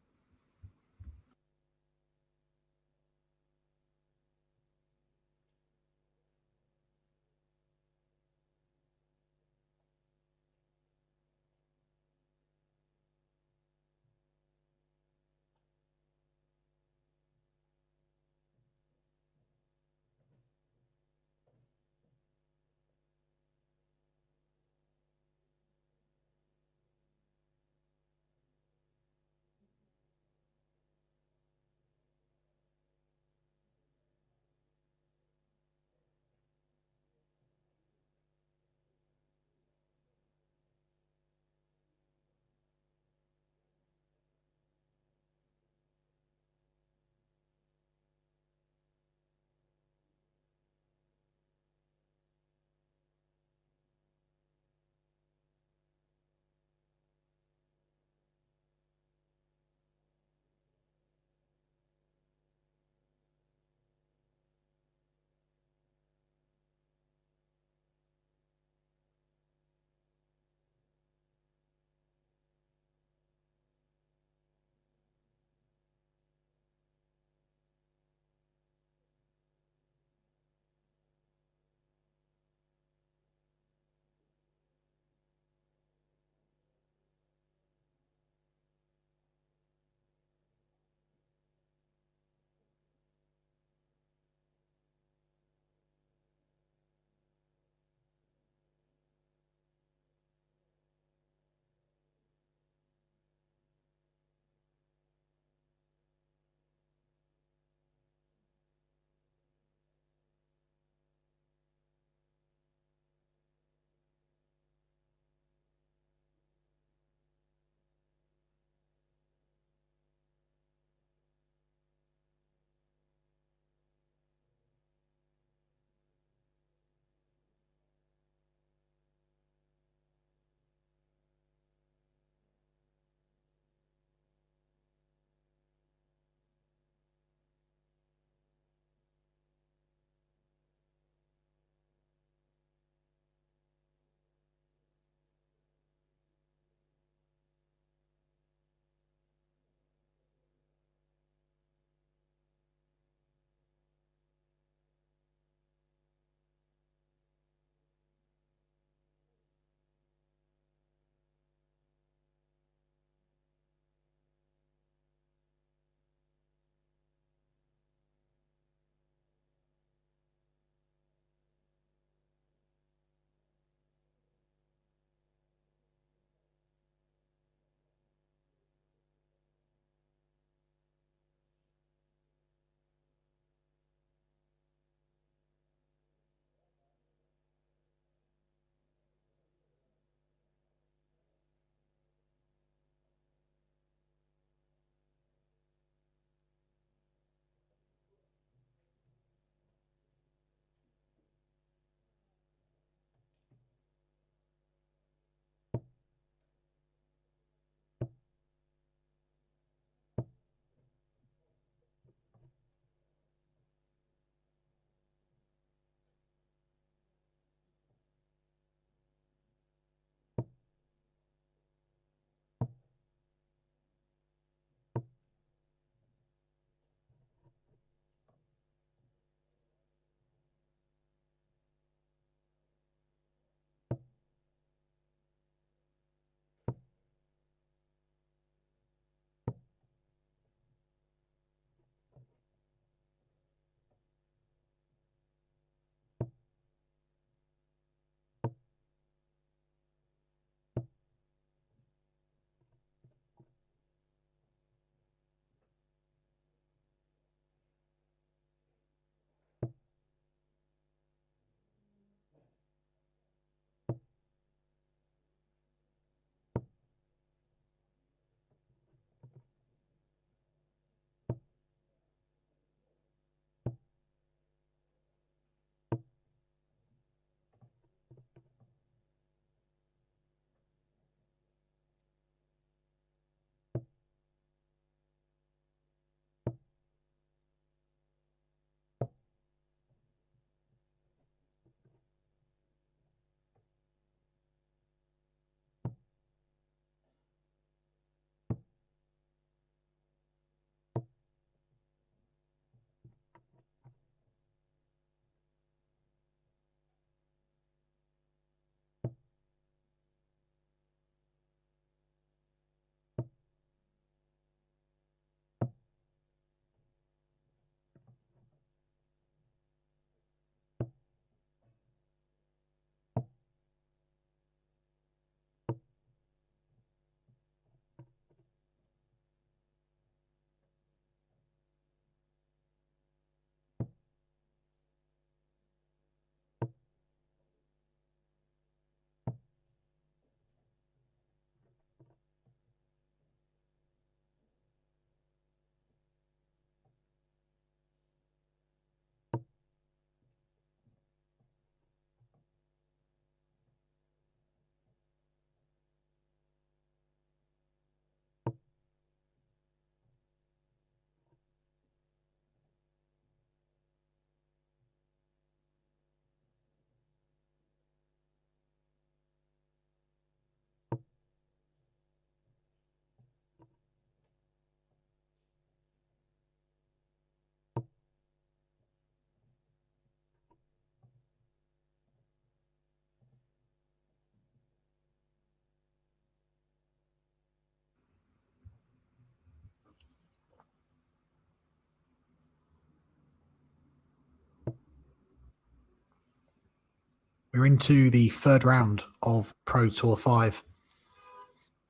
We're into the third round of Pro Tour 5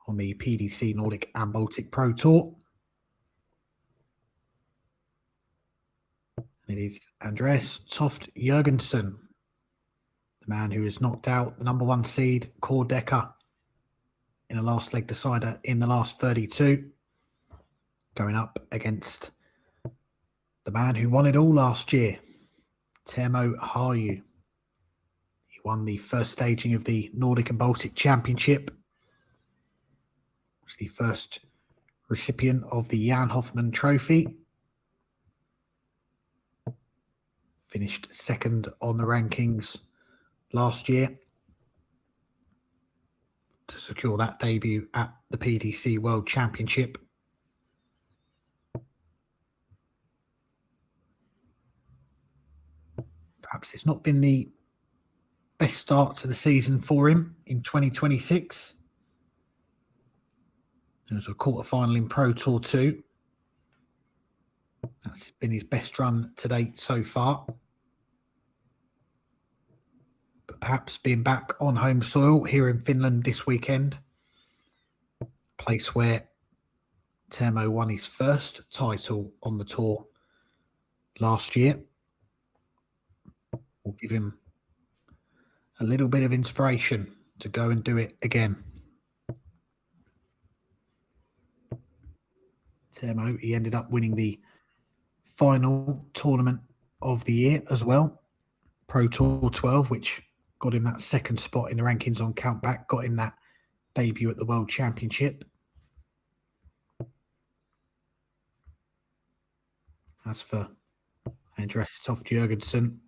on the PDC Nordic and Baltic Pro Tour. It is Andreas Toft Jurgensson, the man who has knocked out the number 1 seed, Core Decker, in a last leg decider in the last 32, going up against the man who won it all last year, Haru. He won the first staging of the Nordic and Baltic Championship, was the first recipient of the Jan Hoffman Trophy, finished second on the rankings last year to secure that debut at the PDC World Championship. Perhaps it's not been the best start to the season for him in 2026. There was a quarterfinal in Pro Tour 2. That's been his best run to date so far. But perhaps being back on home soil here in Finland this weekend, a place where Teemu won his first title on the tour last year, will give him a little bit of inspiration to go and do it again. Teemu, he ended up winning the final tournament of the year as well, Pro Tour 12, which got him that second spot in the rankings on Countback, got him that debut at the World Championship. As for Andreas Toft Jurgensson,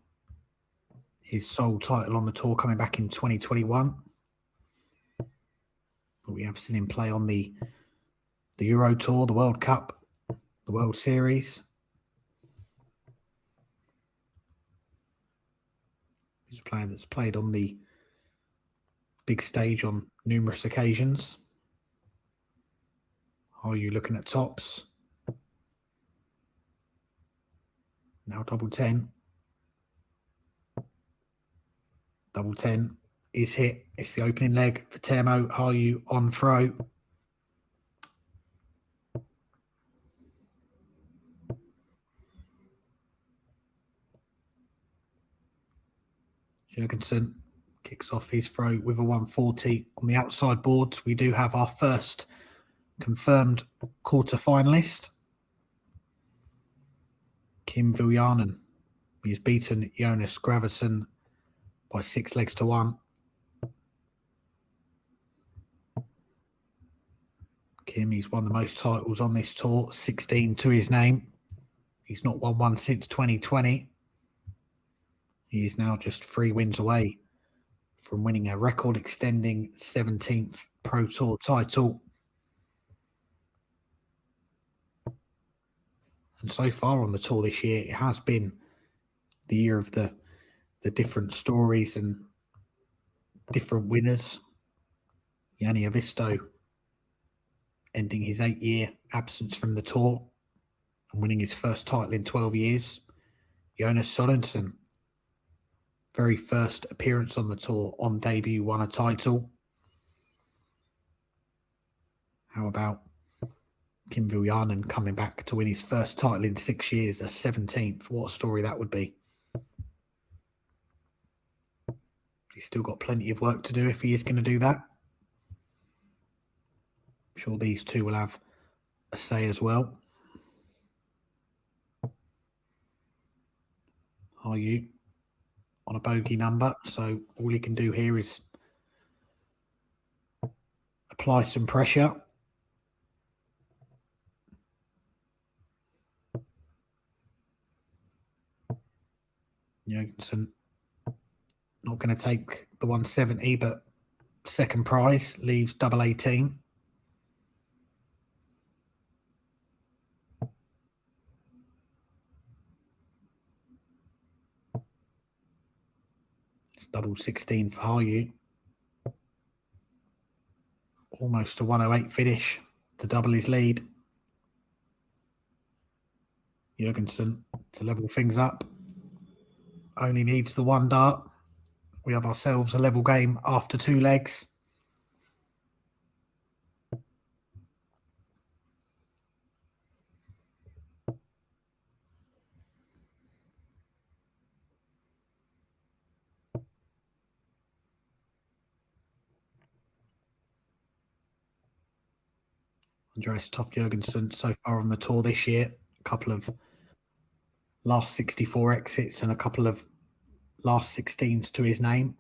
his sole title on the tour coming back in 2021. But we have seen him play on the Euro Tour, the World Cup, the World Series. He's a player that's played on the big stage on numerous occasions. Are you looking at tops? Now double 10. Double 10 is hit. It's the opening leg for Teemu. Haru on throw. Jurgensson kicks off his throw with a 140 on the outside boards. We do have our first confirmed quarter-finalist, Kim Viljanen. He has beaten Jonas Graverson by 6 legs to 1. Kim, he's won the most titles on this tour, 16 to his name. He's not won one since 2020. He is now just 3 wins away from winning a record-extending 17th Pro Tour title. And so far on the tour this year, it has been the year of the different stories and different winners. Yanni Havisto ending his 8-year absence from the tour and winning his first title in 12 years. Jonas Sorensen, very first appearance on the tour, on debut, won a title. How about Kim Viljanen coming back to win his first title in 6 years, a 17th? What a story that would be. He's still got plenty of work to do if he is going to do that. I'm sure these two will have a say as well. Are you on a bogey number? So all you can do here is apply some pressure. Jurgensson not going to take the 170, but second prize leaves double 18. It's double 16 for Haru. Almost a 108 finish to double his lead. Jurgensson to level things up. Only needs the 1 dart. we have ourselves a level game after 2 legs. Andreas Toft Jurgensson so far on the tour this year. A couple of last 64 exits and a couple of last 16s to his name.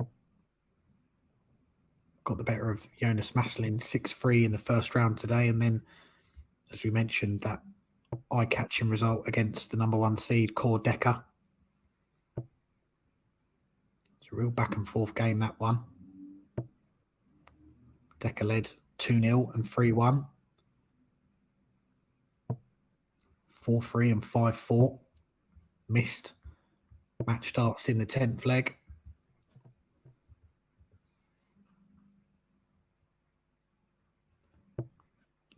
Got the better of Jonas Masselin 6-3 in the first round today. And then, as we mentioned, that eye-catching result against the number 1 seed, Core Decker. It's a real back-and-forth game, that one. Decker led 2-0 and 3-1. 4-3 and 5-4. Missed match starts in the 10th leg.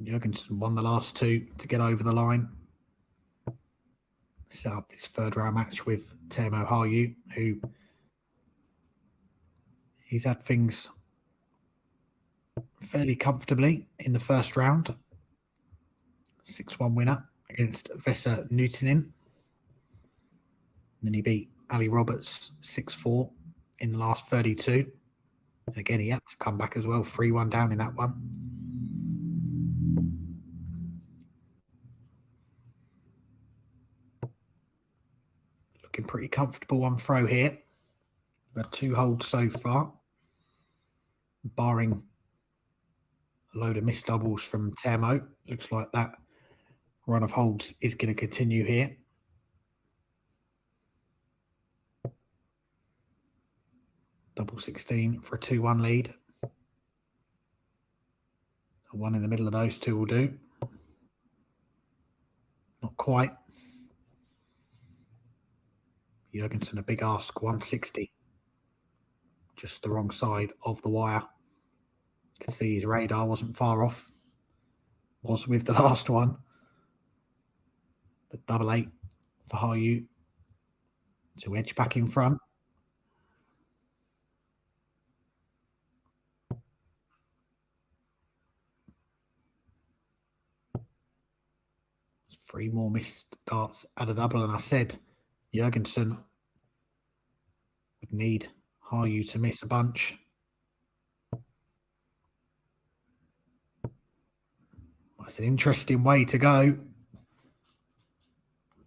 Jurgensson won the last 2 to get over the line. Set up this third round match with Teemu Haru, who he's had things fairly comfortably in the first round. 6-1 winner against Vesa Nutinen. Then he beat Ali Roberts 6-4 in the last 32. And again, he had to come back as well, 3-1 down in that one. Looking pretty comfortable on throw here. We've had 2 holds so far, barring a load of missed doubles from Teemu. Looks like that run of holds is going to continue here. Double 16 for a 2-1 lead. A 1 in the middle of those 2 will do. Not quite. Jurgensson, a big ask, 160. Just the wrong side of the wire. You can see his radar wasn't far off. Was with the last one. But double 8 for Haru to edge back in front. There's 3 more missed darts at a double, and I said Jurgensson would need Haru to miss a bunch. That's an interesting way to go.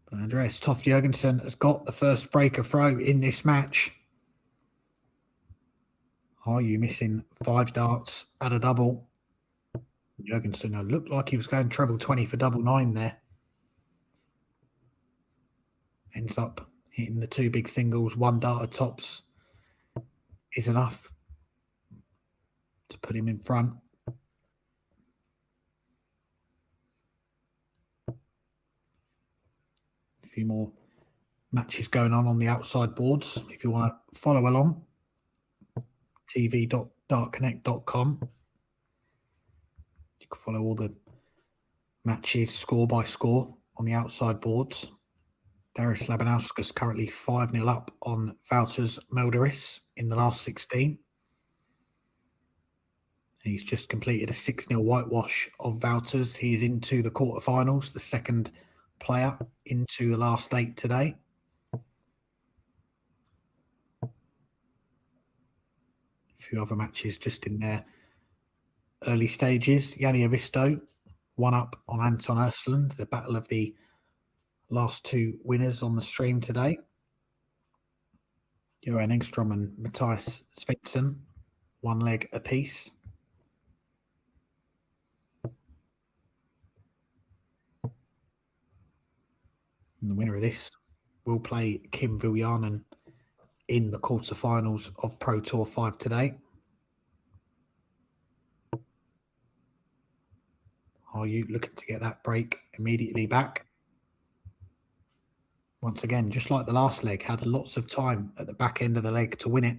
But Andreas Toft Jurgensson has got the first breaker throw in this match. Haru missing 5 darts at a double. Jurgensson looked like he was going treble 20 for double 9 there. Ends up hitting the 2 big singles. 1 dart at tops is enough to put him in front. A few more matches going on the outside boards. If you want to follow along, tv.dartsconnect.com. You can follow all the matches score by score on the outside boards. Darius Labinowskis currently 5-0 up on Valters Meldderis in the last 16. He's just completed a 6-0 whitewash of Valters. He is into the quarterfinals, the second player into the last 8 today. A few other matches just in their early stages. Yanni Havisto 1 up on Anton Ursland, the battle of the last 2 winners on the stream today. Tingstrom and Matthias Svensson, 1 leg apiece. And the winner of this will play Kim Viljanen in the quarterfinals of Pro Tour 5 today. Are you looking to get that break immediately back? Once again, just like the last leg, had lots of time at the back end of the leg to win it.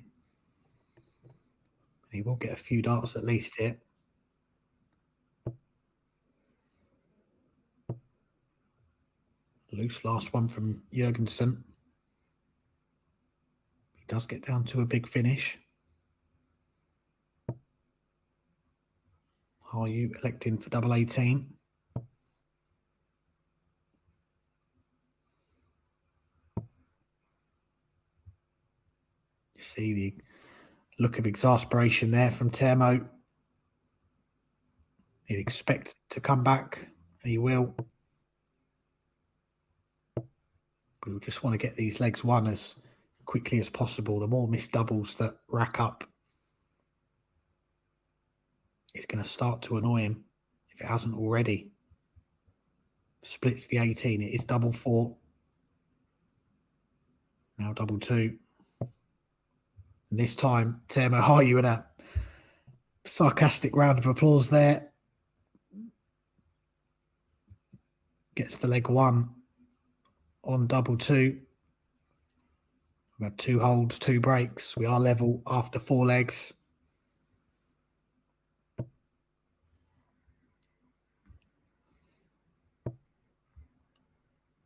And he will get a few darts at least here. Loose last one from Jurgensson. He does get down to a big finish. Haru electing for double 18. You see the look of exasperation there from Termo. He'd expect to come back, and he will. But we just want to get these legs won as quickly as possible. The more missed doubles that rack up, it's going to start to annoy him if it hasn't already. Splits the 18. It is double 4. Now double 2. And this time, Termo Haru in a sarcastic round of applause there. Gets the leg 1 on double 2. We've had 2 holds, 2 breaks. We are level after 4 legs.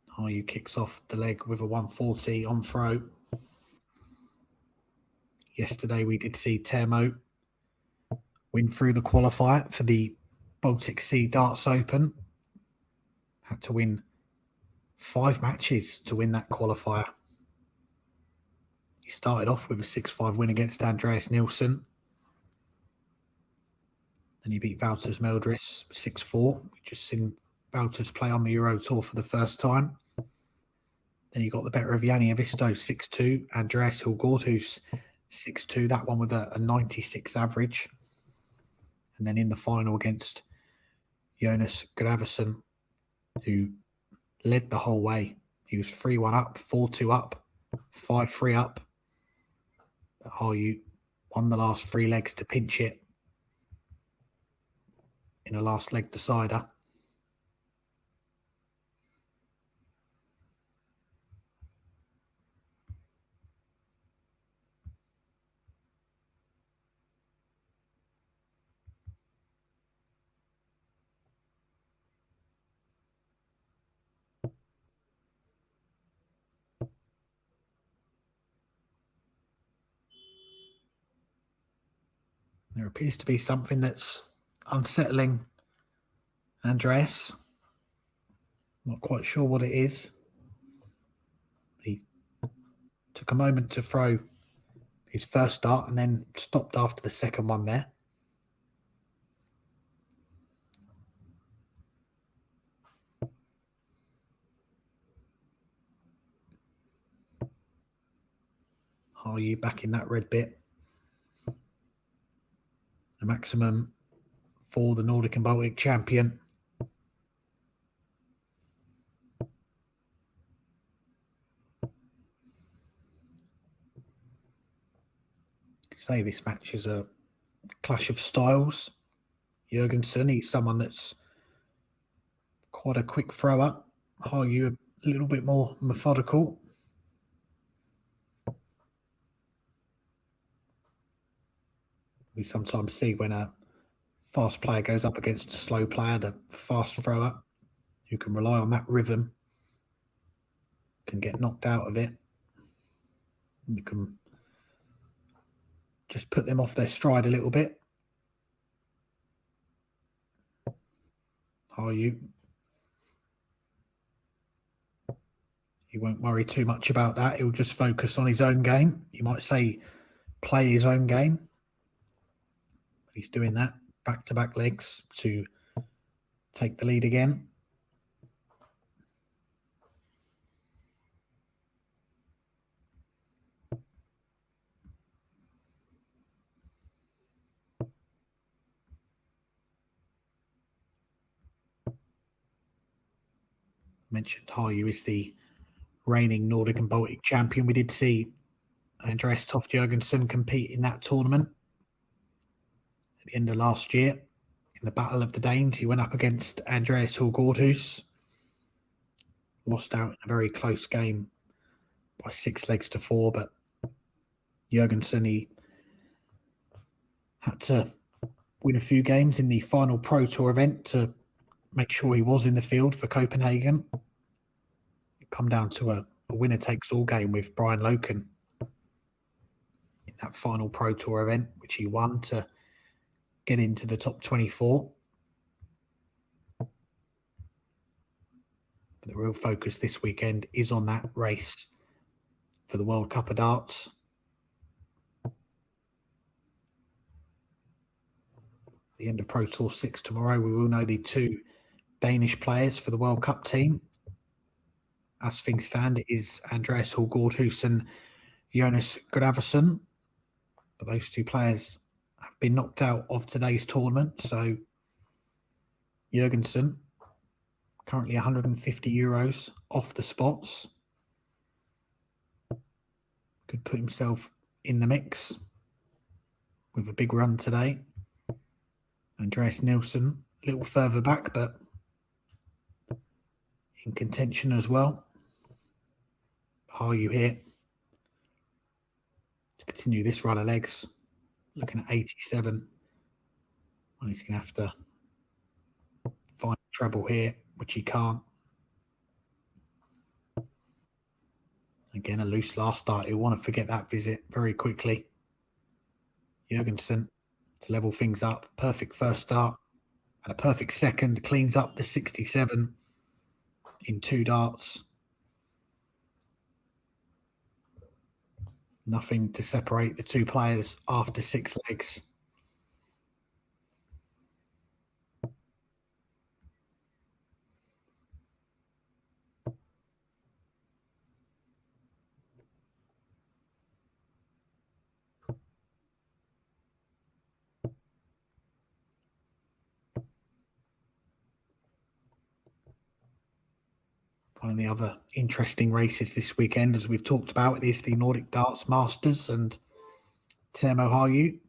Haru kicks off the leg with a 140 on throw. Yesterday we did see Termo win through the qualifier for the Baltic Sea Darts Open. Had to win 5 matches to win that qualifier. He started off with a 6-5 win against Andreas Nilsson. Then he beat Valters Meldderis 6-4. We just seen Valters play on the Euro Tour for the first time. Then he got the better of Yanni Havisto 6-2. Andreas Hilgorthus 6-2. That one with a 96 average. And then in the final against Jonas Gravesson, who led the whole way. He was 3-1 up, 4-2 up, 5-3 up. But Haru won the last 3 legs to pinch it in a last leg decider. There appears to be something that's unsettling Andreas. Not quite sure what it is. He took a moment to throw his first dart and then stopped after the second one there. Haru back in that red bit. The maximum for the Nordic and Baltic champion. Say this match is a clash of styles. Jurgensson, he's someone that's quite a quick thrower. Haru a little bit more methodical. We sometimes see when a fast player goes up against a slow player, the fast thrower who can rely on that rhythm can get knocked out of it. You can just put them off their stride a little bit. Haru, he won't worry too much about that. He'll just focus on his own game. You might say play his own game. But he's doing that back-to-back legs to take the lead again. Mentioned Haru is the reigning Nordic and Baltic champion. We did see Andreas Toft Jurgensson compete in that tournament at the end of last year. In the Battle of the Danes, he went up against Andreas Hilgorthus. Lost out in a very close game by 6 legs to 4, but Jurgensson, he had to win a few games in the final Pro Tour event to make sure he was in the field for Copenhagen. Come down to a winner-takes-all game with Brian Loken. in that final Pro Tour event, which he won to get into the top 24. But the real focus this weekend is on that race for the World Cup of Darts. The end of Pro Tour 6 tomorrow, we will know the 2 Danish players for the World Cup team. As things stand, it is Andreas Hulgaardhus and Jonas Gravason. But those 2 players have been knocked out of today's tournament. So Jurgensson, currently €150 off the spots, could put himself in the mix with a big run today. Andreas Nilsson, a little further back, but in contention as well. Haru here to continue this run of legs, looking at 87. Well, he's going to have to find treble here, which he can't. Again, a loose last start. He'll want to forget that visit very quickly. Jurgensson to level things up. Perfect first start and a perfect second. Cleans up the 67 in 2 darts. Nothing to separate the 2 players after 6 legs. One of the other interesting races this weekend, as we've talked about, is the Nordic Darts Masters, and Teemu Haru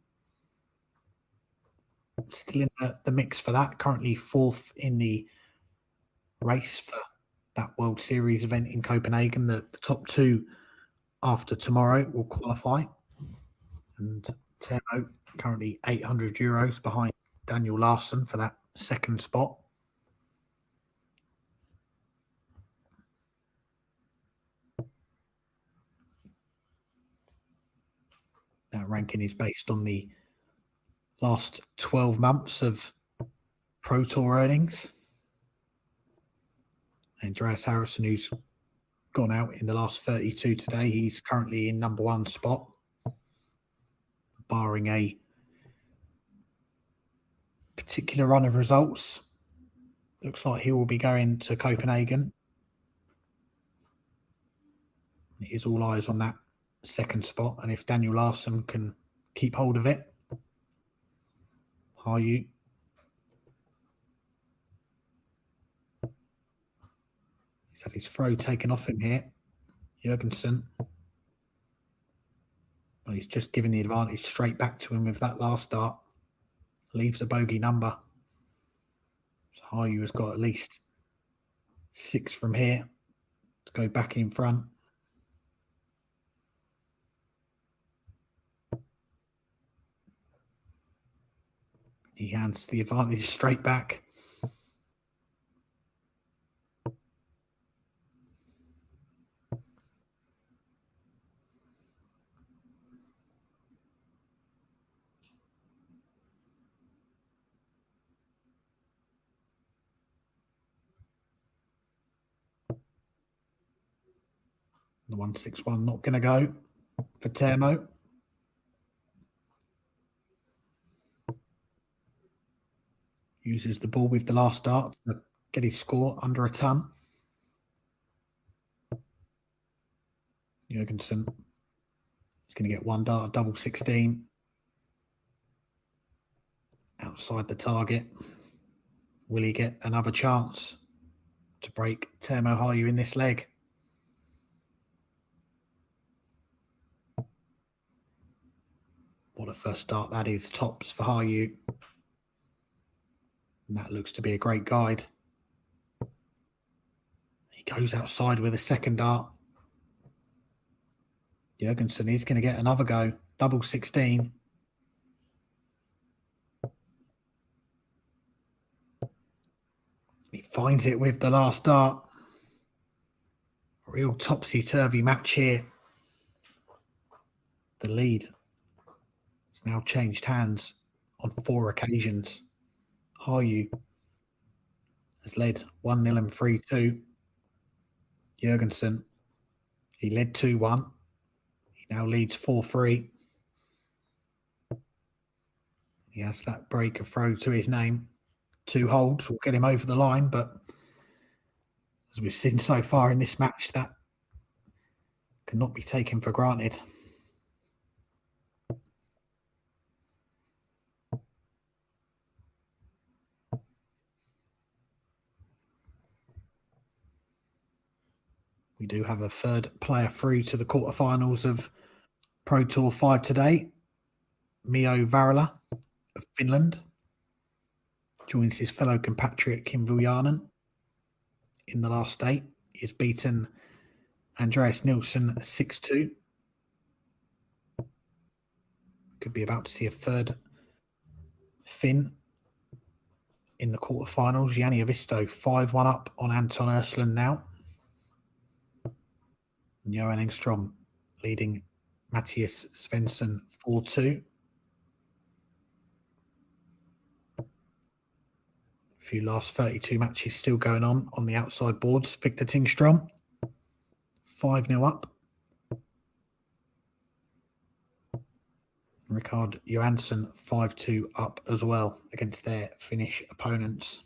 still in the mix for that. Currently 4th in the race for that World Series event in Copenhagen. The top 2 after tomorrow will qualify. And Teemu currently €800 behind Daniel Larsson for that second spot. That ranking is based on the last 12 months of Pro Tour earnings. Andreas Harrison, who's gone out in the last 32 today, he's currently in number 1 spot, barring a particular run of results. Looks like he will be going to Copenhagen. It is all eyes on that second spot, and if Daniel Larsson can keep hold of it. Haru he's had his throw taken off him here. Jurgensson, well, he's just given the advantage straight back to him with that last start. Leaves a bogey number. So Haru has got at least 6 from here to go back in front. He hands the advantage straight back. The 161 not going to go for Teemu. Uses the ball with the last dart to get his score under a ton. Jurgensson is going to get 1 dart, a double 16. Outside the target. Will he get another chance to break Teemu Haru in this leg? What a first start that is. Tops for Haru. And that looks to be a great guide. He goes outside with a second dart. Jurgensson is going to get another go. Double 16. He finds it with the last dart. Real topsy-turvy match here. The lead It's now changed hands on 4 occasions. Haru has led 1-0 and 3-2. Jurgensson, he led 2-1. He now leads 4-3. He has that break of throw to his name. 2 holds will get him over the line, but as we've seen so far in this match, that cannot be taken for granted. We do have a third player through to the quarterfinals of Pro Tour 5 today. Mio Varala of Finland joins his fellow compatriot Kim Viljanen in the last 8. He has beaten Andreas Nilsson 6-2. Could be about to see a third Finn in the quarterfinals. Jani Havisto 5-1 up on Anton Ursland now. Johan Tingstrom leading Matthias Svensson 4-2. A few last 32 matches still going on the outside boards. Victor Tingstrom 5-0 up. Rikard Johansson 5-2 up as well against their Finnish opponents.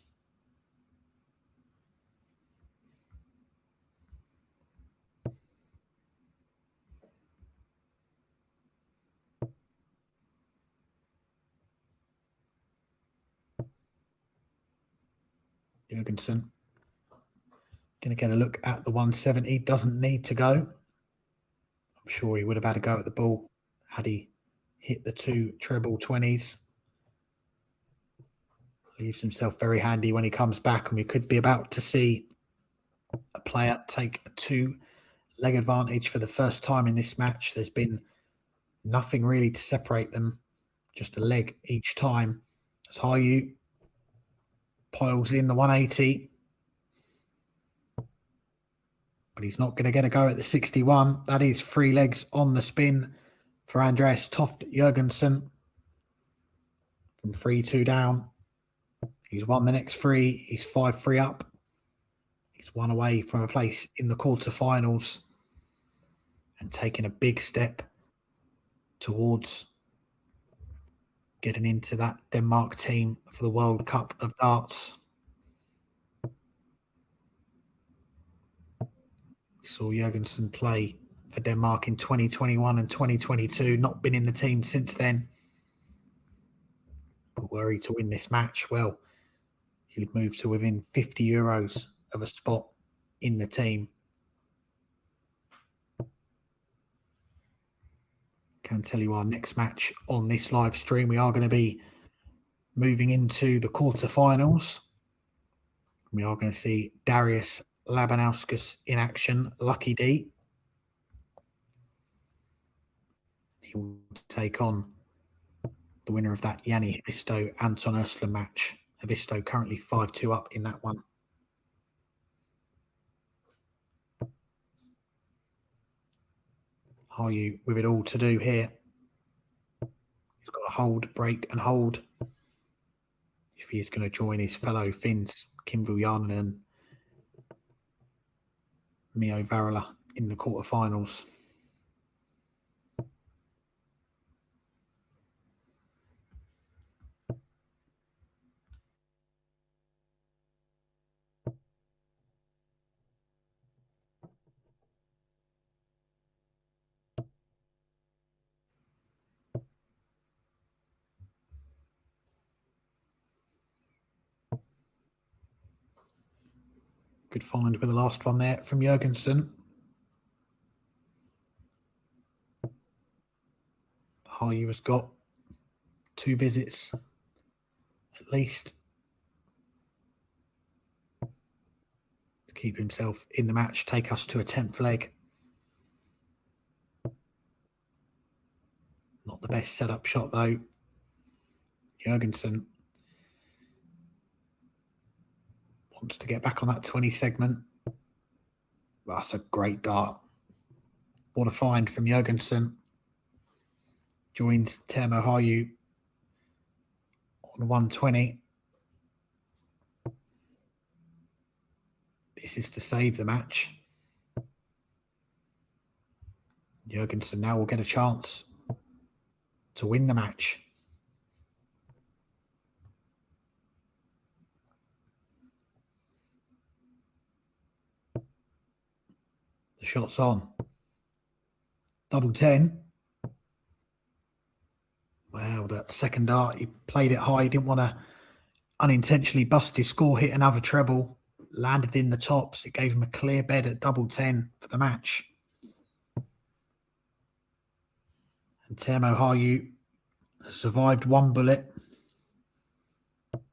Jurgensson going to get a look at the 170. Doesn't need to go. I'm sure he would have had a go at the ball had he hit the 2 treble 20s. Leaves himself very handy when he comes back, and we could be about to see a player take a 2-leg advantage for the first time in this match. There's been nothing really to separate them, just a leg each time. As Haru piles in the 180, but he's not going to get a go at the 61. That is 3 legs on the spin for Andreas Toft Jurgensson from 3-2 down. He's won the next 3. He's 5-3 up. He's 1 away from a place in the quarterfinals and taking a big step towards getting into that Denmark team for the World Cup of Darts. We saw Jurgensson play for Denmark in 2021 and 2022, not been in the team since then. But were he to win this match, well, he would move to within 50 euros of a spot in the team. Can tell you our next match on this live stream, we are going to be moving into the quarterfinals. We are going to see Darius Labinowskis in action, Lucky D. He will take on the winner of that Jani Havisto Anton Ursland match. Havisto currently 5-2 up in that one. Haru with it all to do here. He's got to hold, break and hold if he is going to join his fellow Finns, Kim Viljanen and Mio Varala in the quarterfinals. Good find with the last one there from Jurgensson. Haru has got 2 visits at least to keep himself in the match, take us to a 10th leg. Not the best setup shot though. Jurgensson wants to get back on that 20 segment. That's a great dart. What a find from Jurgensson. joins Teemu Haru on 120. This is to save the match. Jurgensson now will get a chance to win the match. The shot's on. Double 10. Wow, that second dart, he played it high. He didn't want to unintentionally bust his score, hit another treble, landed in the tops. It gave him a clear bed at double 10 for the match. And Teemu Haru survived one bullet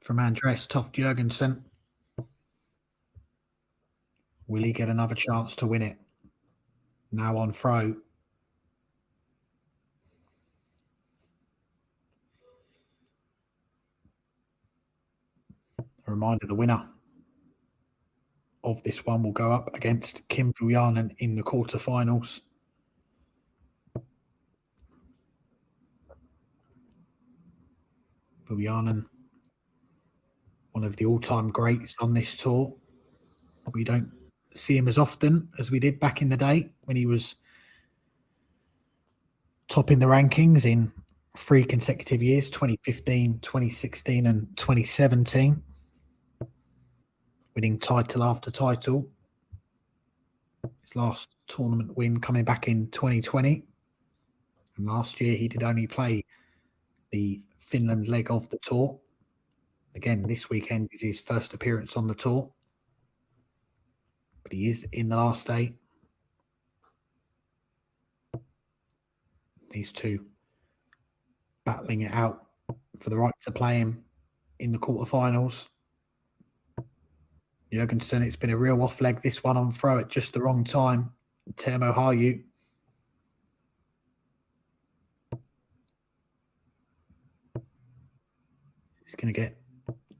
from Andreas Toft Jurgensson. Will he get another chance to win it? Now on throw. A reminder, the winner of this one will go up against Kim Viljanen in the quarterfinals. Viljanen, one of the all-time greats on this tour. We don't see him as often as we did back in the day when he was topping the rankings in 3 consecutive years, 2015, 2016 and 2017. Winning title after title. His last tournament win coming back in 2020. And last year he did only play the Finland leg of the tour. Again, this weekend is his first appearance on the tour. But he is in the last 8. These two battling it out for the right to play him in the quarterfinals. Jurgensson, it's been a real off leg, this one on throw at just the wrong time. Teemu Haru. He's going to get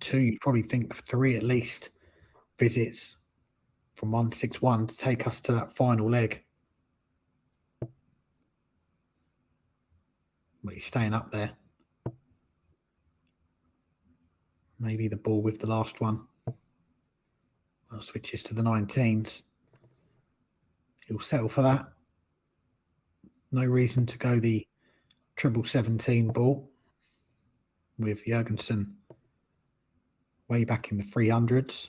2, you probably think 3 at least, visits from 161 to take us to that final leg. But he's staying up there. Maybe the ball with the last one. Well, switches to the 19s. He'll settle for that. No reason to go the triple 17 ball with Jurgensson way back in the 300s.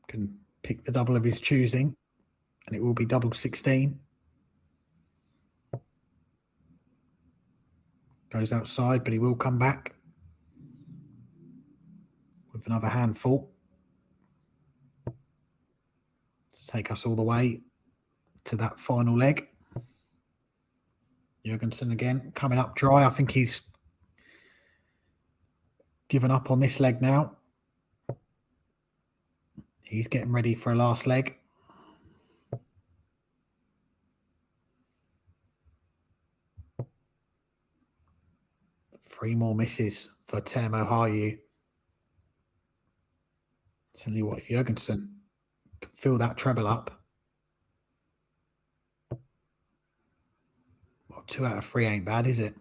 Can pick the double of his choosing, and it will be double 16. Goes outside, but he will come back with another handful to take us all the way to that final leg. Jurgensson again coming up dry. I think he's given up on this leg now. He's getting ready for a last leg. Three more misses for Teemu Haru. Tell you what, if Jurgensson can fill that treble up, well, 2 out of 3 ain't bad, is it?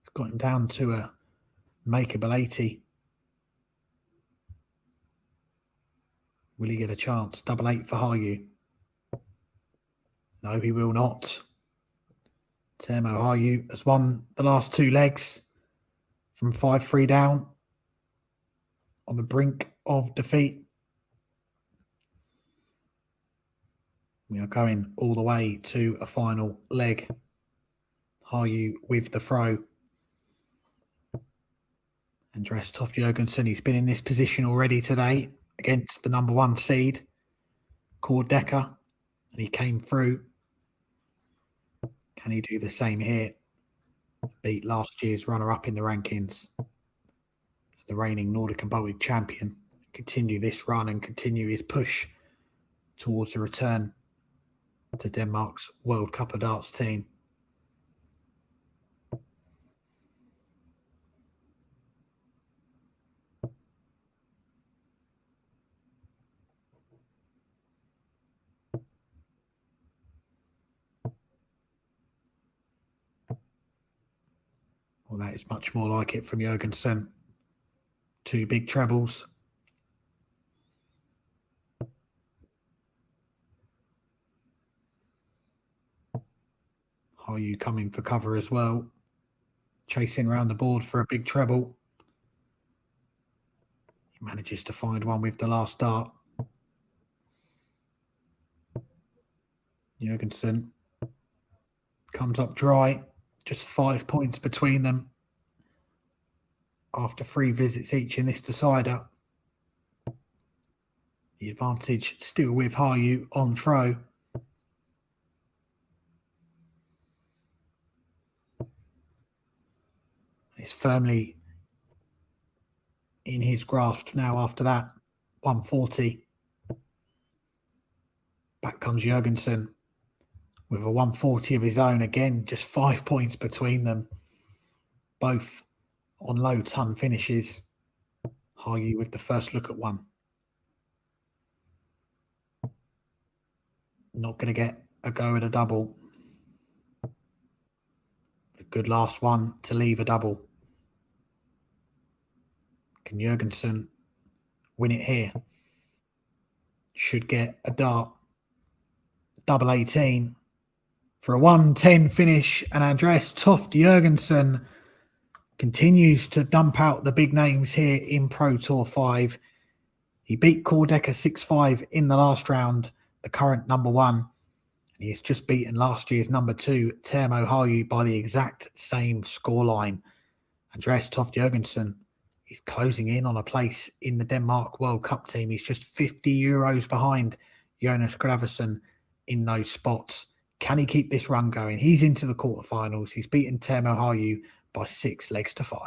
It's got him down to a makeable 80. Will he get a chance? Double 8 for Haru. No, he will not. Teemu Haru has won the last 2 legs from 5-3 down, on the brink of defeat. We are going all the way to a final leg. Haru with the throw. Andreas Toft Jurgensson, he's been in this position already today against the number 1 seed, Cord Decker, and he came through. Can he do the same here? Beat last year's runner-up in the rankings, the reigning Nordic and Baltic champion, continue this run and continue his push towards the return to Denmark's World Cup of Darts team. Well, that is much more like it from Jurgensson. 2 big trebles. Haru coming for cover as well. Chasing around the board for a big treble. He manages to find one with the last dart. Jurgensson comes up dry. Just 5 points between them after 3 visits each in this decider. The advantage still with Haru on throw. It's firmly in his grasp now after that. 140. Back comes Jurgensson with a 140 of his own. Again, just 5 points between them. Both on low ton finishes. Haru with the first look at one. Not going to get a go at a double. A good last one to leave a double. Can Jurgensson win it here? Should get a dart. Double 18 for a 110 finish. And Andreas Toft Jurgensson continues to dump out the big names here in Pro Tour 5. He beat Kordecker 6-5 in the last round, the current number 1. And he has just beaten last year's number 2, Teemu Haru, by the exact same scoreline. Andreas Toft Jurgensson is closing in on a place in the Denmark World Cup team. He's just 50 euros behind Jonas Graversen in those spots. Can he keep this run going? He's into the quarterfinals. He's beaten Teemu Haru by 6 legs to 5.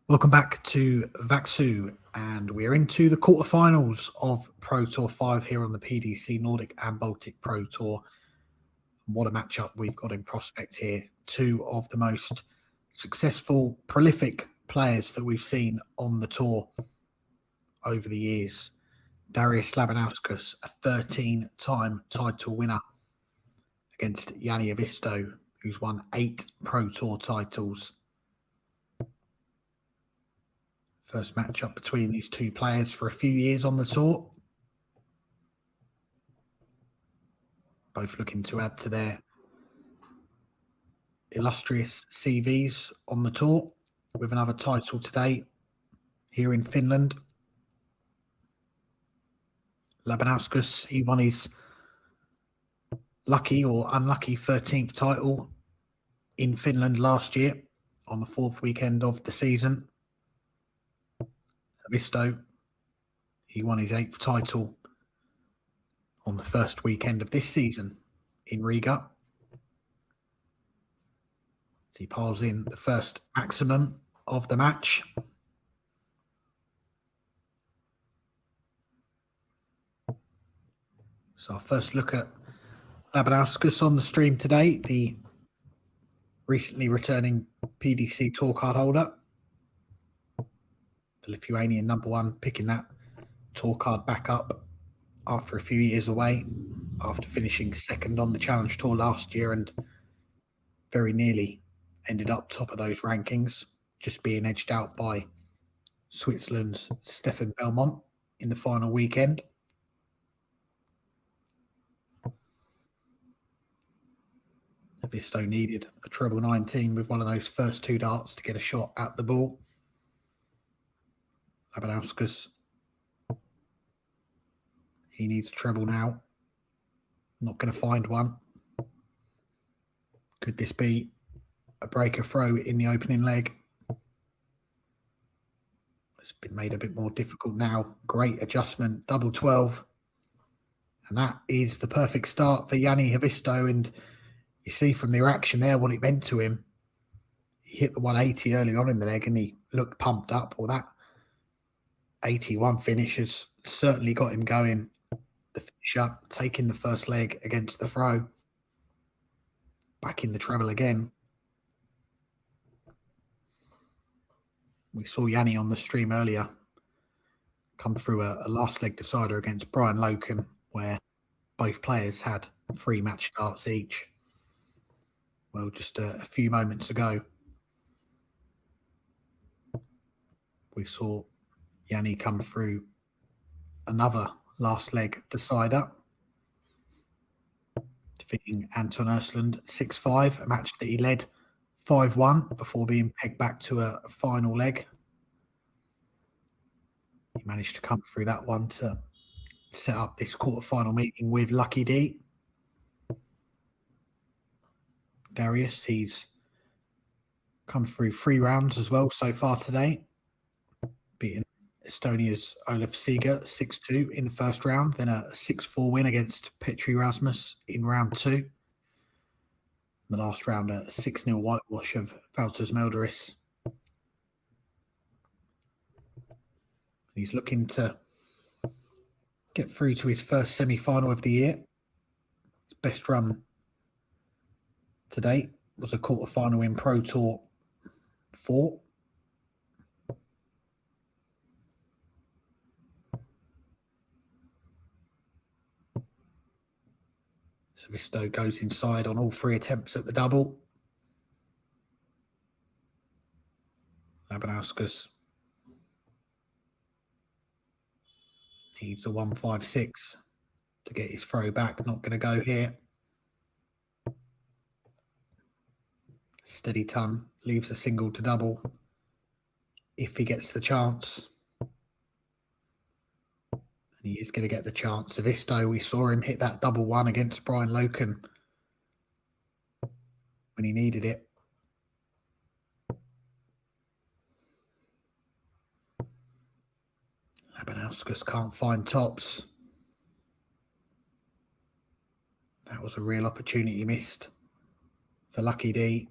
Welcome back to Vaksu, and we're into the quarterfinals of Pro Tour 5 here on the PDC Nordic and Baltic Pro Tour. What a matchup we've got in prospect here. Two of the most successful, prolific players that we've seen on the tour over the years. Darius Labinowskis, a 13-time title winner, against Yanni Havisto, who's won 8 Pro Tour titles. First matchup between these two players for a few years on the tour. Both looking to add to their illustrious CVs on the tour with another title today here in Finland. Labinowskis, he won his lucky or unlucky 13th title in Finland last year on the 4th weekend of the season. Havisto, he won his 8th title on the first weekend of this season in Riga. So he piles in the first maximum of the match. So our first look at Labinowskis on the stream today, the recently returning PDC tour card holder. The Lithuanian #1 picking that tour card back up after a few years away, after finishing second on the Challenge Tour last year and very nearly ended up top of those rankings, just being edged out by Switzerland's Stefan Belmont in the final weekend. Havisto needed a treble 19 with one of those first 2 darts to get a shot at the ball. Labinowskis, he needs a treble now. Not going to find one. Could this be a breaker throw in the opening leg? It's been made a bit more difficult now. Great adjustment, double 12. And that is the perfect start for Yanni Havisto. And you see from the reaction there what it meant to him. He hit the 180 early on in the leg and he looked pumped up. Well, that 81 finish has certainly got him going. The finisher, taking the first leg against the throw. Back in the treble again. We saw Yanni on the stream earlier come through a last leg decider against Brian Loken, where both players had 3 match starts each. Well, just a few moments ago, we saw Yanni come through another last leg decider, defeating Anton Ursland 6-5, a match that he led 5-1 before being pegged back to a final leg. He managed to come through that one to set up this quarterfinal meeting with Lucky D. Darius, he's come through 3 rounds as well so far today, beating Estonia's Olaf Seeger 6-2 in the first round, then a 6-4 win against Petri Rasmus in round 2. In the last round, a 6-0 whitewash of Valters Meldderis. He's looking to get through to his first semi-final of the year. His best run to date was a quarter-final in Pro Tour 4. Havisto goes inside on all 3 attempts at the double. Labinowskis needs a 1-5-6 to get his throw back. Not going to go here. Steady ton leaves a single to double if he gets the chance. And he is going to get the chance. Havisto, we saw him hit that double 1 against Brian Loken when he needed it. Labinowskis can't find tops. That was a real opportunity missed for Lucky D.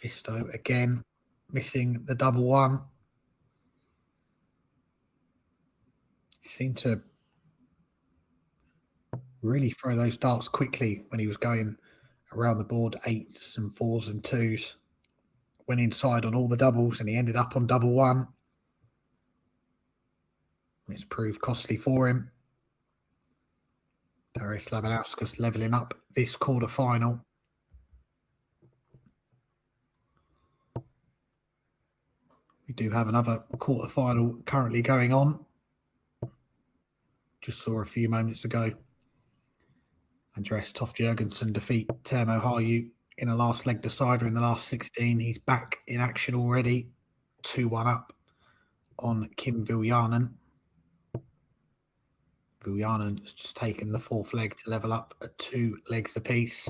Havisto again missing the double one. He seemed to really throw those darts quickly when he was going around the board, 8s and 4s and 2s. Went inside on all the doubles and he ended up on double one. It's proved costly for him. Labinowskis levelling up this quarterfinal. We do have another quarterfinal currently going on. Just saw a few moments ago. Andreas Toft Jurgensson defeat Teemu Haru in a last leg decider in the last 16. He's back in action already. 2-1 up on Kim Viljanen. Viljanen has just taken the fourth leg to level up at 2 legs apiece.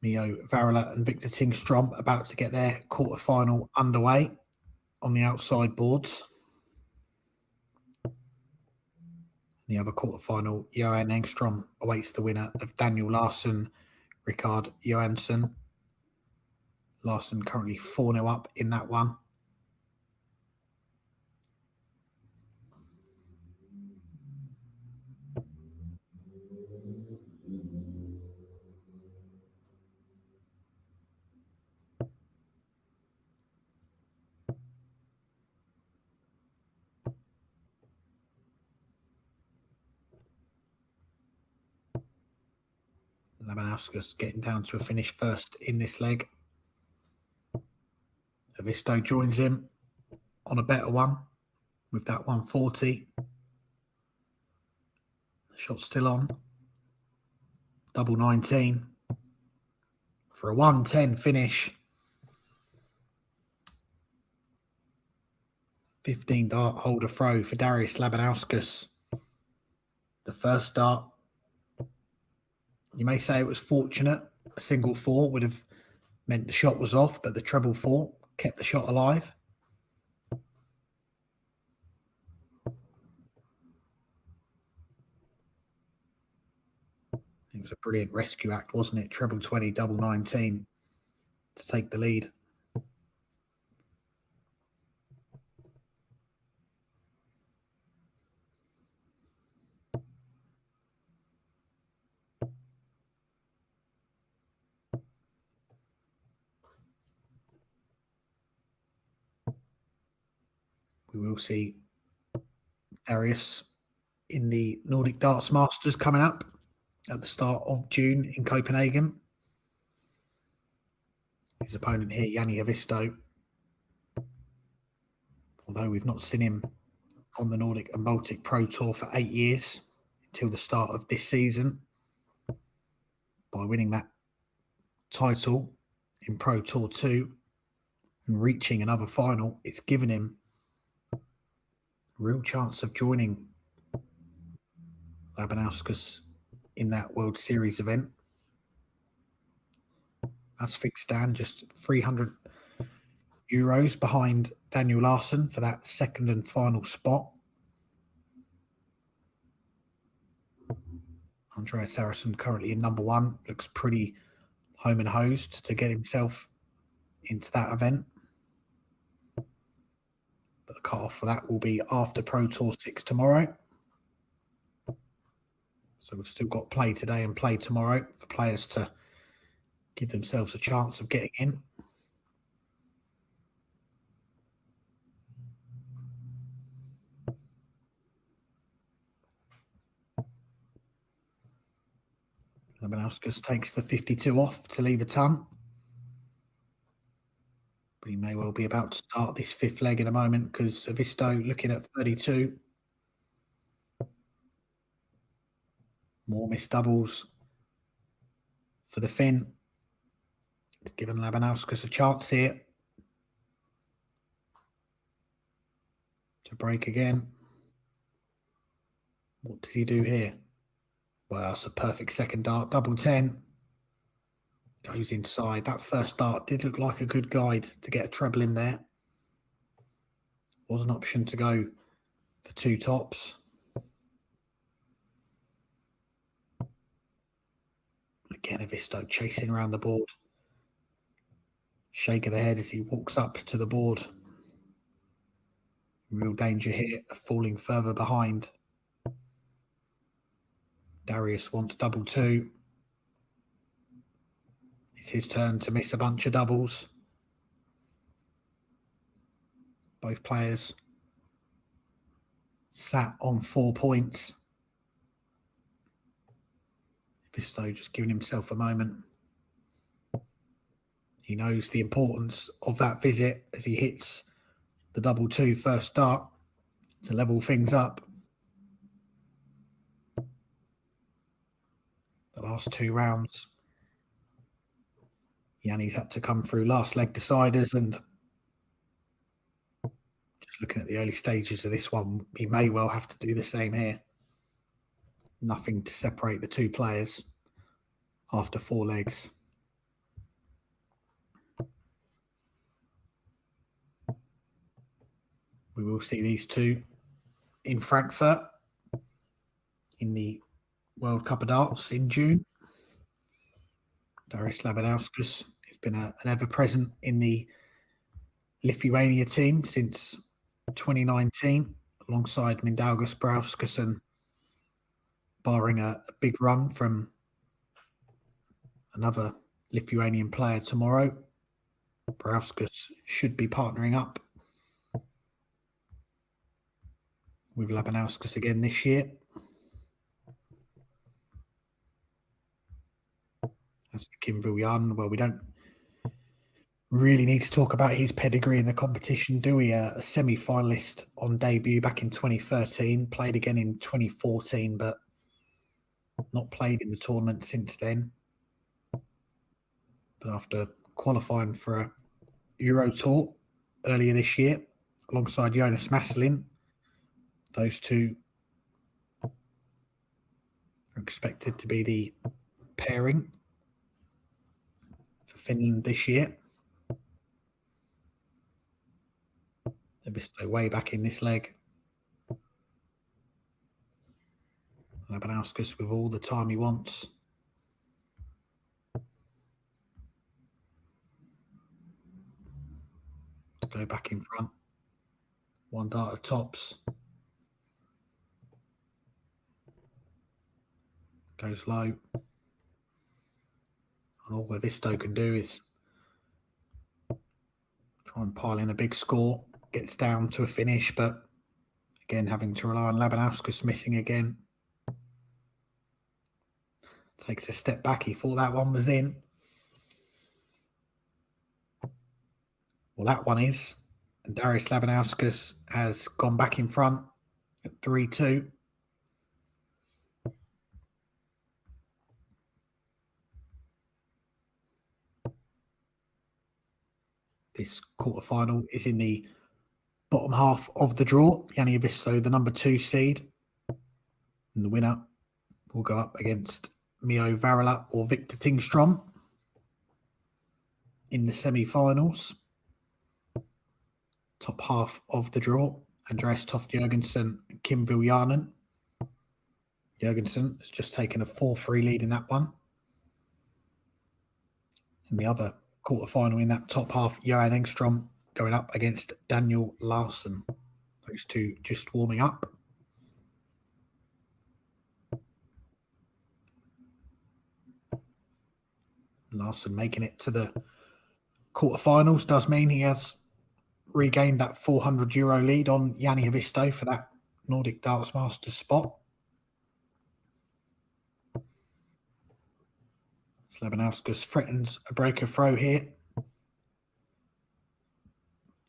Mio Varela and Victor Tingstrom about to get their quarterfinal underway on the outside boards. The other quarterfinal, Johan Engstrom awaits the winner of Daniel Larsson, Rickard Johansson. Larsson currently 4-0 up in that one. Labinowskis getting down to a finish first in this leg. Havisto joins him on a better one with that 140. The shot's still on. Double 19 for a 110 finish. 15 dart holder throw for Darius Labinowskis. The first dart, you may say it was fortunate. A single 4 would have meant the shot was off, but the treble 4 kept the shot alive. It was a brilliant rescue act, wasn't it? Treble 20, double 19 to take the lead. We will see Darius in the Nordic Darts Masters coming up at the start of June in Copenhagen. His opponent here, Yanni Havisto, although we've not seen him on the Nordic and Baltic Pro Tour for 8 years until the start of this season, by winning that title in Pro Tour 2 and reaching another final, it's given him a real chance of joining Labinowskis in that World Series event. That's fixed stand, just €300 behind Daniel Larsson for that second and final spot. Andreas Harrison currently in number 1, looks pretty home and hosed to get himself into that event. But the cut-off for that will be after Pro Tour 6 tomorrow. So we've still got play today and play tomorrow for players to give themselves a chance of getting in. Labinowskis takes the 52 off to leave a ton. But he may well be about to start this 5th leg in a moment, because Havisto looking at 32. More missed doubles for the Finn. It's given Labinowskis a chance here to break again. What does he do here? Well, that's a perfect second dart. Double 10. Goes inside. That first dart did look like a good guide to get a treble in there. Was an option to go for 2 tops. Again, Havisto chasing around the board. Shake of the head as he walks up to the board. Real danger here of falling further behind. Darius wants double two. It's his turn to miss a bunch of doubles. Both players sat on 4 points. Havisto just giving himself a moment. He knows the importance of that visit as he hits the double two first start to level things up. The last 2 rounds, Yanni's had to come through last leg deciders, and just looking at the early stages of this one, he may well have to do the same here. Nothing to separate the 2 players after 4 legs. We will see these 2 in Frankfurt in the World Cup of Darts in June. Darius Labinowskis has been an ever-present in the Lithuania team since 2019, alongside Meldderis, Barauskas, and barring a big run from another Lithuanian player tomorrow, Barauskas should be partnering up with Labinowskis again this year. As for Kim Viljan, well, we don't really need to talk about his pedigree in the competition, do we? A semi-finalist on debut back in 2013, played again in 2014, but not played in the tournament since then. But after qualifying for a Euro Tour earlier this year, alongside Jonas Masselin, those 2 are expected to be the pairing for Finland this year. Havisto way back in this leg. Labinowskis with all the time he wants. To go back in front. 1 dart of tops. Goes low. And all Havisto can do is try and pile in a big score. Gets down to a finish, but again having to rely on Labinowskis missing again. Takes a step back. He thought that one was in. Well, that one is. And Darius Labinowskis has gone back in front at 3-2. This quarterfinal is in the bottom half of the draw. Yanni Havisto, the number 2 seed. And the winner will go up against Mio Varela or Victor Tingstrom in the semi-finals. Top half of the draw, Andreas Toft Jurgensson and Kim Viljanen. Jurgensson has just taken a 4-3 lead in that one. And the other quarterfinal in that top half, Johan Engstrom going up against Daniel Larsson. Those 2 just warming up. Larsson making it to the quarterfinals does mean he has regained that €400 lead on Yanni Havisto for that Nordic Darts Masters spot. Labinowskis threatens a breaker throw here.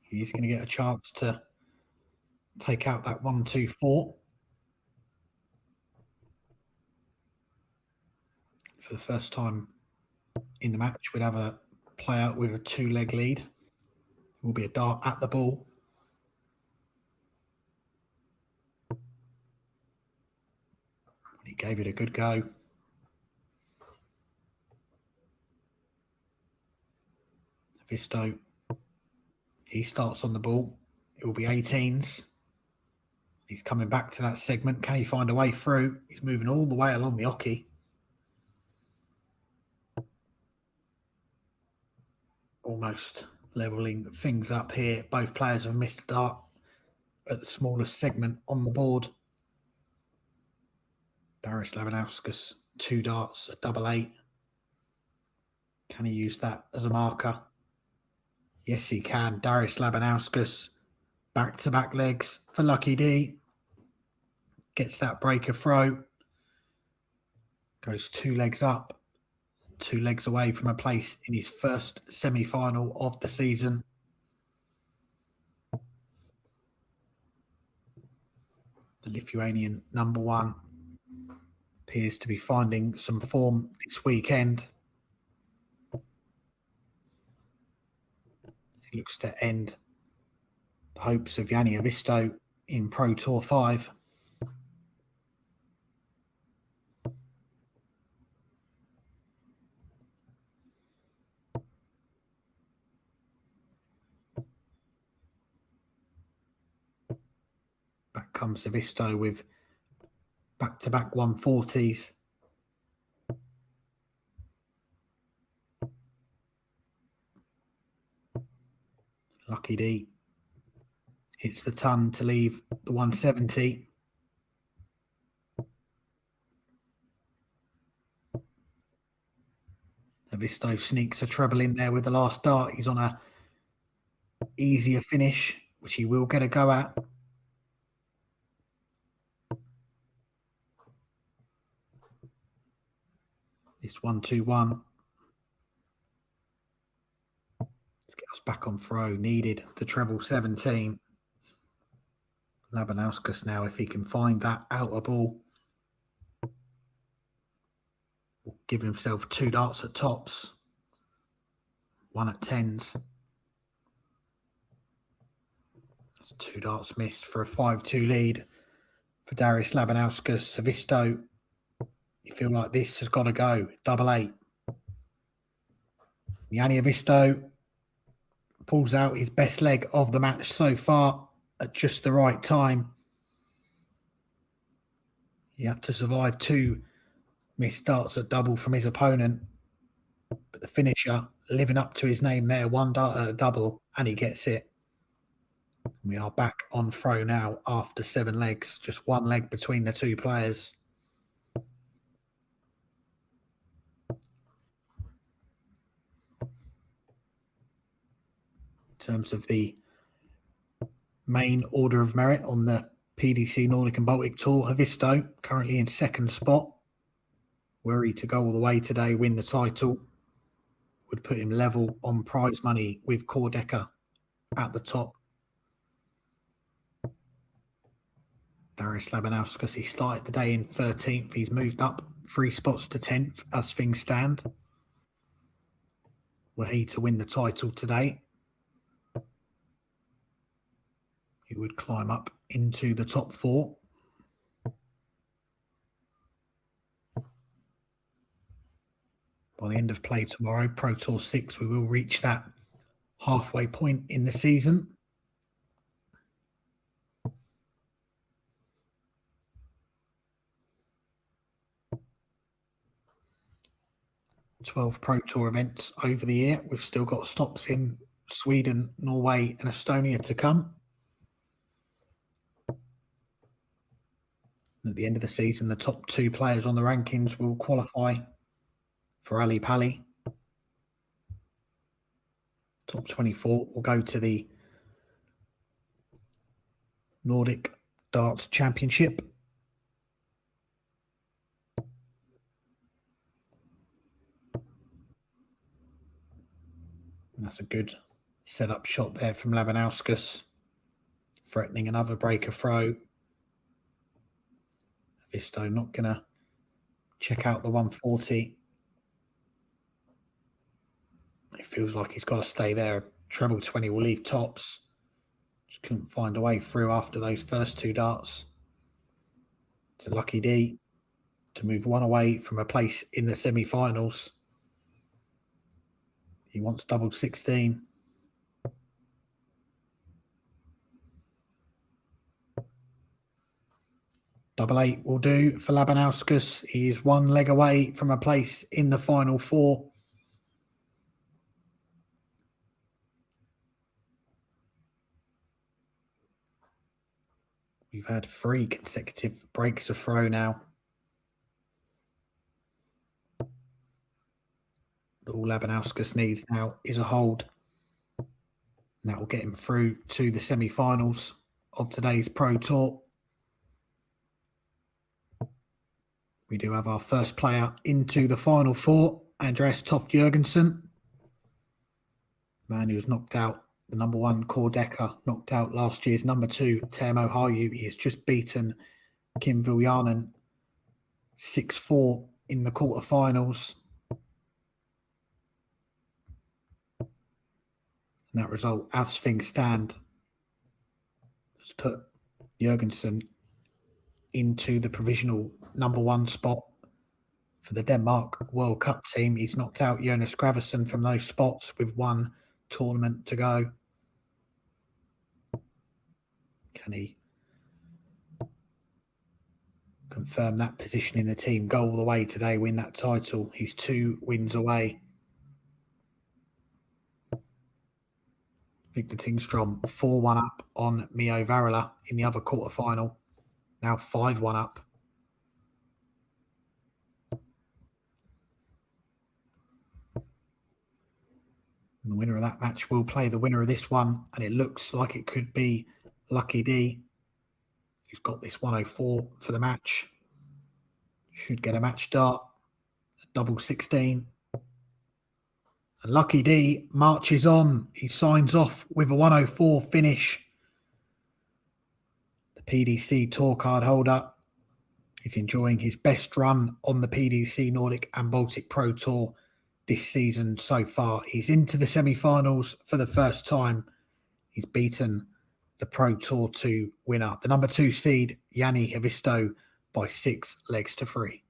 He's going to get a chance to take out that 1-2-4. For the first time in the match, we'd have a player with a 2-leg lead. It will be a dart at the ball. He gave it a good go. Havisto, he starts on the ball. It will be 18s. He's coming back to that segment. Can he find a way through? He's moving all the way along the oche. Almost levelling things up here. Both players have missed a dart at the smallest segment on the board. Labinowskis, 2 darts, a double 8. Can he use that as a marker? Yes, he can. Labinowskis, back-to-back legs for Lucky D. Gets that breaker throw. Goes 2 legs up, 2 legs away from a place in his first semi-final of the season. The Lithuanian number 1 appears to be finding some form this weekend. He looks to end the hopes of Yanni Havisto in Pro Tour 5. Back comes Havisto with back-to-back 140s. Lucky D hits the ton to leave the 170. Havisto sneaks a treble in there with the last dart. He's on a easier finish, which he will get a go at. This 1-2-1. Let's get us back on throw. Needed the treble 17. Labinowskis now, if he can find that outer ball, will give himself 2 darts at tops, 1 at 10s. That's 2 darts missed for a 5-2 lead for Labinowskis. Havisto, you feel like this has got to go. Double 8. Yanni Havisto pulls out his best leg of the match so far at just the right time. He had to survive 2 missed darts at double from his opponent, but the finisher living up to his name there, 1 dart at a double, and he gets it. We are back on throw now after 7 legs, just 1 leg between the 2 players. In terms of the main order of merit on the PDC Nordic and Baltic Tour, Havisto currently in 2nd spot. Were he to go all the way today, win the title, would put him level on prize money with Kordecker at the top. Labinowskis, he started the day in 13th. He's moved up 3 spots to 10th as things stand. Were he to win the title today, he would climb up into the top 4. By the end of play tomorrow, Pro Tour 6, we will reach that halfway point in the season. "12 Pro Tour events over the year. We've still got stops in Sweden, Norway and Estonia to come. At the end of the season, the top 2 players on the rankings will qualify for Ali Pali. Top 24 will go to the Nordic Darts Championship. And that's a good set-up shot there from Labinowskis, threatening another breaker throw. Havisto not going to check out the 140. It feels like he's got to stay there. Treble 20 will leave tops. Just couldn't find a way through after those first 2 darts. It's a Lucky D to move 1 away from a place in the semi-finals. He wants double 16. Double 8 will do for Labinowskis. He's 1 leg away from a place in the final 4. We've had 3 consecutive breaks of throw now. All Labinowskis needs now is a hold. And that will get him through to the semi-finals of today's Pro Tour. We do have our first player into the Final Four, Andreas Toft Jurgensson. Man who was knocked out, the number 1 Kordecker, knocked out last year's number 2 Teemu Haru. He has just beaten Kim Viljanen 6-4 in the quarterfinals. And that result, as things stand, has put Jurgensson into the provisional number 1 spot for the Denmark World Cup team. He's knocked out Jonas Graversen from those spots with 1 tournament to go. Can he confirm that position in the team, go all the way today, win that title? He's 2 wins away. Victor Tingstrom 4-1 up on Mio Varela in the other quarterfinal. Now 5-1 up. And the winner of that match will play the winner of this one, and it looks like it could be Lucky D, who's got this 104 for the match. Should get a match start at double 16. And Lucky D marches on. He signs off with a 104 finish. The PDC Tour card holder is enjoying his best run on the PDC Nordic and Baltic Pro Tour this season so far. He's into the semi-finals for the first time. He's beaten the Pro Tour 2 winner, the number 2 seed, Yanni Havisto, by 6 legs to 3.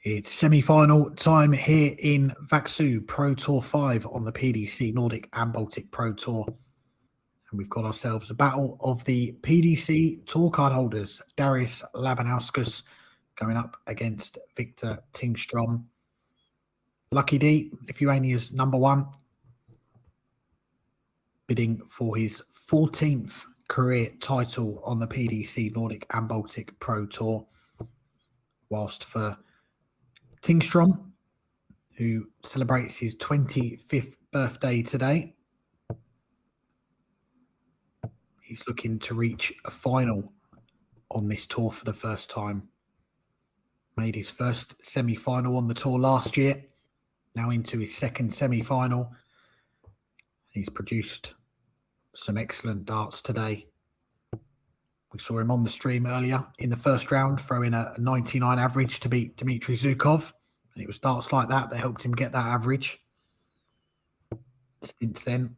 It's semi-final time here in Vaxu Pro Tour 5 on the PDC Nordic and Baltic Pro Tour. And we've got ourselves a battle of the PDC Tour card holders. Darius Labinowskis going up against Victor Tingstrom. Lucky D, Lithuania's number one, bidding for his 14th career title on the PDC Nordic and Baltic Pro Tour. Whilst for Tingstrom, who celebrates his 25th birthday today, he's looking to reach a final on this tour for the first time. Made his first semi-final on the tour last year, now into his second semi-final. He's produced some excellent darts today. We saw him on the stream earlier in the first round, throwing a 99 average to beat Dmitry Zukov. And it was darts like that helped him get that average. Since then,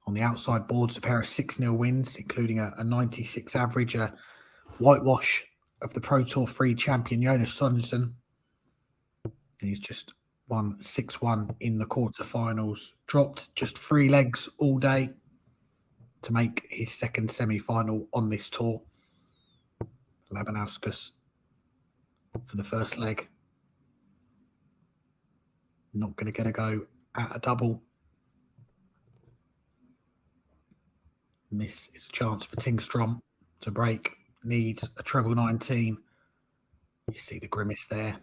on the outside boards, a pair of 6-0 wins, including a 96 average, a whitewash of the Pro Tour 3 champion Jonas Sorensen. And he's just won 6-1 in the quarterfinals. Dropped just 3 legs all day to make his second semi-final on this tour. Labinowskis for the first leg. Not going to get a go at a double. And this is a chance for Tingstrom to break. Needs a treble 19. You see the grimace there.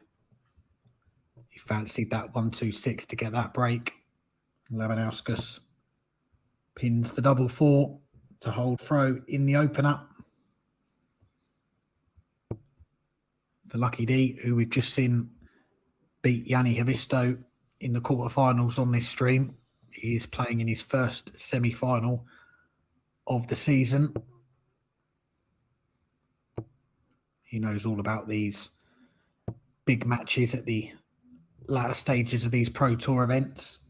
He fancied that 1-2-6 to get that break. Labinowskis pins the double 4 to hold throw in the opener. For Lucky D, who we've just seen beat Yanni Havisto in the quarterfinals on this stream. He is playing in his first semi-final of the season. He knows all about these big matches at the latter stages of these Pro Tour events.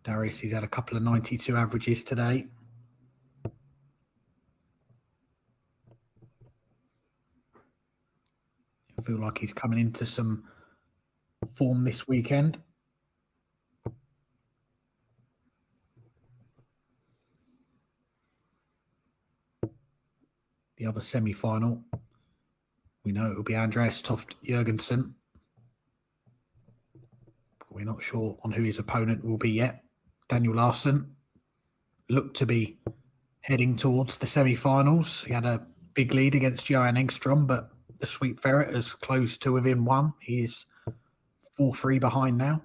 Darius, he's had a couple of 92 averages today. I feel like he's coming into some form this weekend. The other semi-final, we know it will be Andreas Toft Jurgensson. But we're not sure on who his opponent will be yet. Daniel Larsson looked to be heading towards the semi-finals. He had a big lead against Johan Tingstrom, but the Sweet Ferret has closed to within 1. He is 4-3 behind now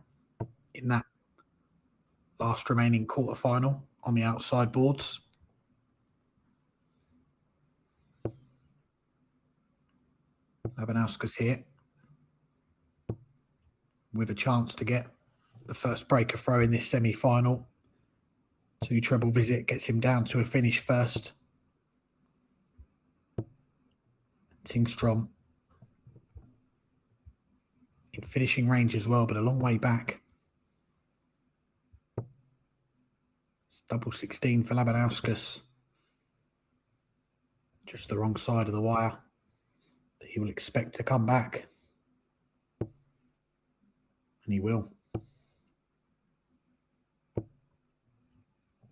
in that last remaining quarterfinal on the outside boards. Labinowskis here with a chance to get the first breaker throw in this semi-final. 2 treble visit gets him down to a finish first. Tingstrom in finishing range as well, but a long way back. It's double 16 for Labinowskis. Just the wrong side of the wire. But he will expect to come back. And he will.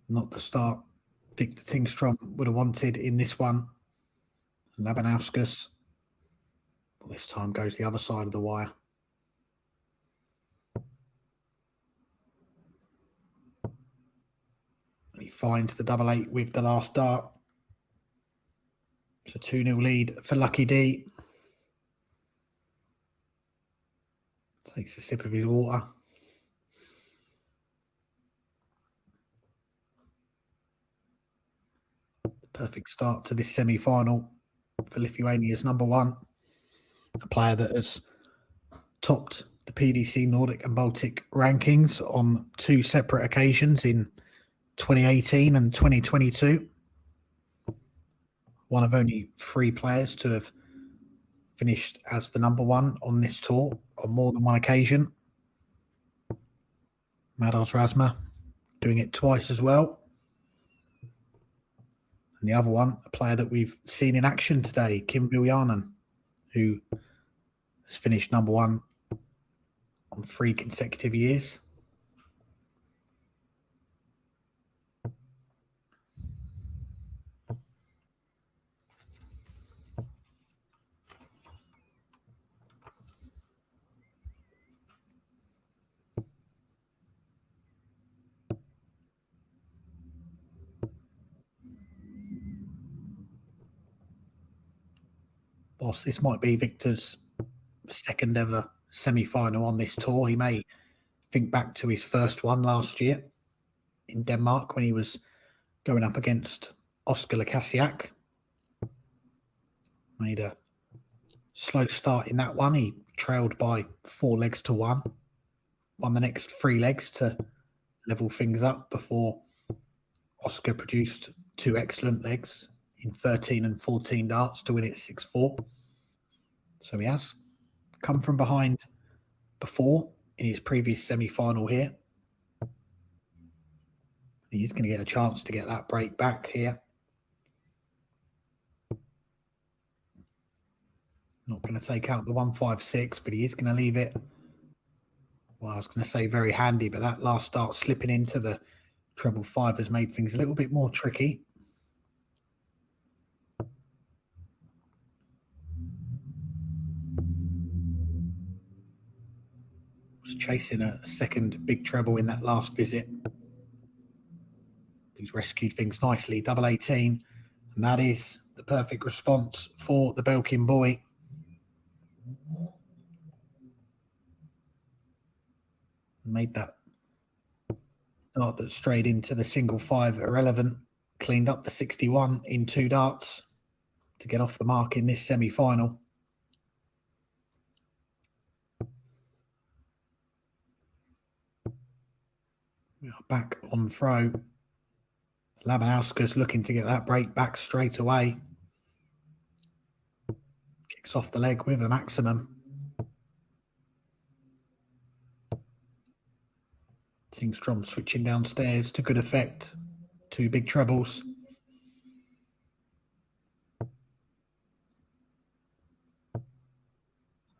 Not the start Victor Tingstrom would have wanted in this one. Labinowskis, well, this time goes the other side of the wire. And he finds the double 8 with the last dart. It's a 2-0 lead for Lucky D. Takes a sip of his water. Perfect start to this semi-final for Lithuania's number one. A player that has topped the PDC Nordic and Baltic rankings on 2 separate occasions in 2018 and 2022. One of only 3 players to have finished as the number one on this tour on more than one occasion. Meldderis Rasma doing it twice as well. And the other one, a player that we've seen in action today, Kim Viljanen, who has finished number one on 3 consecutive years. Whilst this might be Victor's second ever semi-final on this tour, he may think back to his first one last year in Denmark when he was going up against Oscar Lassiaak. Made a slow start in that one. He trailed by 4 legs to 1. Won the next 3 legs to level things up before Oscar produced 2 excellent legs in 13 and 14 darts to win it 6-4. So he has come from behind before in his previous semi-final here. He's going to get a chance to get that break back here. Not going to take out the 156, but he is going to leave it. Well, I was going to say very handy, but that last dart slipping into the treble 5 has made things a little bit more tricky. Was chasing a second big treble in that last visit. He's rescued things nicely. Double 18, and that is the perfect response for the Belkin boy. Made that dart that strayed into the single 5 irrelevant. Cleaned up the 61 in 2 darts to get off the mark in this semi-final. We are back on throw. Labinowskis looking to get that break back straight away. Kicks off the leg with a maximum. Tingstrom switching downstairs to good effect. 2 big trebles.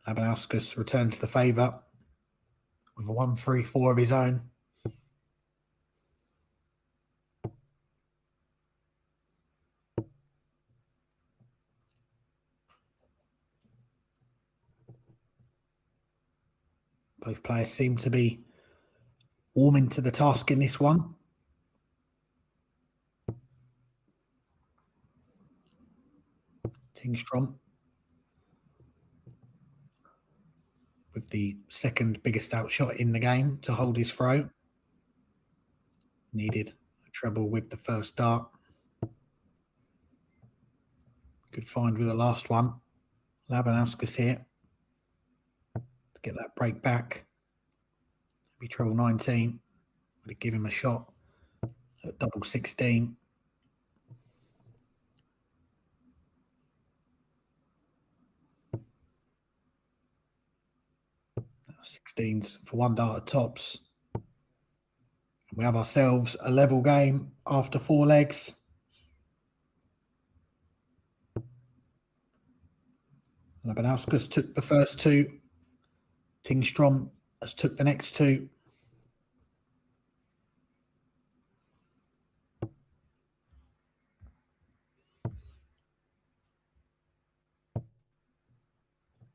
Labinowskis returns the favour with a 1-3-4 of his own. Both players seem to be warming to the task in this one. Tingstrom with the second biggest outshot in the game to hold his throw. Needed a treble with the first dart. Good find with the last one. Labinowskis here to get that break back. Be treble 19. Would have given him a shot at double 16. Now 16s for 1 dart at tops. And we have ourselves a level game after 4 legs. Labinowskis took the first 2. Tingstrom has took the next 2.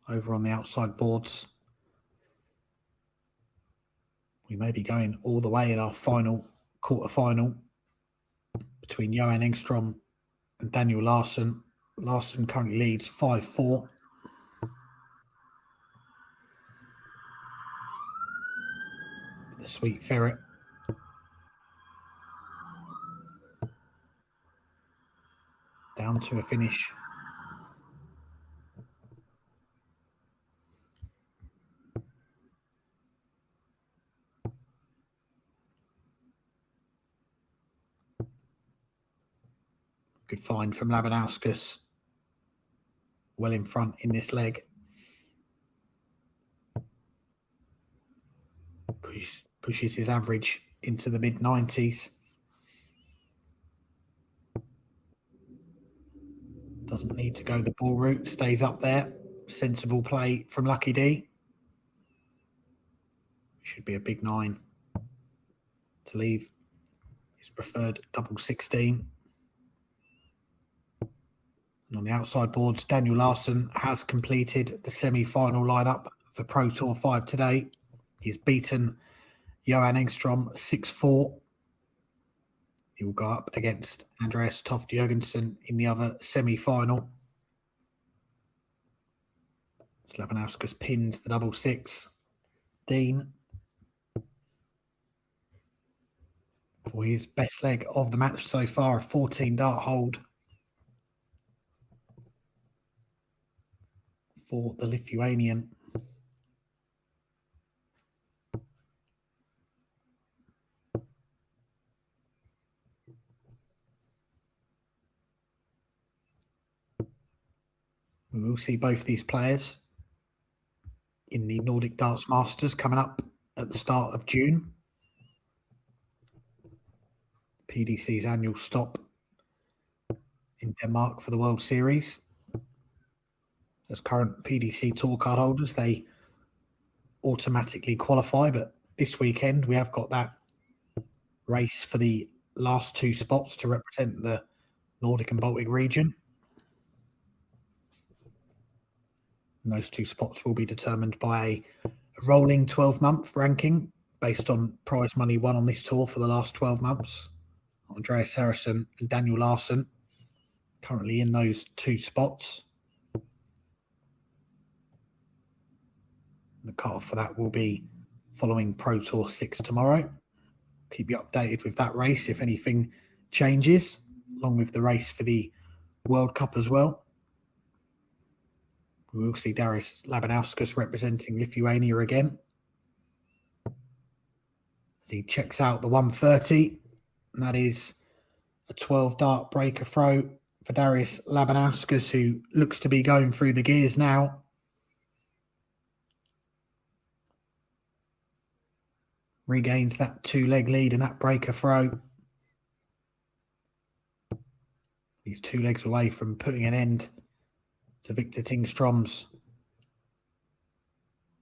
Over on the outside boards. We may be going all the way in our final quarter-final between Johan Engstrom and Daniel Larsson. Larsson currently leads 5-4. The Sweet Ferret. Down to a finish. Good find from Labinowskis. Well in front in this leg. Pushes his average into the mid-90s. Doesn't need to go the ball route. Stays up there. sensible play from Lucky D. Should be a big 9 to leave his preferred double 16. And on the outside boards, Daniel Larsson has completed the semi-final lineup for Pro Tour 5 today. He's beaten Johan Tingstrom 6-4. He will go up against Andreas Toft Jurgensson in the other semi-final. Labinowskis pins the double 6. Dean for his best leg of the match so far, a 14 dart hold for the Lithuanian. We will see both these players in the Nordic Darts Masters coming up at the start of June. PDC's annual stop in Denmark for the World Series. As current PDC Tour card holders, they automatically qualify, but this weekend we have got that race for the last 2 spots to represent the Nordic and Baltic region. And those 2 spots will be determined by a rolling 12-month ranking based on prize money won on this tour for the last 12 months. Andreas Harrison and Daniel Larsson currently in those 2 spots. The cut-off for that will be following Pro Tour 6 tomorrow. Keep you updated with that race if anything changes, along with the race for the World Cup as well. We will see Darius Labinowskis representing Lithuania again. As he checks out the 130, and that is a 12-dart breaker throw for Darius Labinowskis, who looks to be going through the gears now. Regains that 2-leg lead in that breaker throw. He's 2 legs away from putting an end to Victor Tingstrom's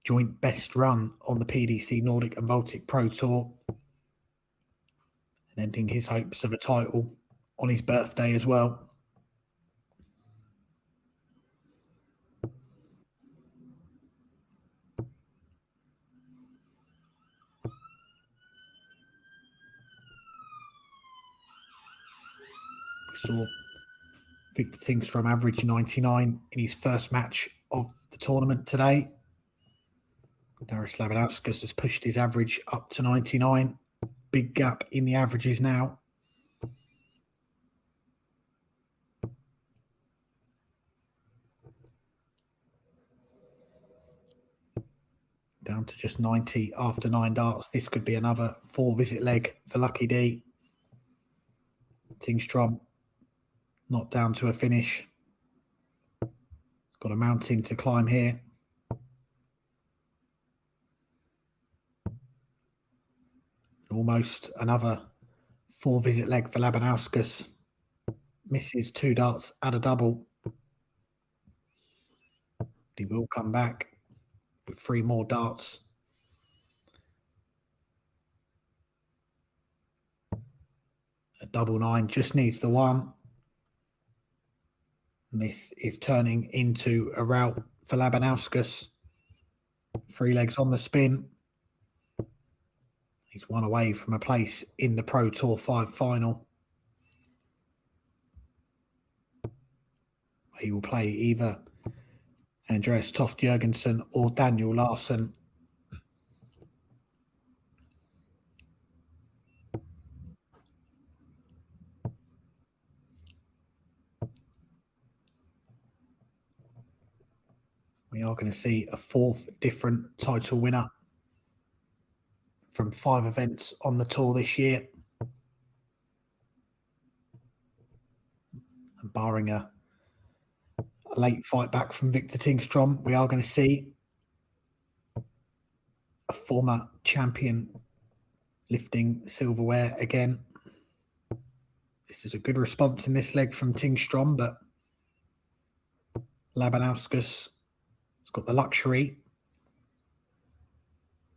joint best run on the PDC Nordic and Baltic Pro Tour, and ending his hopes of a title on his birthday as well. We saw Victor Tingstrom average 99 in his first match of the tournament today. Darius Labinowskis has pushed his average up to 99. Big gap in the averages now. Down to just 90 after 9 darts. This could be another 4-visit leg for Lucky D. Tingstrom not down to a finish. He's got a mountain to climb here. Almost another 4-visit leg for Labinowskis. Misses 2 darts at a double. He will come back with 3 more darts. A double 9 just needs the 1. And this is turning into a rout for Labinowskis. 3 legs on the spin. He's 1 away from a place in the Pro Tour 5 final. He will play either Andreas Toft Jurgensson or Daniel Larsson. We are going to see a 4th different title winner from 5 events on the tour this year. And barring a late fight back from Victor Tingstrom, we are going to see a former champion lifting silverware again. This is a good response in this leg from Tingstrom, but Labinowskis got the luxury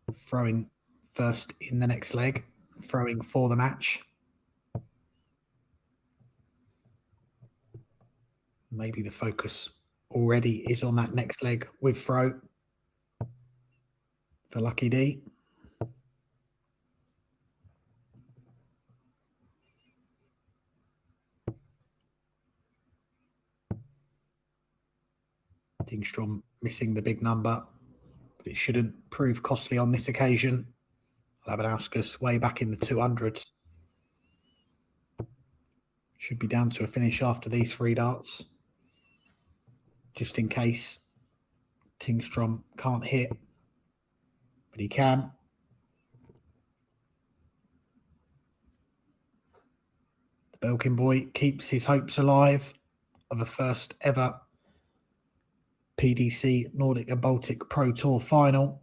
of throwing first in the next leg, throwing for the match. Maybe the focus already is on that next leg with throw for Lucky D. Tingstrom missing the big number, but it shouldn't prove costly on this occasion. Labinowskis way back in the 200s. Should be down to a finish after these 3 darts. Just in case Tingstrom can't hit, but he can. The Belkin boy keeps his hopes alive of a first ever PDC Nordic and Baltic Pro Tour final.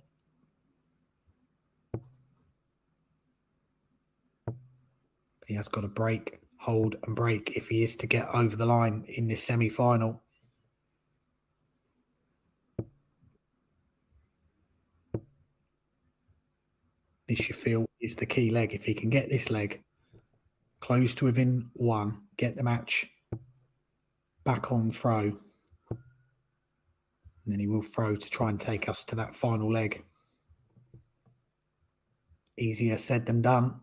But he has got to break, hold and break if he is to get over the line in this semi-final. This, you feel, is the key leg. If he can get this leg close to within 1, get the match back on throw, and then he will throw to try and take us to that final leg. Easier said than done.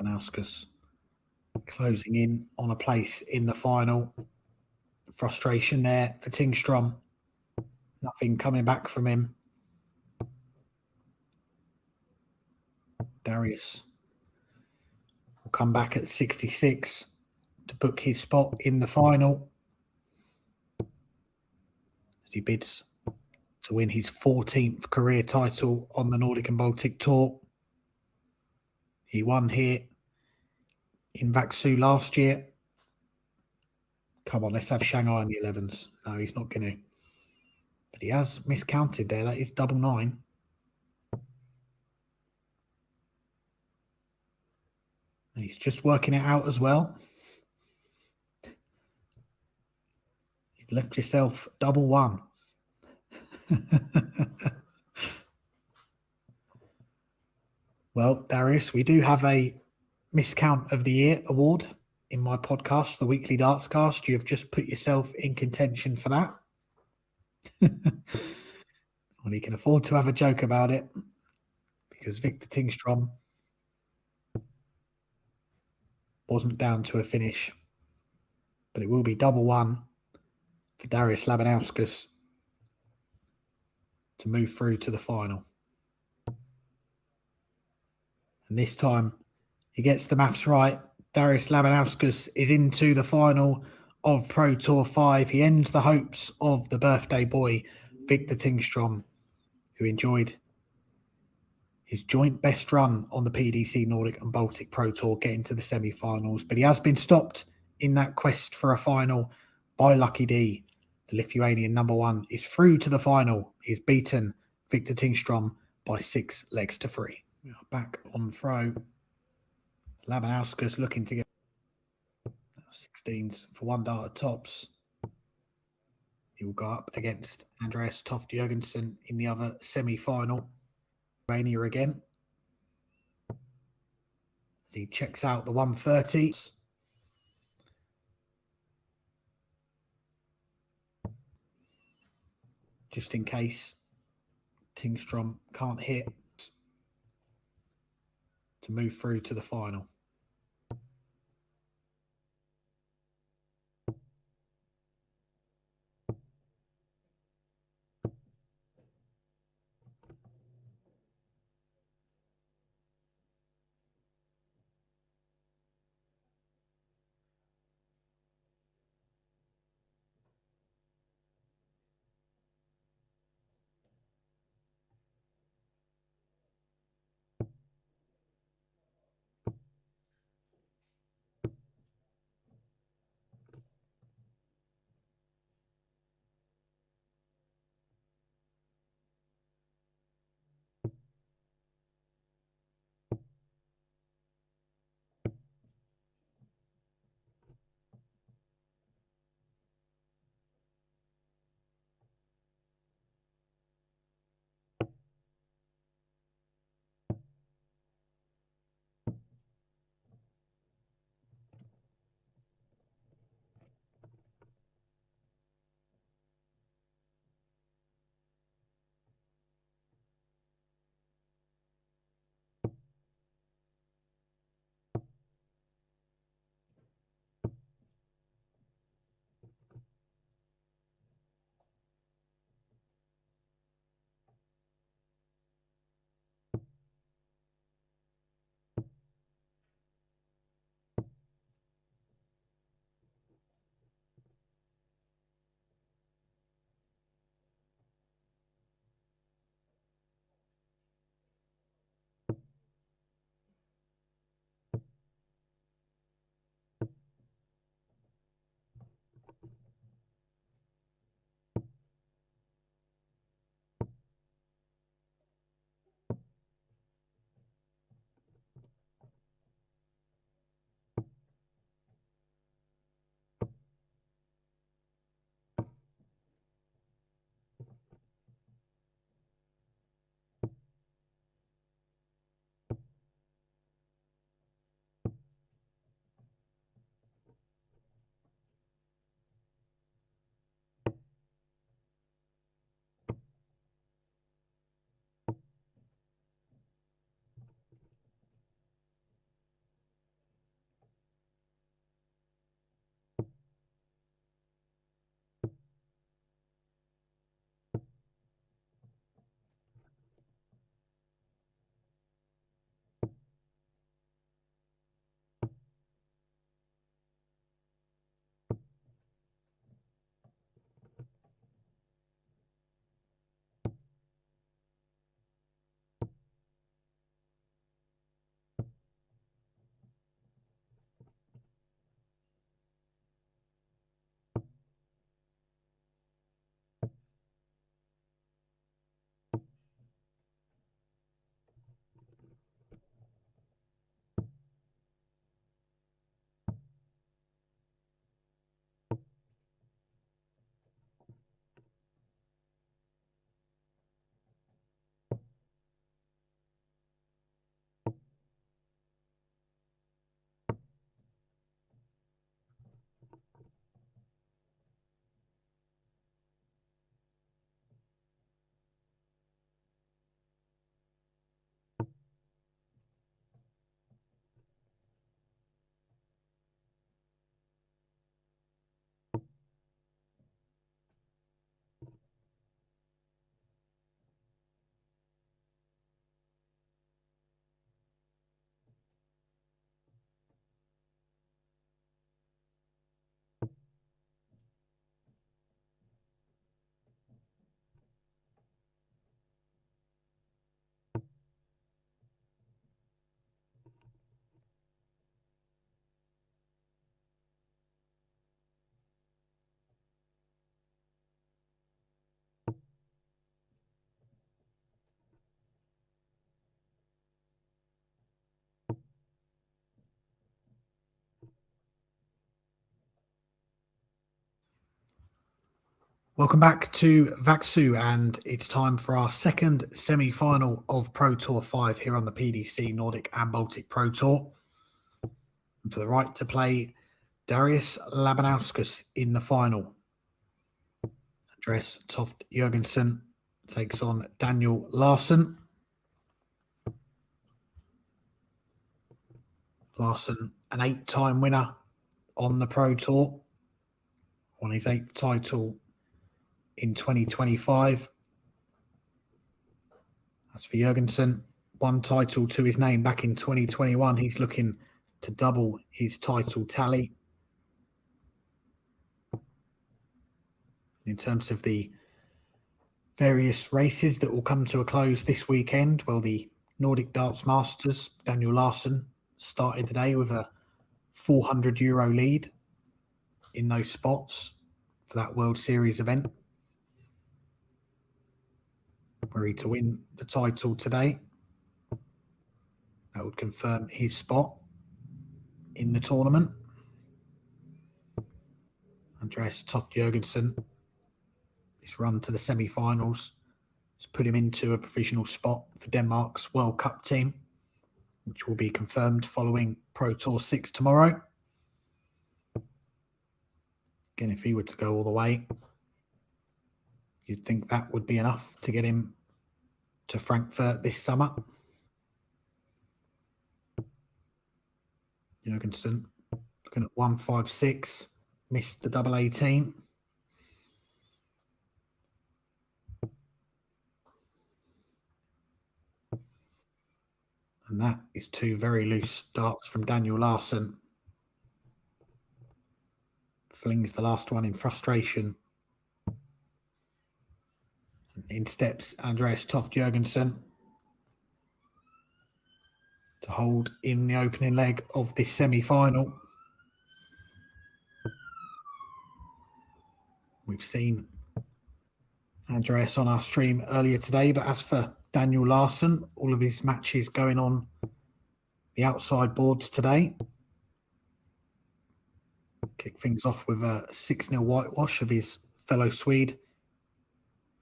Barauskas closing in on a place in the final. Frustration there for Tingstrom. Nothing coming back from him. Darius will come back at 66 to book his spot in the final as he bids to win his 14th career title on the Nordic and Baltic Tour. He won here in Vaksu last year. Come on, let's have Shanghai in the 11s. No, he's not going to. But he has miscounted there. That is double 9. And he's just working it out as well. You've left yourself double 1. Well, Darius, we do have a Miscount of the Year award in my podcast, the Weekly Dartscast. You have just put yourself in contention for that. Well, he can afford to have a joke about it because Victor Tingstrom wasn't down to a finish. But it will be double 1 for Darius Labinowskis to move through to the final. And this time he gets the maths right. Darius Labinowskis is into the final of Pro Tour 5. He ends the hopes of the birthday boy, Victor Tingstrom, who enjoyed his joint best run on the PDC Nordic and Baltic Pro Tour, getting to the semi-finals. But he has been stopped in that quest for a final by Lucky D. The Lithuanian number 1 is through to the final. He's beaten Victor Tingstrom by 6 legs to 3. We are back on throw. Labinowskis looking to get 16s for 1 dart at tops. He will go up against Andreas Toft Jurgensson in the other semi-final. Romania again. As he checks out the 130. Just in case Tingstrom can't hit to move through to the final. Welcome back to Vaksu, and it's time for our second semi-final of Pro Tour 5 here on the PDC Nordic and Baltic Pro Tour. And for the right to play Darius Labinowskis in the final. Andreas Toft Jurgensson takes on Daniel Larsson. Larsson, an 8-time winner on the Pro Tour, won his 8th title in 2025. As for Jurgensson, 1 title to his name back in 2021. He's looking to double his title tally. In terms of the various races that will come to a close this weekend, well, the Nordic Darts Masters, Daniel Larsson started the day with a €400 lead in those spots for that World Series event. Were he to win the title today, that would confirm his spot in the tournament. Andreas Toft Jurgensson, this run to the semi-finals has put him into a provisional spot for Denmark's World Cup team, which will be confirmed following Pro Tour 6 tomorrow. Again, if he were to go all the way, you'd think that would be enough to get him to Frankfurt this summer. Jurgensson looking at 156, missed the double 18. And that is 2 very loose darts from Daniel Larsson. Flings the last one in frustration. In steps Andreas Toft Jurgensson to hold in the opening leg of this semi-final. We've seen Andreas on our stream earlier today, but as for Daniel Larsson, all of his matches going on the outside boards today. Kick things off with a 6-0 whitewash of his fellow Swede,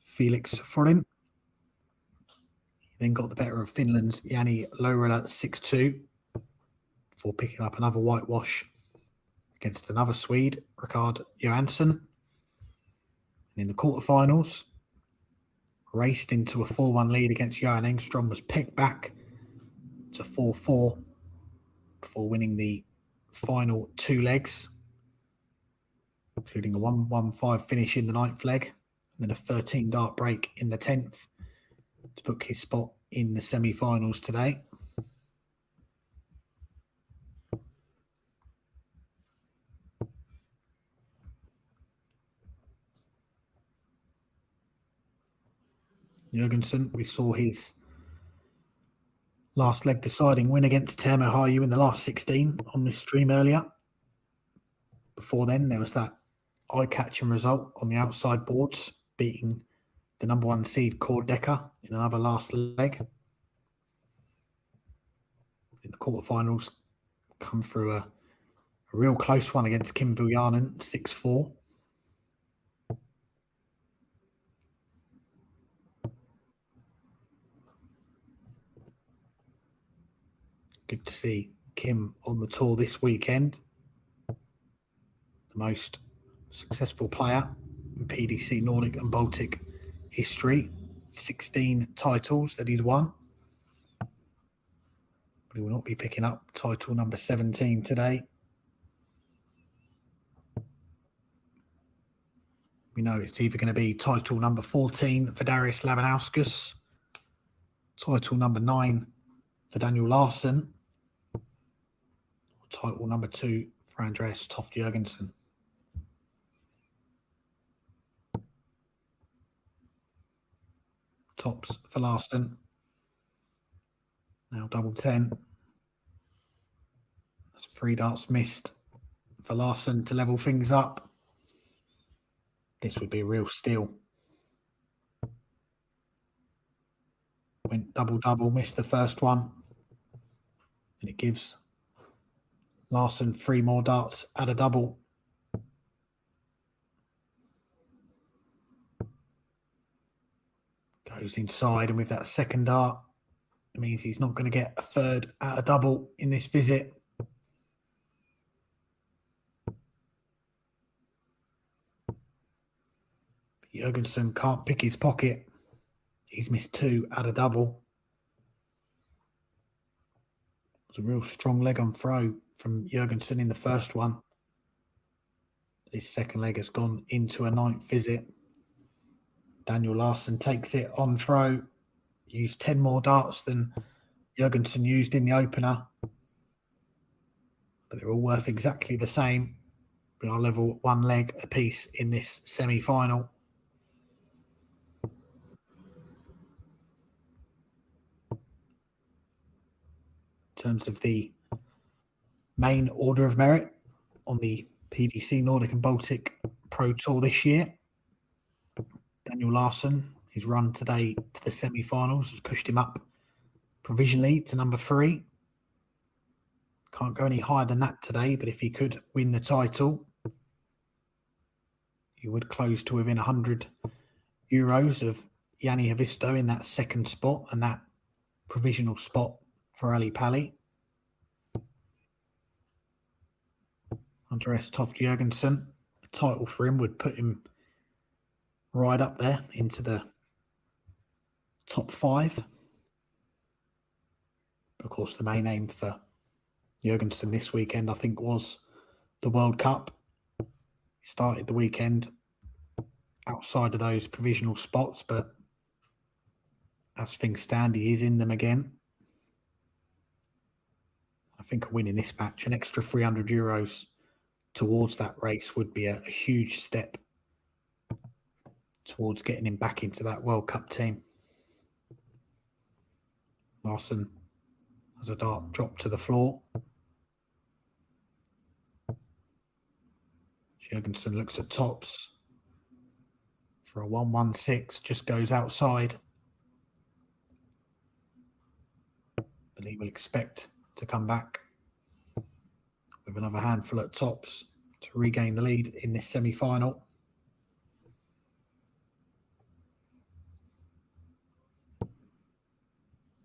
Felix Frorin. He then got the better of Finland's Jani Lorela 6-2 before picking up another whitewash against another Swede, Rickard Johansson. And in the quarterfinals, raced into a 4-1 lead against Johan Engstrom, was pegged back to 4-4 before winning the final 2 legs, including a 1-1-5 finish in the 9th leg, and then a 13 dart break in the 10th to book his spot in the semi-finals today. Jurgensson, we saw his last leg deciding win against Teemu Haru in the last 16 on this stream earlier. Before then, there was that eye-catching result on the outside boards, beating the number 1 seed Cord Decker in another last leg. In the quarterfinals, come through a real close one against Kim Viljanen, 6-4. Good to see Kim on the tour this weekend. The most successful player in PDC Nordic and Baltic history. 16 titles that he's won. But he will not be picking up title number 17 today. We know it's either going to be title number 14 for Darius Labinowskis, title number 9 for Daniel Larsson, or title number 2 for Andreas Toft Jurgensson. Tops for Larsson. Now double 10. That's 3 darts missed for Larsson to level things up. This would be a real steal. Went double-double, missed the first one. And it gives Larsson 3 more darts at a double. Goes inside, and with that second dart, it means he's not going to get a third at a double in this visit. Jurgensson can't pick his pocket. He's missed 2 at a double. It was a real strong leg on throw from Jurgensson in the first one. This second leg has gone into a 9th visit. Daniel Larsson takes it on throw. Used 10 more darts than Jurgensson used in the opener. But they're all worth exactly the same. We are level 1 leg apiece in this semi-final. In terms of the main order of merit on the PDC Nordic and Baltic Pro Tour this year, Daniel Larsson, his run today to the semi-finals, has pushed him up provisionally to number 3. Can't go any higher than that today, but if he could win the title, he would close to within €100 of Yanni Havisto in that second spot and that provisional spot for Ali Pali. Andreas Toft Jurgensson, the title for him would put him right up there into the top 5. Of course, the main aim for Jurgensson this weekend, I think, was the World Cup. He started the weekend outside of those provisional spots, but as things stand, he is in them again. I think a win in this match, an extra €300 towards that race, would be a huge step towards getting him back into that World Cup team. Larsson has a dart drop to the floor. Jurgensson looks at tops for a 1-1-6, just goes outside. But he will expect to come back with another handful at tops to regain the lead in this semi-final.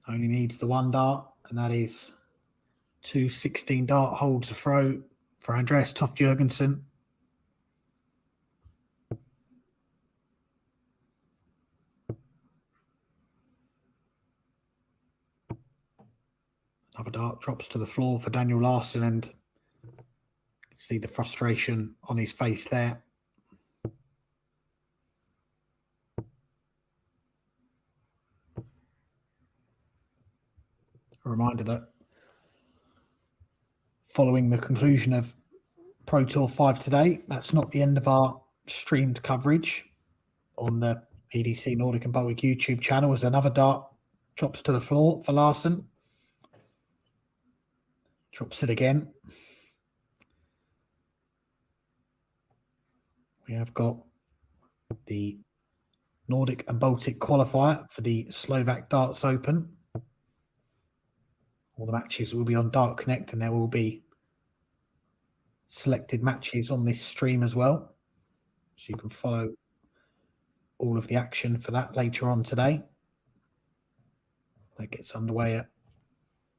Only needs the 1 dart, and that is 2 16 dart holds a throw for Andreas Toft Jurgensson. Another dart drops to the floor for Daniel Larsson, and you can see the frustration on his face there. A reminder that following the conclusion of Pro Tour 5 today, that's not the end of our streamed coverage on the PDC Nordic and Baltic YouTube channel, as another dart drops to the floor for Larsson. Drops it again. We have got the Nordic and Baltic qualifier for the Slovak Darts Open. All the matches will be on Dartsconnect, and there will be selected matches on this stream as well. So you can follow all of the action for that later on today. That gets underway at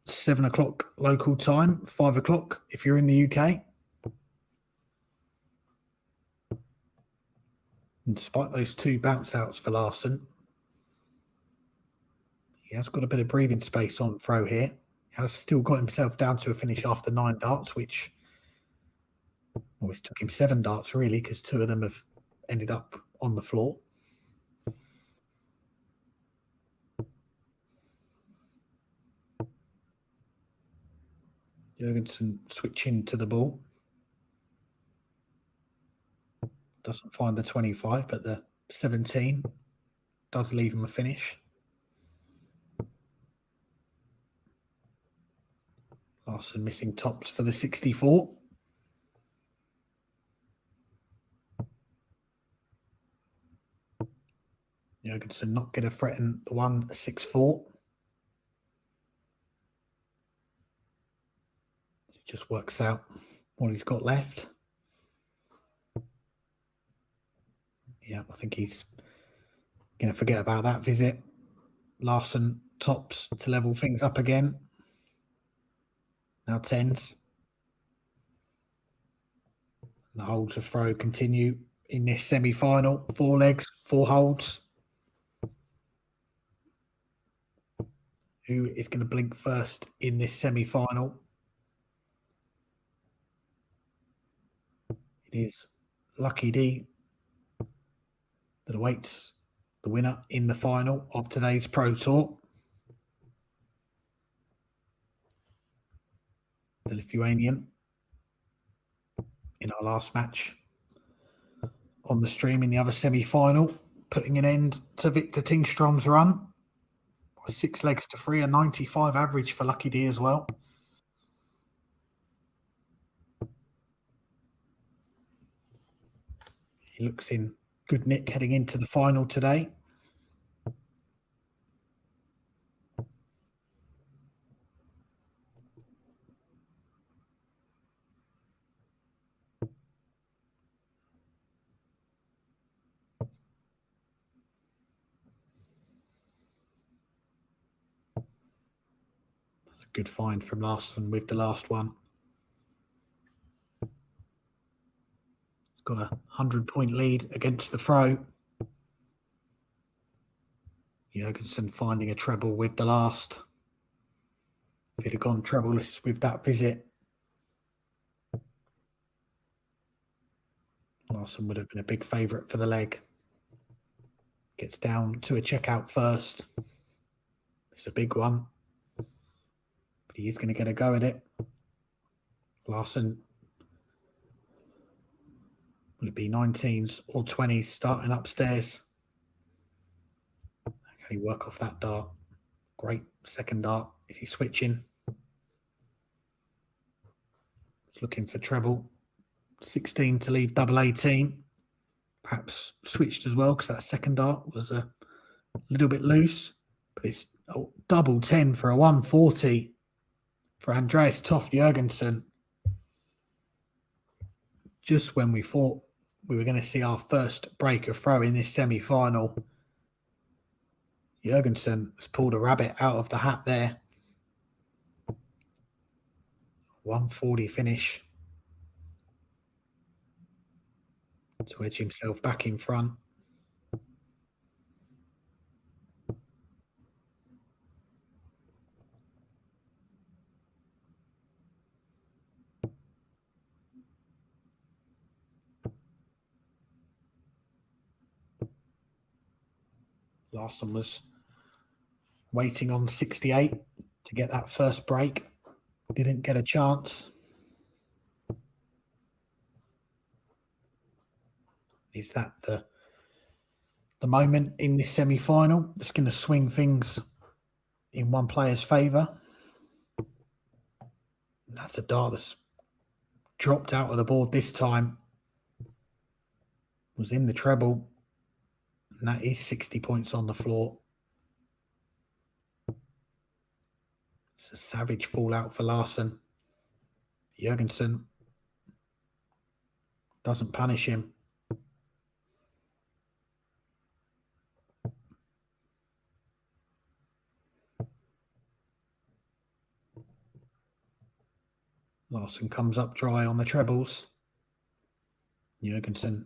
7 o'clock local time, 5 o'clock if you're in the UK. And despite those 2 bounce outs for Larsson, he has got a bit of breathing space on throw here. He has still got himself down to a finish after 9 darts, which always took him 7 darts really, because 2 of them have ended up on the floor. Jurgensson switching to the ball. Doesn't find the 25, but the 17 does leave him a finish. Larsson missing tops for the 64. Jurgensson not going to threaten the 1-6-4. He just works out what he's got left. Yeah, I think he's going to forget about that visit. Larsson tops to level things up again. Now 10s. The hold to throw continue in this semi-final. 4 legs, 4 holds. Who is going to blink first in this semi-final? It is Lucky D that awaits the winner in the final of today's Pro Tour. The Lithuanian in our last match on the stream in the other semi-final, putting an end to Victor Tingstrom's run by 6 legs to 3, a 95 average for Lucky D as well. He looks in good nick heading into the final today. That's a good find from Larsson with the last one. He's got a 100-point lead against the throw. Jurgensson finding a treble with the last. If he'd have gone trebleless with that visit, Larsson would have been a big favourite for the leg. Gets down to a checkout first. It's a big one, but he is going to get a go at it. Larsson, will it be 19s or 20s starting upstairs? Can he work off that dart? Great second dart. Is he switching? He's looking for treble. 16 to leave double 18. Perhaps switched as well because that second dart was a little bit loose. But it's double 10 for a 140 for Andreas Toft Jurgensson. Just when we thought we were going to see our first break of throw in this semi-final, Jurgensson has pulled a rabbit out of the hat there. 140 finish to edge himself back in front. Larsson was waiting on 68 to get that first break. Didn't get a chance. Is that the moment in this semi-final that's going to swing things in one player's favour? That's a dart that's dropped out of the board this time. Was in the treble. And that is 60 points on the floor. It's a savage fallout for Larsson. Jurgensson doesn't punish him. Larsson comes up dry on the trebles. Jurgensson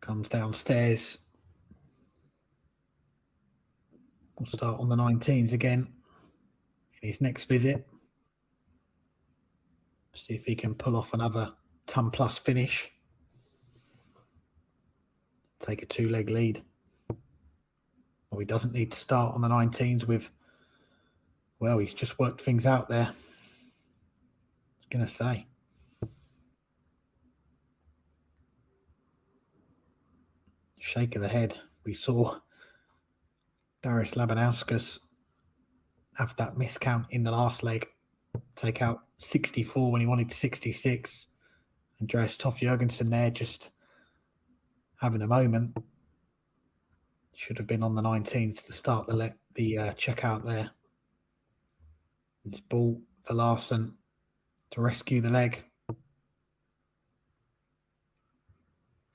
comes downstairs. We'll start on the 19s again in his next visit. See if he can pull off another ton plus finish. Take a 2-leg lead. Well, he doesn't need to start on the 19s with, well, he's just worked things out there. I was going to say. Shake of the head. We saw Darius Labinowskis have that miscount in the last leg. Take out 64 when he wanted 66. Andreas Toft Jurgensson there just having a moment. Should have been on the 19s to start the checkout there. This ball for Larsson to rescue the leg.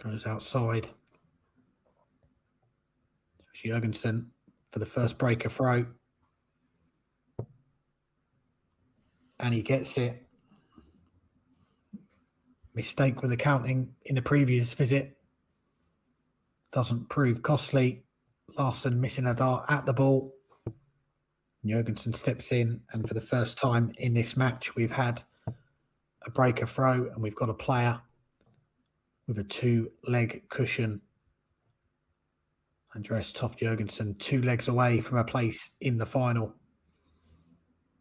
Goes outside. Jurgensson for the first breaker throw. And he gets it. Mistake with the counting in the previous visit. Doesn't prove costly. Larsson missing a dart at the ball. Jurgensson steps in, and for the first time in this match, we've had a breaker throw, and we've got a player with a 2-leg cushion. Andreas Toft Jurgensson, 2 legs away from a place in the final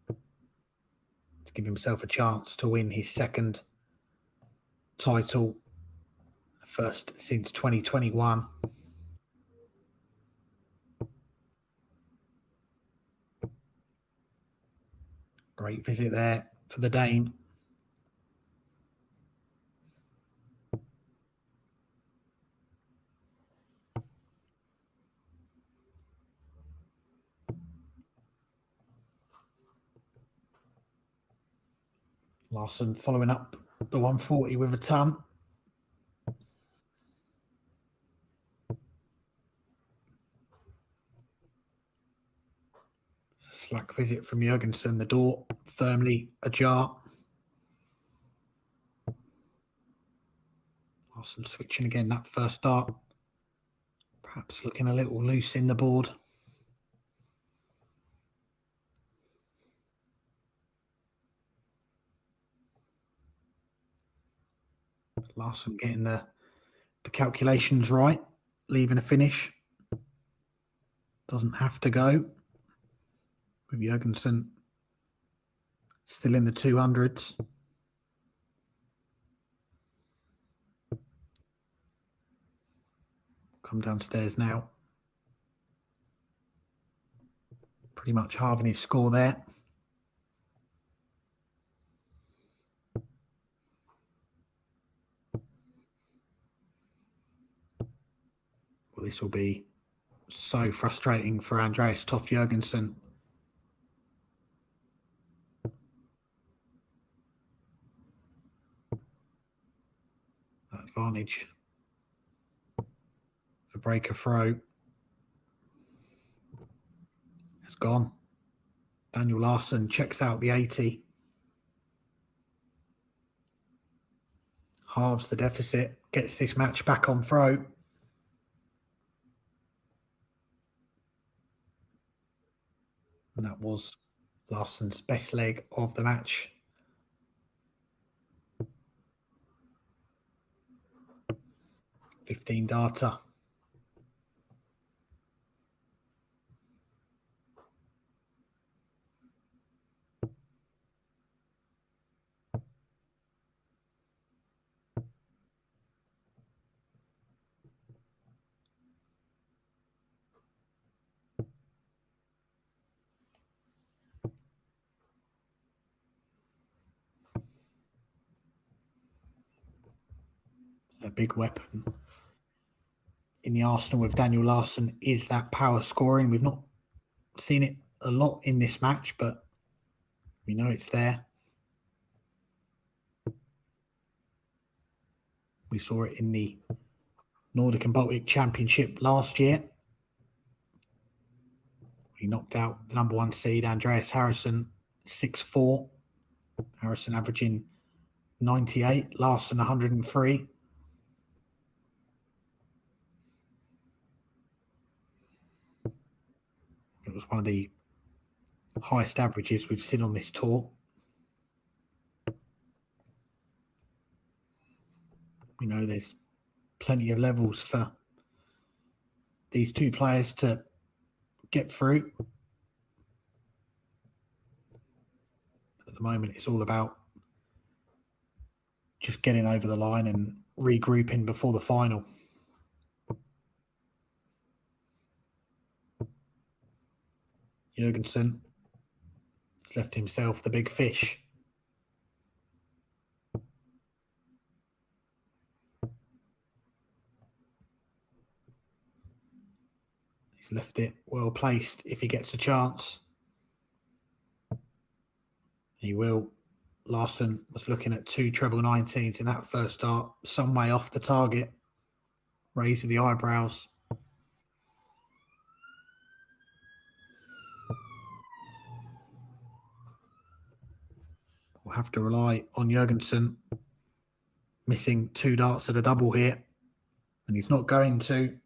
to give himself a chance to win his second title, first since 2021. Great visit there for the Dane. Larsson following up the 140 with a ton. Slack visit from Jurgensson, the door firmly ajar. Larsson switching again, that first dart. Perhaps looking a little loose in the board. Larsson getting the calculations right, leaving a finish. Doesn't have to go. With Jurgensson still in the 200s. Come downstairs now. Pretty much halving his score there. Well, this will be so frustrating for Andreas Toft Jurgensson. That advantage for breaker throw has gone. Daniel Larsson checks out the 80. Halves the deficit, gets this match back on throw. And that was Larsson's best leg of the match. $15 darter. A big weapon in the arsenal with Daniel Larsson is that power scoring. We've not seen it a lot in this match, but we know it's there. We saw it in the Nordic and Baltic Championship last year. He knocked out the number 1 seed, Andreas Harrison, 6-4. Harrison averaging 98, Larsson 103. It was one of the highest averages we've seen on this tour. We know there's plenty of levels for these two players to get through. At the moment, it's all about just getting over the line and regrouping before the final. Jurgensson has left himself the big fish. He's left it well placed if he gets a chance. He will. Larsson was looking at 2 treble 19s in that first start, some way off the target. raise of the eyebrows. We'll have to rely on Jurgensson, missing 2 darts at a double here, and he's not going to.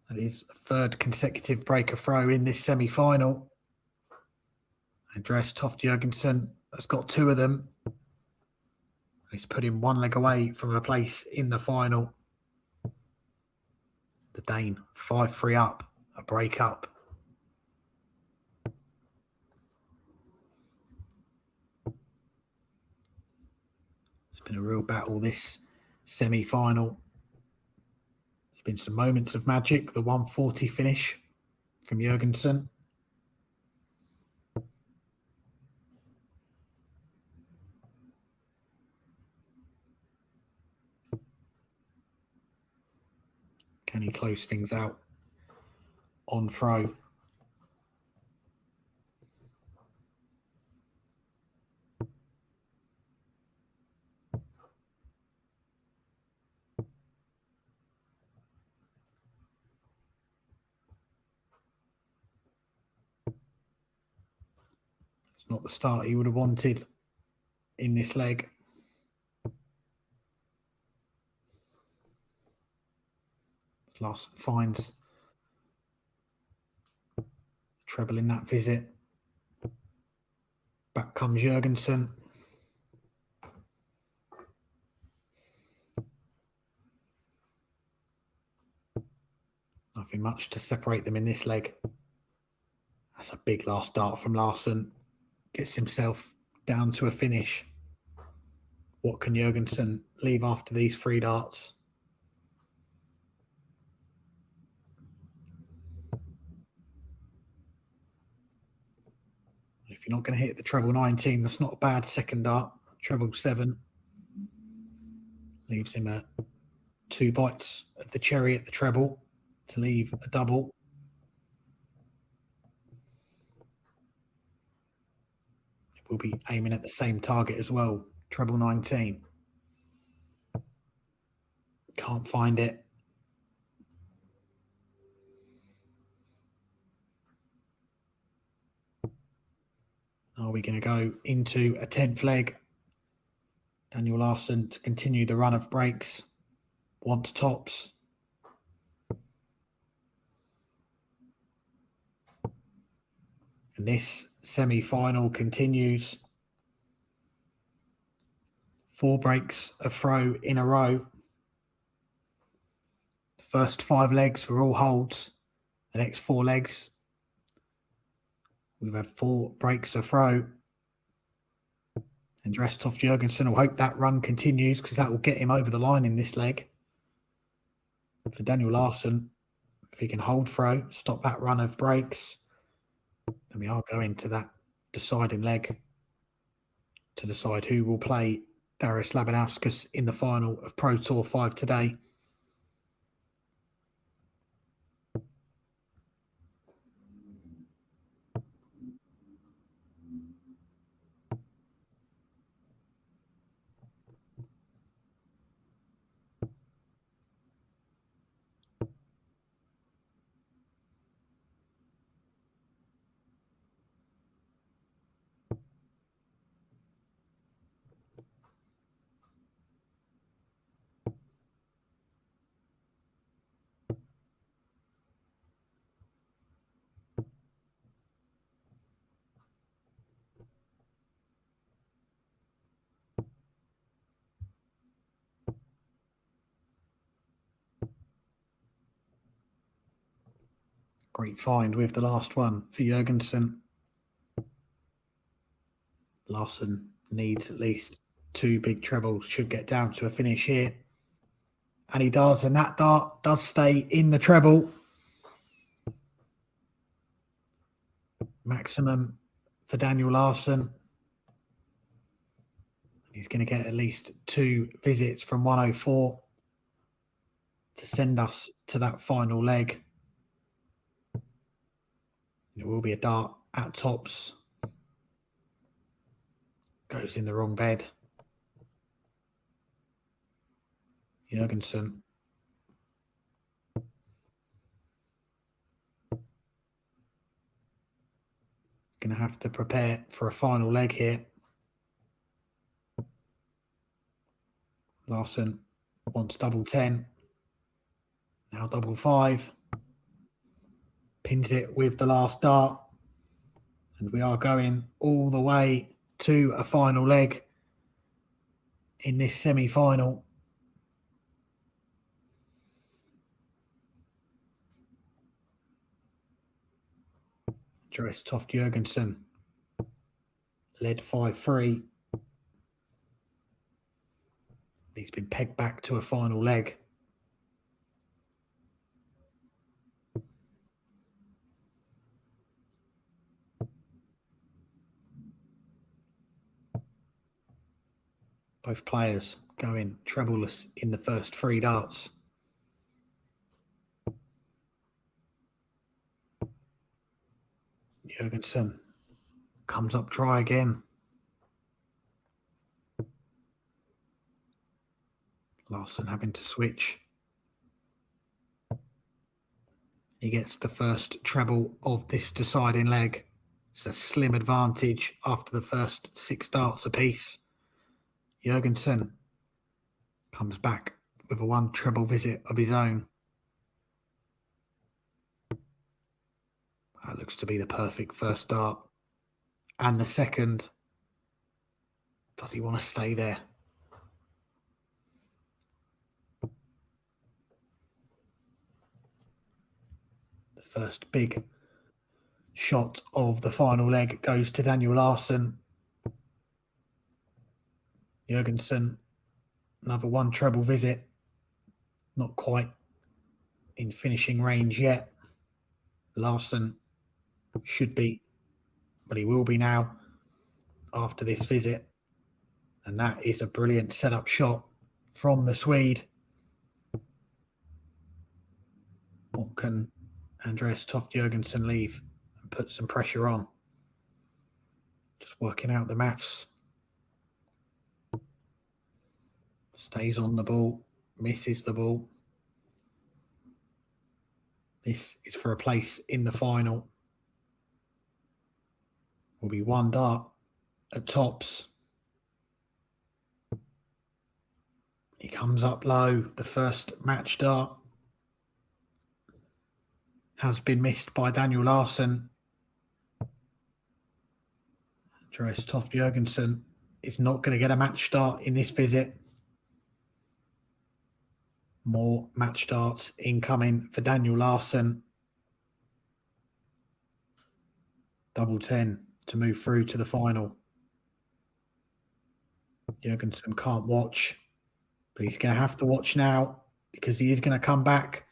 That is a 3rd consecutive breaker throw in this semi-final. Andreas Toft Jurgensson has got 2 of them. He's putting 1 leg away from a place in the final. The Dane 5-3 up, a break up. It's been a real battle, this semi-final. There's been some moments of magic. The 140 finish from Jurgensson. Can he close things out on throw? It's not the start he would have wanted in this leg. Larsson finds treble in that visit. Back comes Jurgensson. Nothing much to separate them in this leg. That's a big last dart from Larsson. Gets himself down to a finish. What can Jurgensson leave after these 3 darts? If you're not going to hit the treble 19, that's not a bad second dart. Treble 7 leaves him 2 bites of the cherry at the treble to leave a double. We'll be aiming at the same target as well. Treble 19. Can't find it. Are we going to go into a 10th leg? Daniel Larsson to continue the run of breaks. Wants tops. And this semi-final continues. 4 breaks of throw in a row. The first 5 legs were all holds. The next 4 legs, we've had 4 breaks of throw. And Toft Jurgensson will hope that run continues because that will get him over the line in this leg. For Daniel Larsson, if he can hold throw, stop that run of breaks, then we are going to that deciding leg to decide who will play Darius Labinowskis in the final of Pro Tour 5 today. Great find with the last one for Jurgensson. Larsson needs at least 2 big trebles, should get down to a finish here. And he does, and that dart does stay in the treble. Maximum for Daniel Larsson. He's going to get at least 2 visits from 104 to send us to that final leg. It will be a dart at tops. Goes in the wrong bed. Jurgensson. Going to have to prepare for a final leg here. Larsson wants double 10. Now double 5. Pins it with the last dart. And we are going all the way to a final leg in this semi-final. Andreas Toft Jurgensson led 5-3. He's been pegged back to a final leg. Both players going trebleless in the first 3 darts. Jurgensson comes up dry again. Larsson having to switch. He gets the first treble of this deciding leg. It's a slim advantage after the first 6 darts apiece. Jurgensson comes back with a 1 treble visit of his own. That looks to be the perfect first dart. And the second. Does he want to stay there? The first big shot of the final leg goes to Daniel Larsson. Jurgensson, another 1 treble visit. Not quite in finishing range yet. Larsson should be, but he will be now after this visit. And that is a brilliant setup shot from the Swede. What can Andreas Toft Jurgensson leave and put some pressure on? Just working out the maths. Stays on the ball, misses the ball. This is for a place in the final. Will be 1 dart at tops. He comes up low. The first match dart has been missed by Daniel Larsson. Andreas Toft Jurgensson is not going to get a match start in this visit. More match starts incoming for Daniel Larsson. Double 10 to move through to the final. Jurgensson can't watch, but he's going to have to watch now because he is going to come back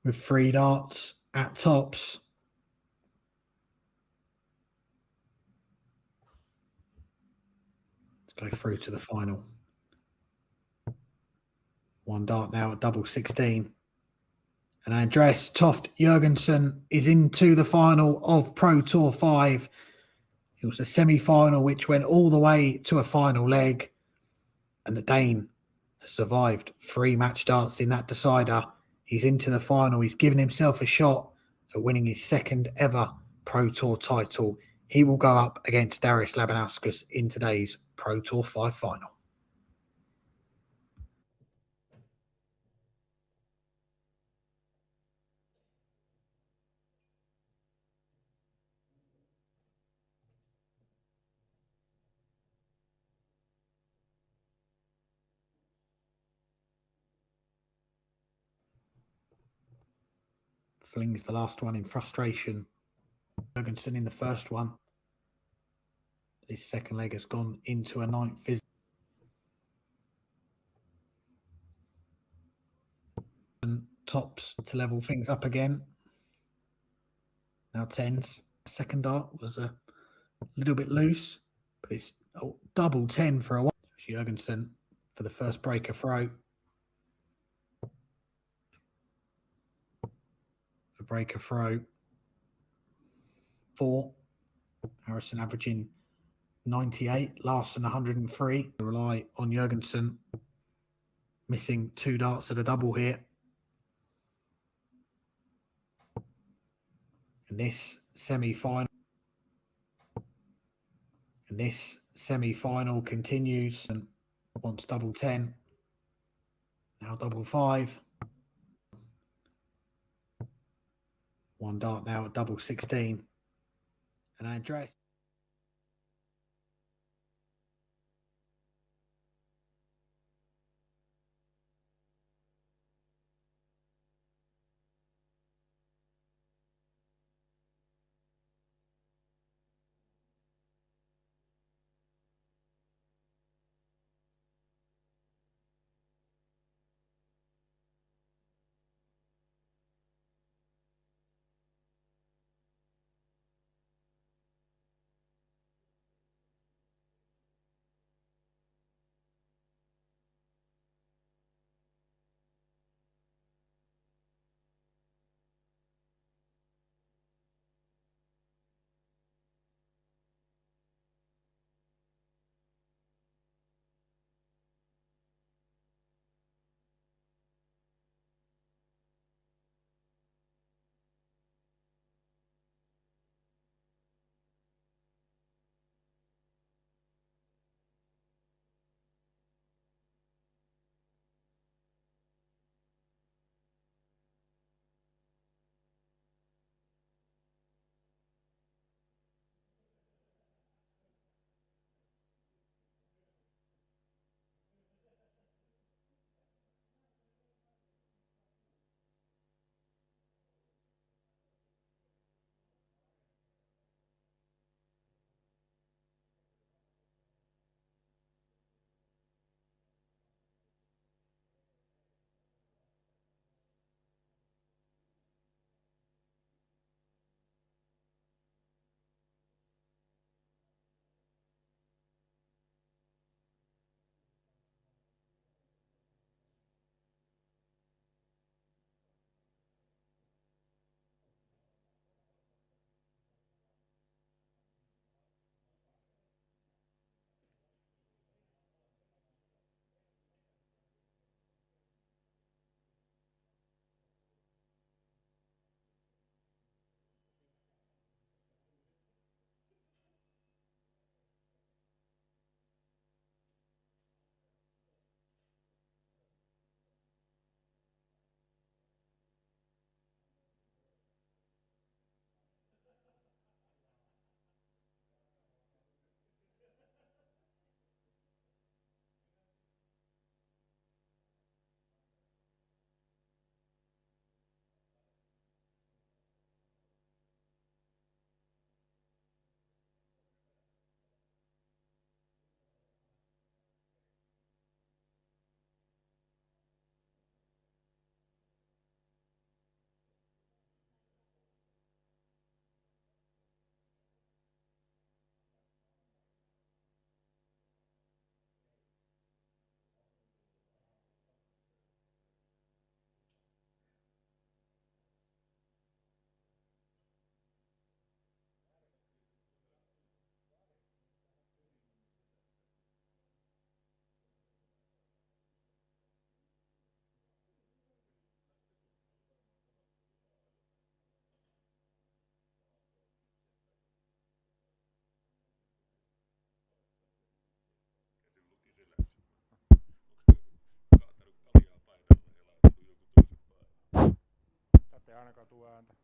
with 3 darts at tops. Let's go through to the final. 1 dart now at double 16. And Andreas Toft Jurgensson is into the final of Pro Tour 5. It was a semi-final which went all the way to a final leg. And the Dane has survived 3 match darts in that decider. He's into the final. He's given himself a shot at winning his 2nd ever Pro Tour title. He will go up against Darius Labinowskis in today's Pro Tour 5 final. Flings the last one in frustration. Jurgensson in the first one. This second leg has gone into a 9th visit. And tops to level things up again. Now 10s. Second dart was a little bit loose, but it's double 10 for a while. Jurgensson for the first breaker throw. For breaker throw. 4. Harrison averaging 98. Larsson 103. Rely on Jurgensson. missing 2 darts at a double here. And this semi-final continues and wants double 10. Now double 5. 1 dart now at double 16. And Andres. Tätä ei ainakaan tule ääntä.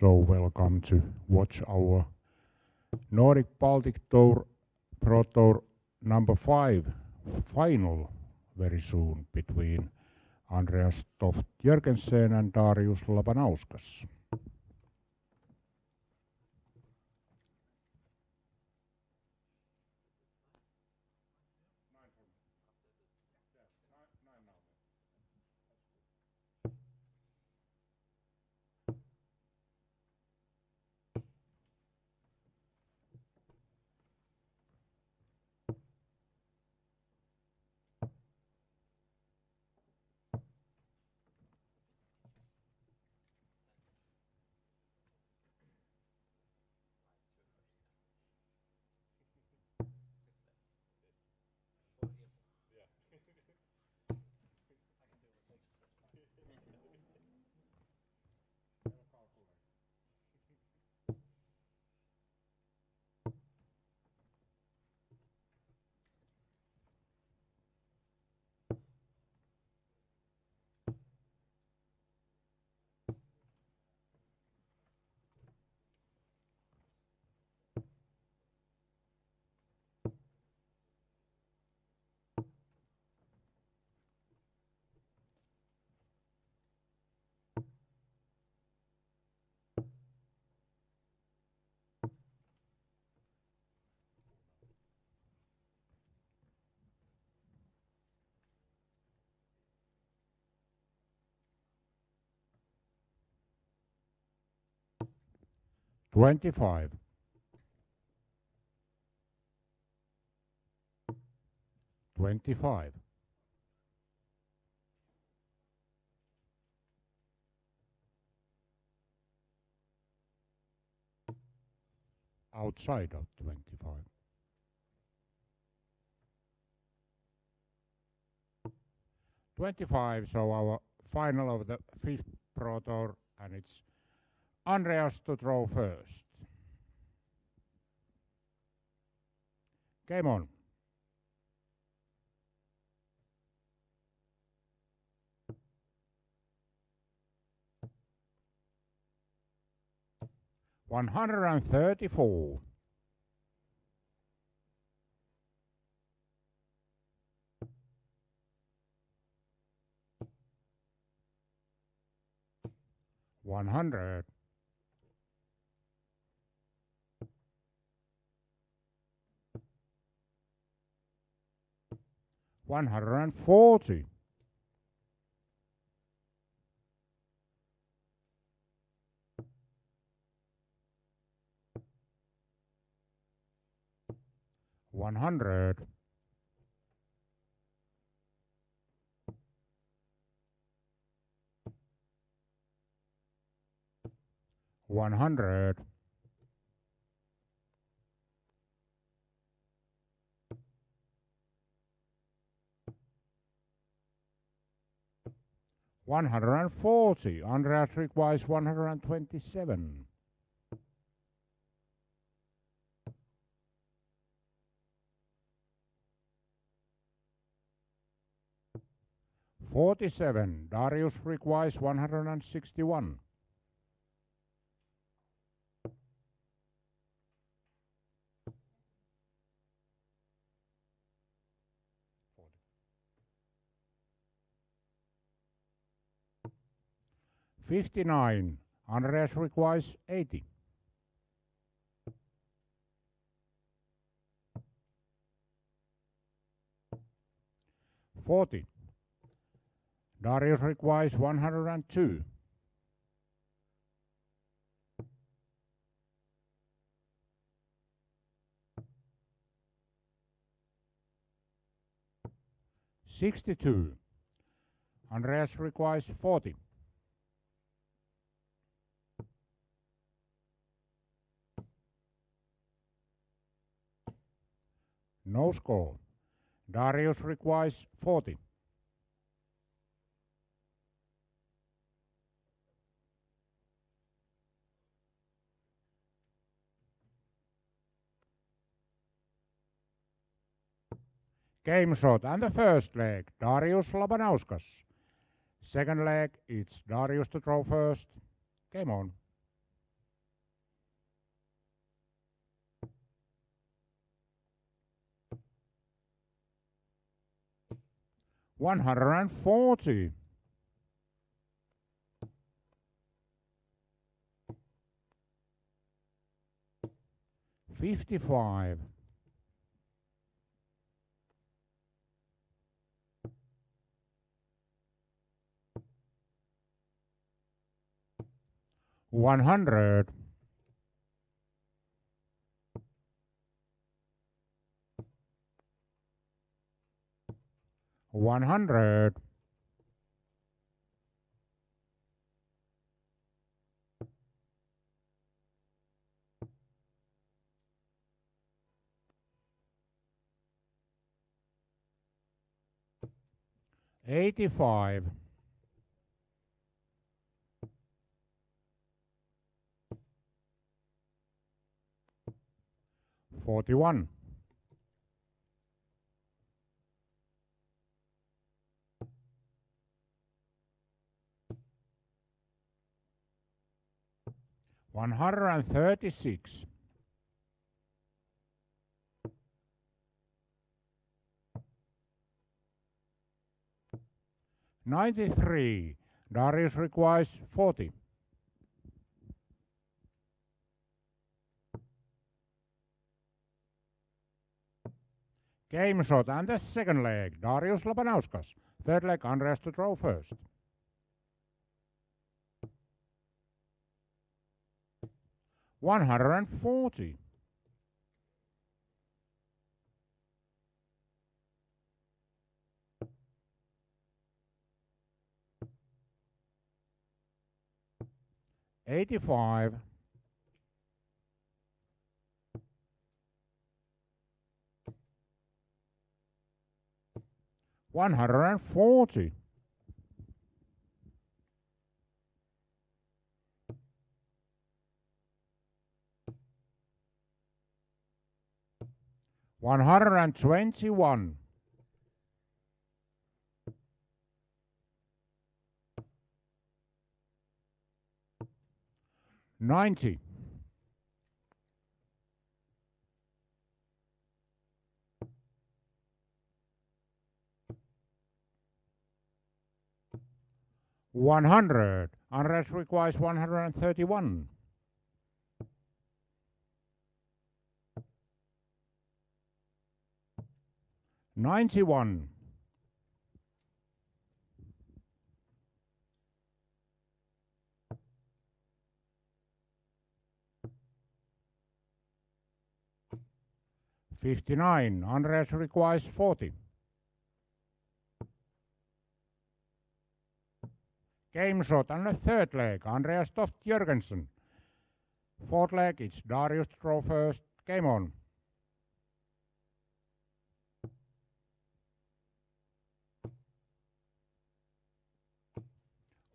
So welcome to watch our Nordic Baltic Tour Pro Tour number 5 final very soon between Andreas Toft Jurgensson and Darius Labinauskas. $25. $25. Outside of 25. $25, so our final of the 5th Pro Tour, and it's Andreas to throw first. Game on. $134. $100. $140. $100. $100. $140. Andreas requires 127. $47. Darius requires 161. $59. Andreas requires 80. $40. Darius requires 102. $62. Andreas requires 40. No score. Darius requires 40. Game shot and the first leg, Darius Labinauskas. Second leg, it's Darius to throw first. Game on. 140. 55. 100. 100. 85. 41. 136. 93. Darius requires 40. Game shot and the second leg. Darius Labinauskas. Third leg, Andreas to throw first. $140. 85. 140. 121. 90. 100. Andres requires 131. 91. 59. Andres requires 40. Game shot on the third leg. Andreas Toft Jurgensson. Fourth leg, it's Darius to throw first. Game on.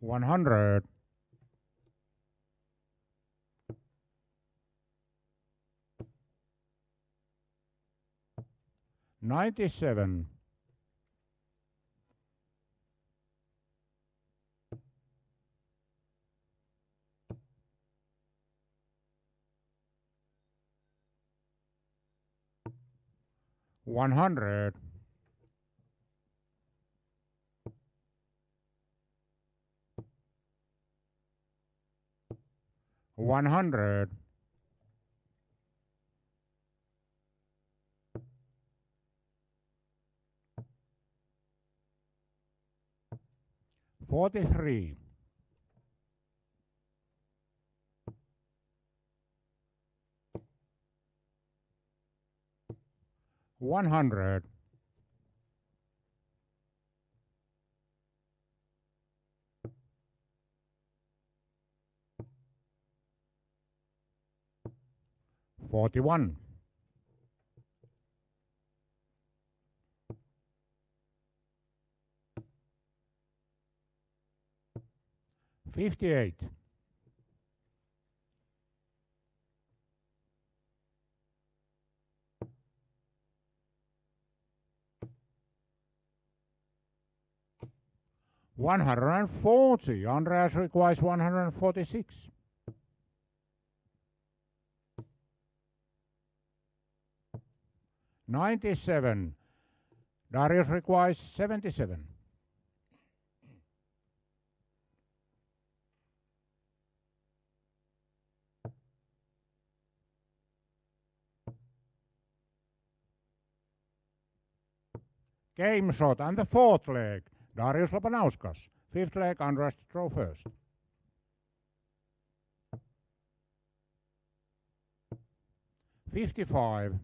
100. 97. 100. 100. 43. 100. 41. 58. 140. Andreas requires 146. 97. Darius requires 77. Game shot and the fourth leg. Darius Labinauskas. Fifth leg, Andreas to throw first. $55.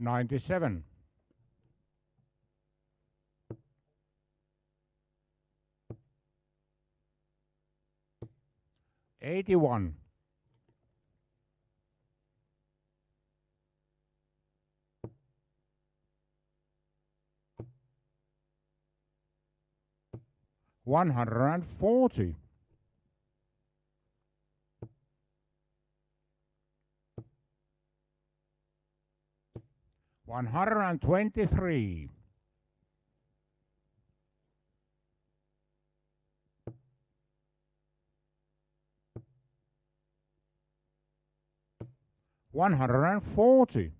$97. $81. $140. $123. $140.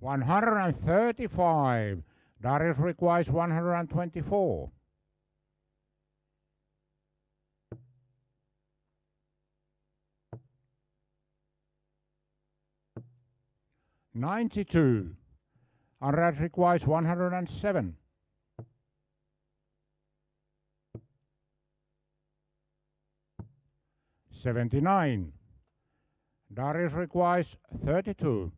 $135. Darius requires 124. $92. Andreas requires 107. $79. Darius requires 32.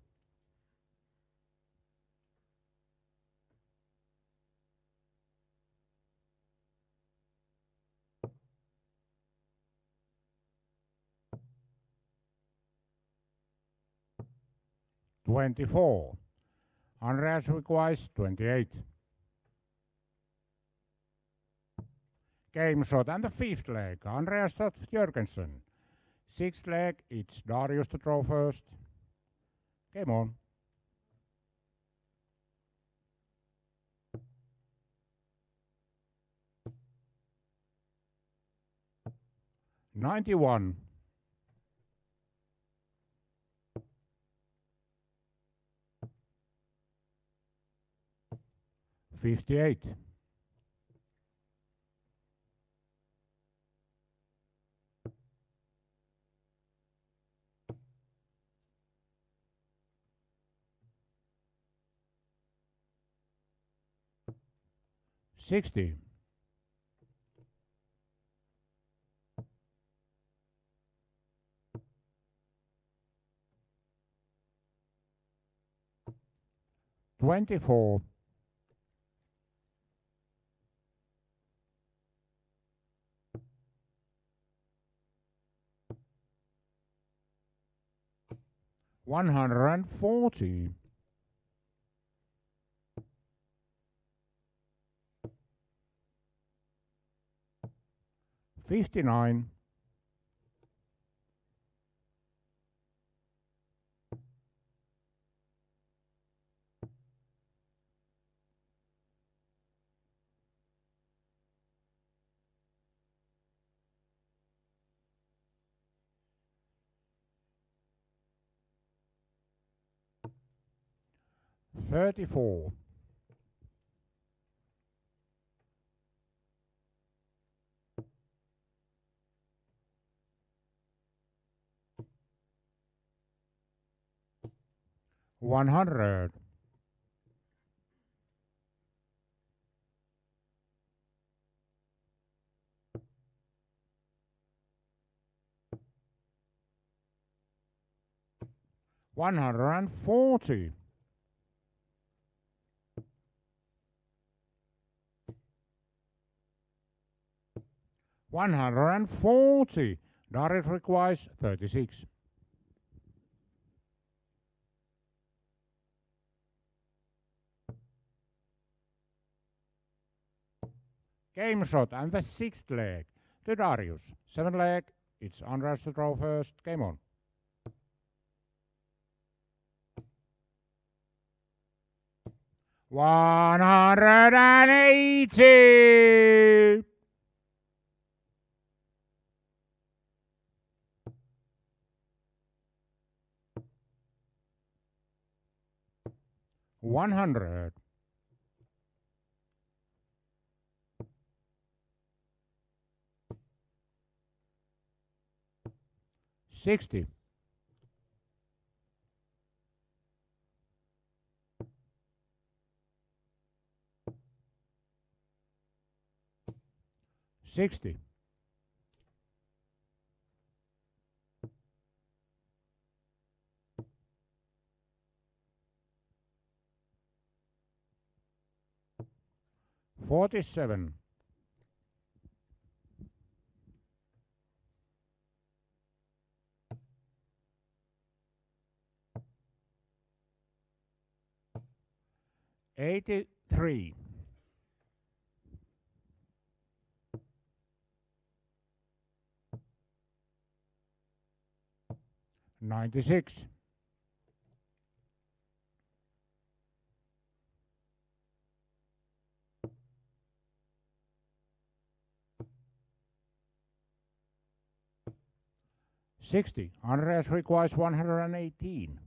$24. Andreas requires 28. Game shot and the fifth leg. Andreas to Jurgensson. Sixth leg, it's Darius to throw first. Game on. $91. $58. $60. $24. $140. $59. $34. $100. $140. $140. Darius requires 36. Game shot and the sixth leg to Darius. Seventh leg, it's Andreas to throw first. Game on. $180. 100. 60. 60. 47. 83. 96. 60. Andreas requires 118.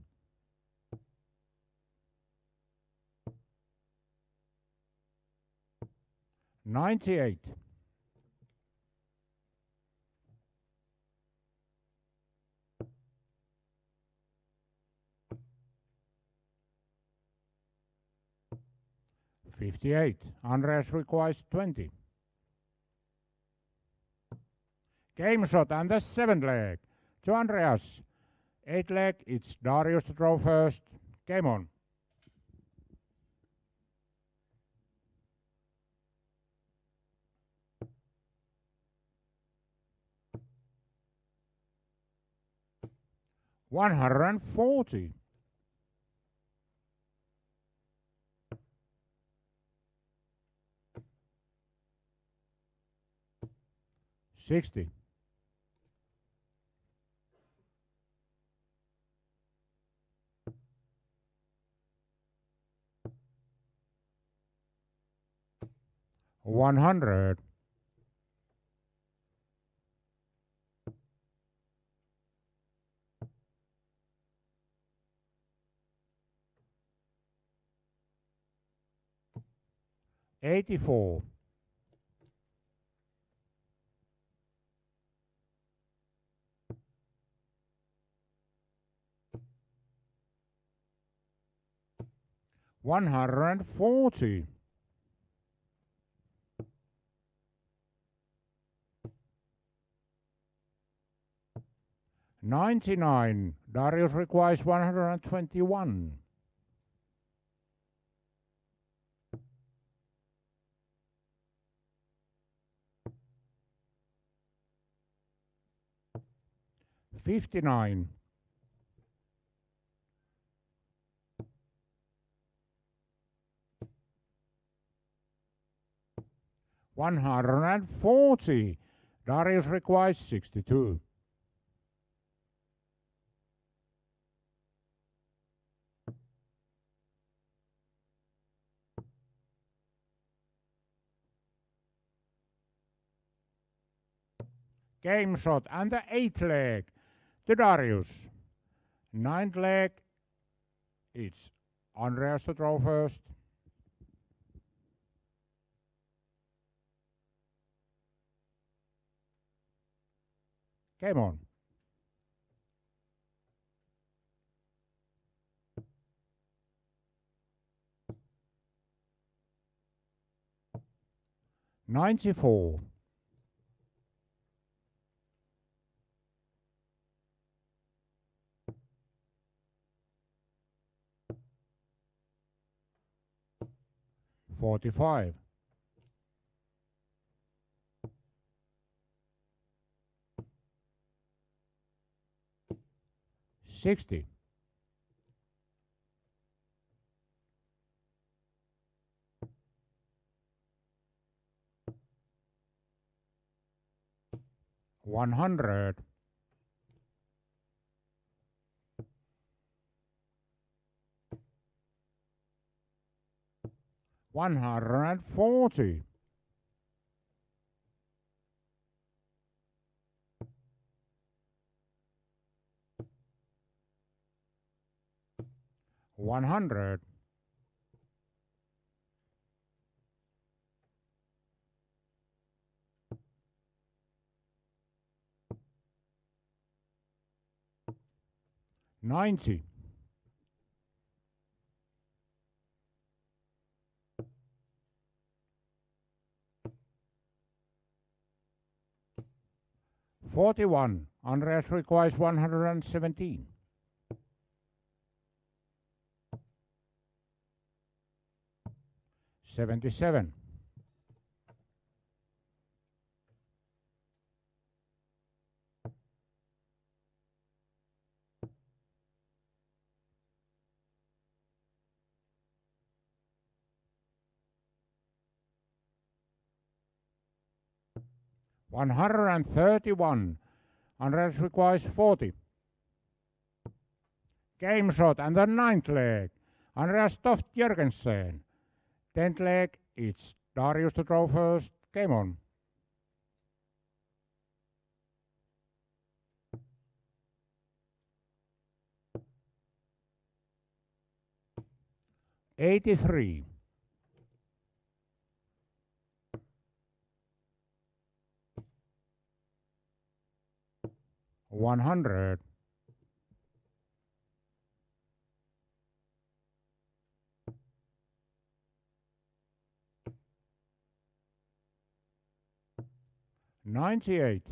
98. 58. Andreas requires 20. Game shot and the 7th leg. To Andreas. 8th leg, it's Darius to throw first. Game on. $140. 60. 100. 84. 140. 99. Darius requires 121. 59. 140. Darius requires 62. Game shot and the 8th leg to Darius. 9th leg, it's Andreas to throw first. Game on. $94. 45. 60. 100. 140. 100. 90. 41. Andreas requires 117. 77. 131. Andreas requires 40. Game shot and the 9th leg. Andreas Toft Jurgensson. 10th leg, it's Darius to draw first. Game on. '83. 100. 98.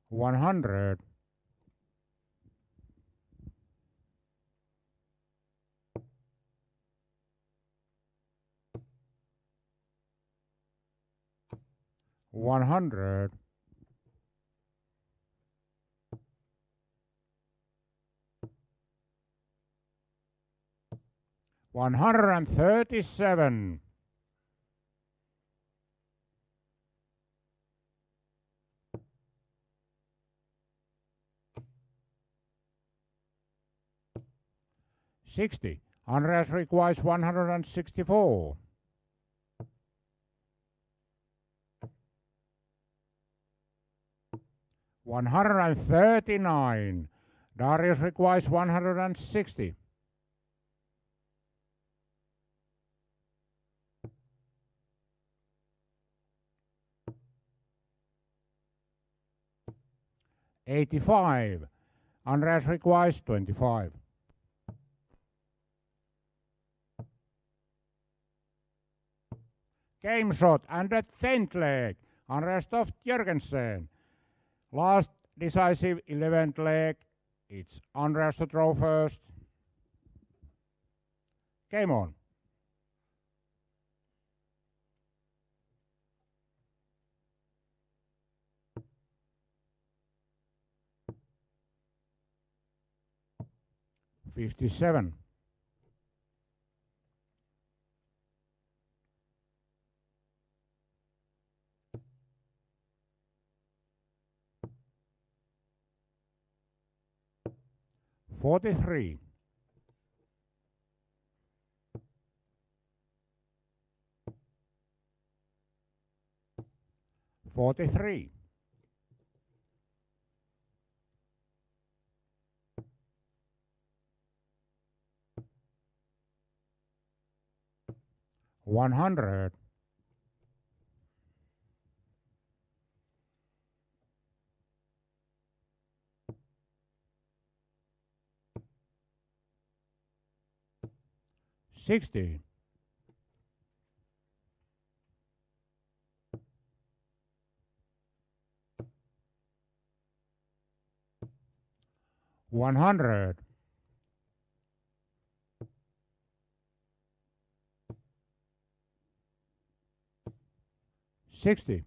100. 100. 137. 60. Andreas requires 164. 139. Darius requires 160. 85. Andreas requires 25. Game shot and a 10th leg. Andreas Toft Jurgensson. Last decisive 11th leg. It's Andreas to draw first. Game on. '57. 43. 43. 100. 60. 100. 60.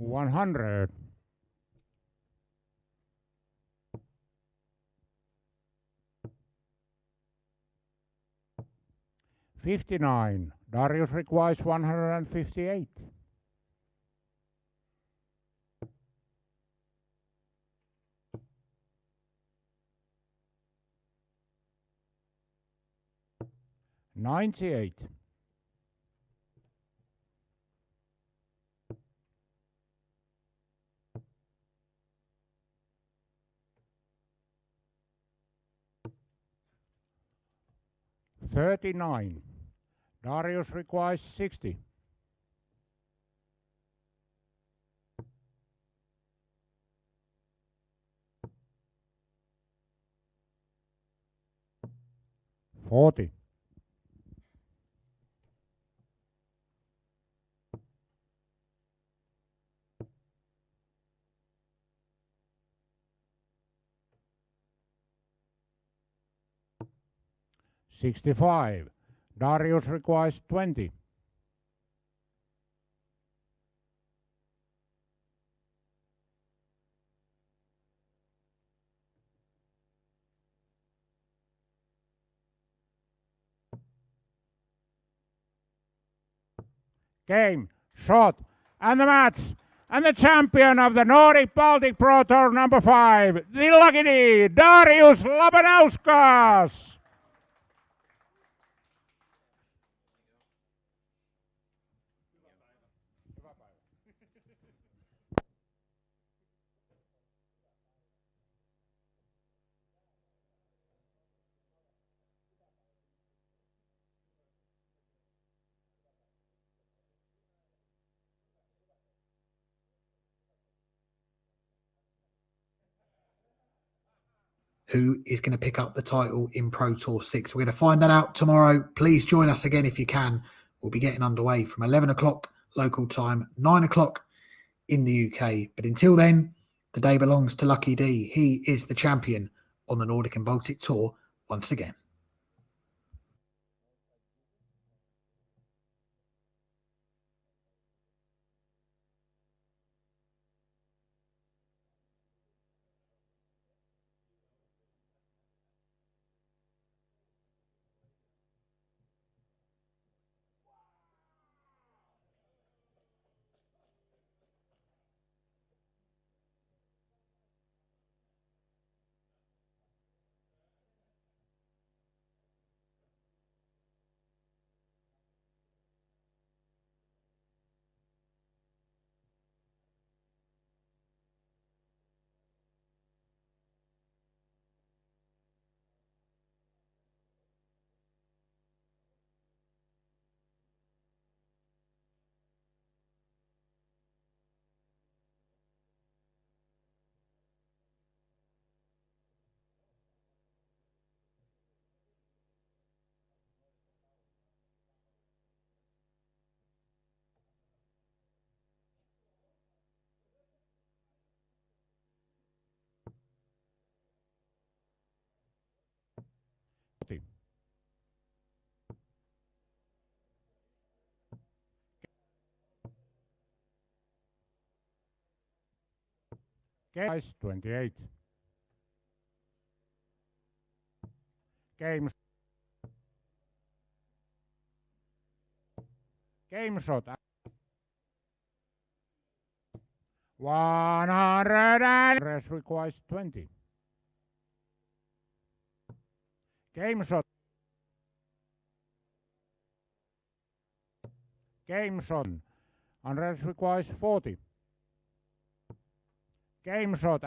100. 59. Darius requires 158. 98. 39. Darius requires 60. $40. 65. Darius requires 20. Game, shot, and the match, and the champion of the Nordic Baltic Pro Tour number 5, the lucky D, Darius Labinauskas. Who is going to pick up the title in Pro Tour 6? We're going to find that out tomorrow. Please join us again if you can. We'll be getting underway from 11 o'clock local time, 9 o'clock in the UK. But until then, the day belongs to Lucky D. He is the champion on the Nordic and Baltic Tour once again. Game 28. Game shot. 100 and rest requires 20. Game shot. Game shot. And rest requires 40. Game shot.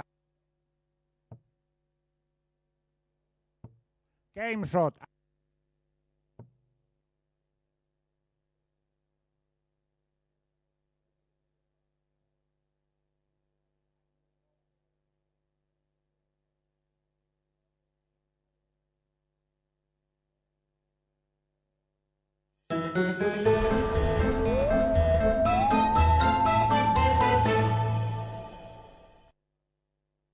Game shot.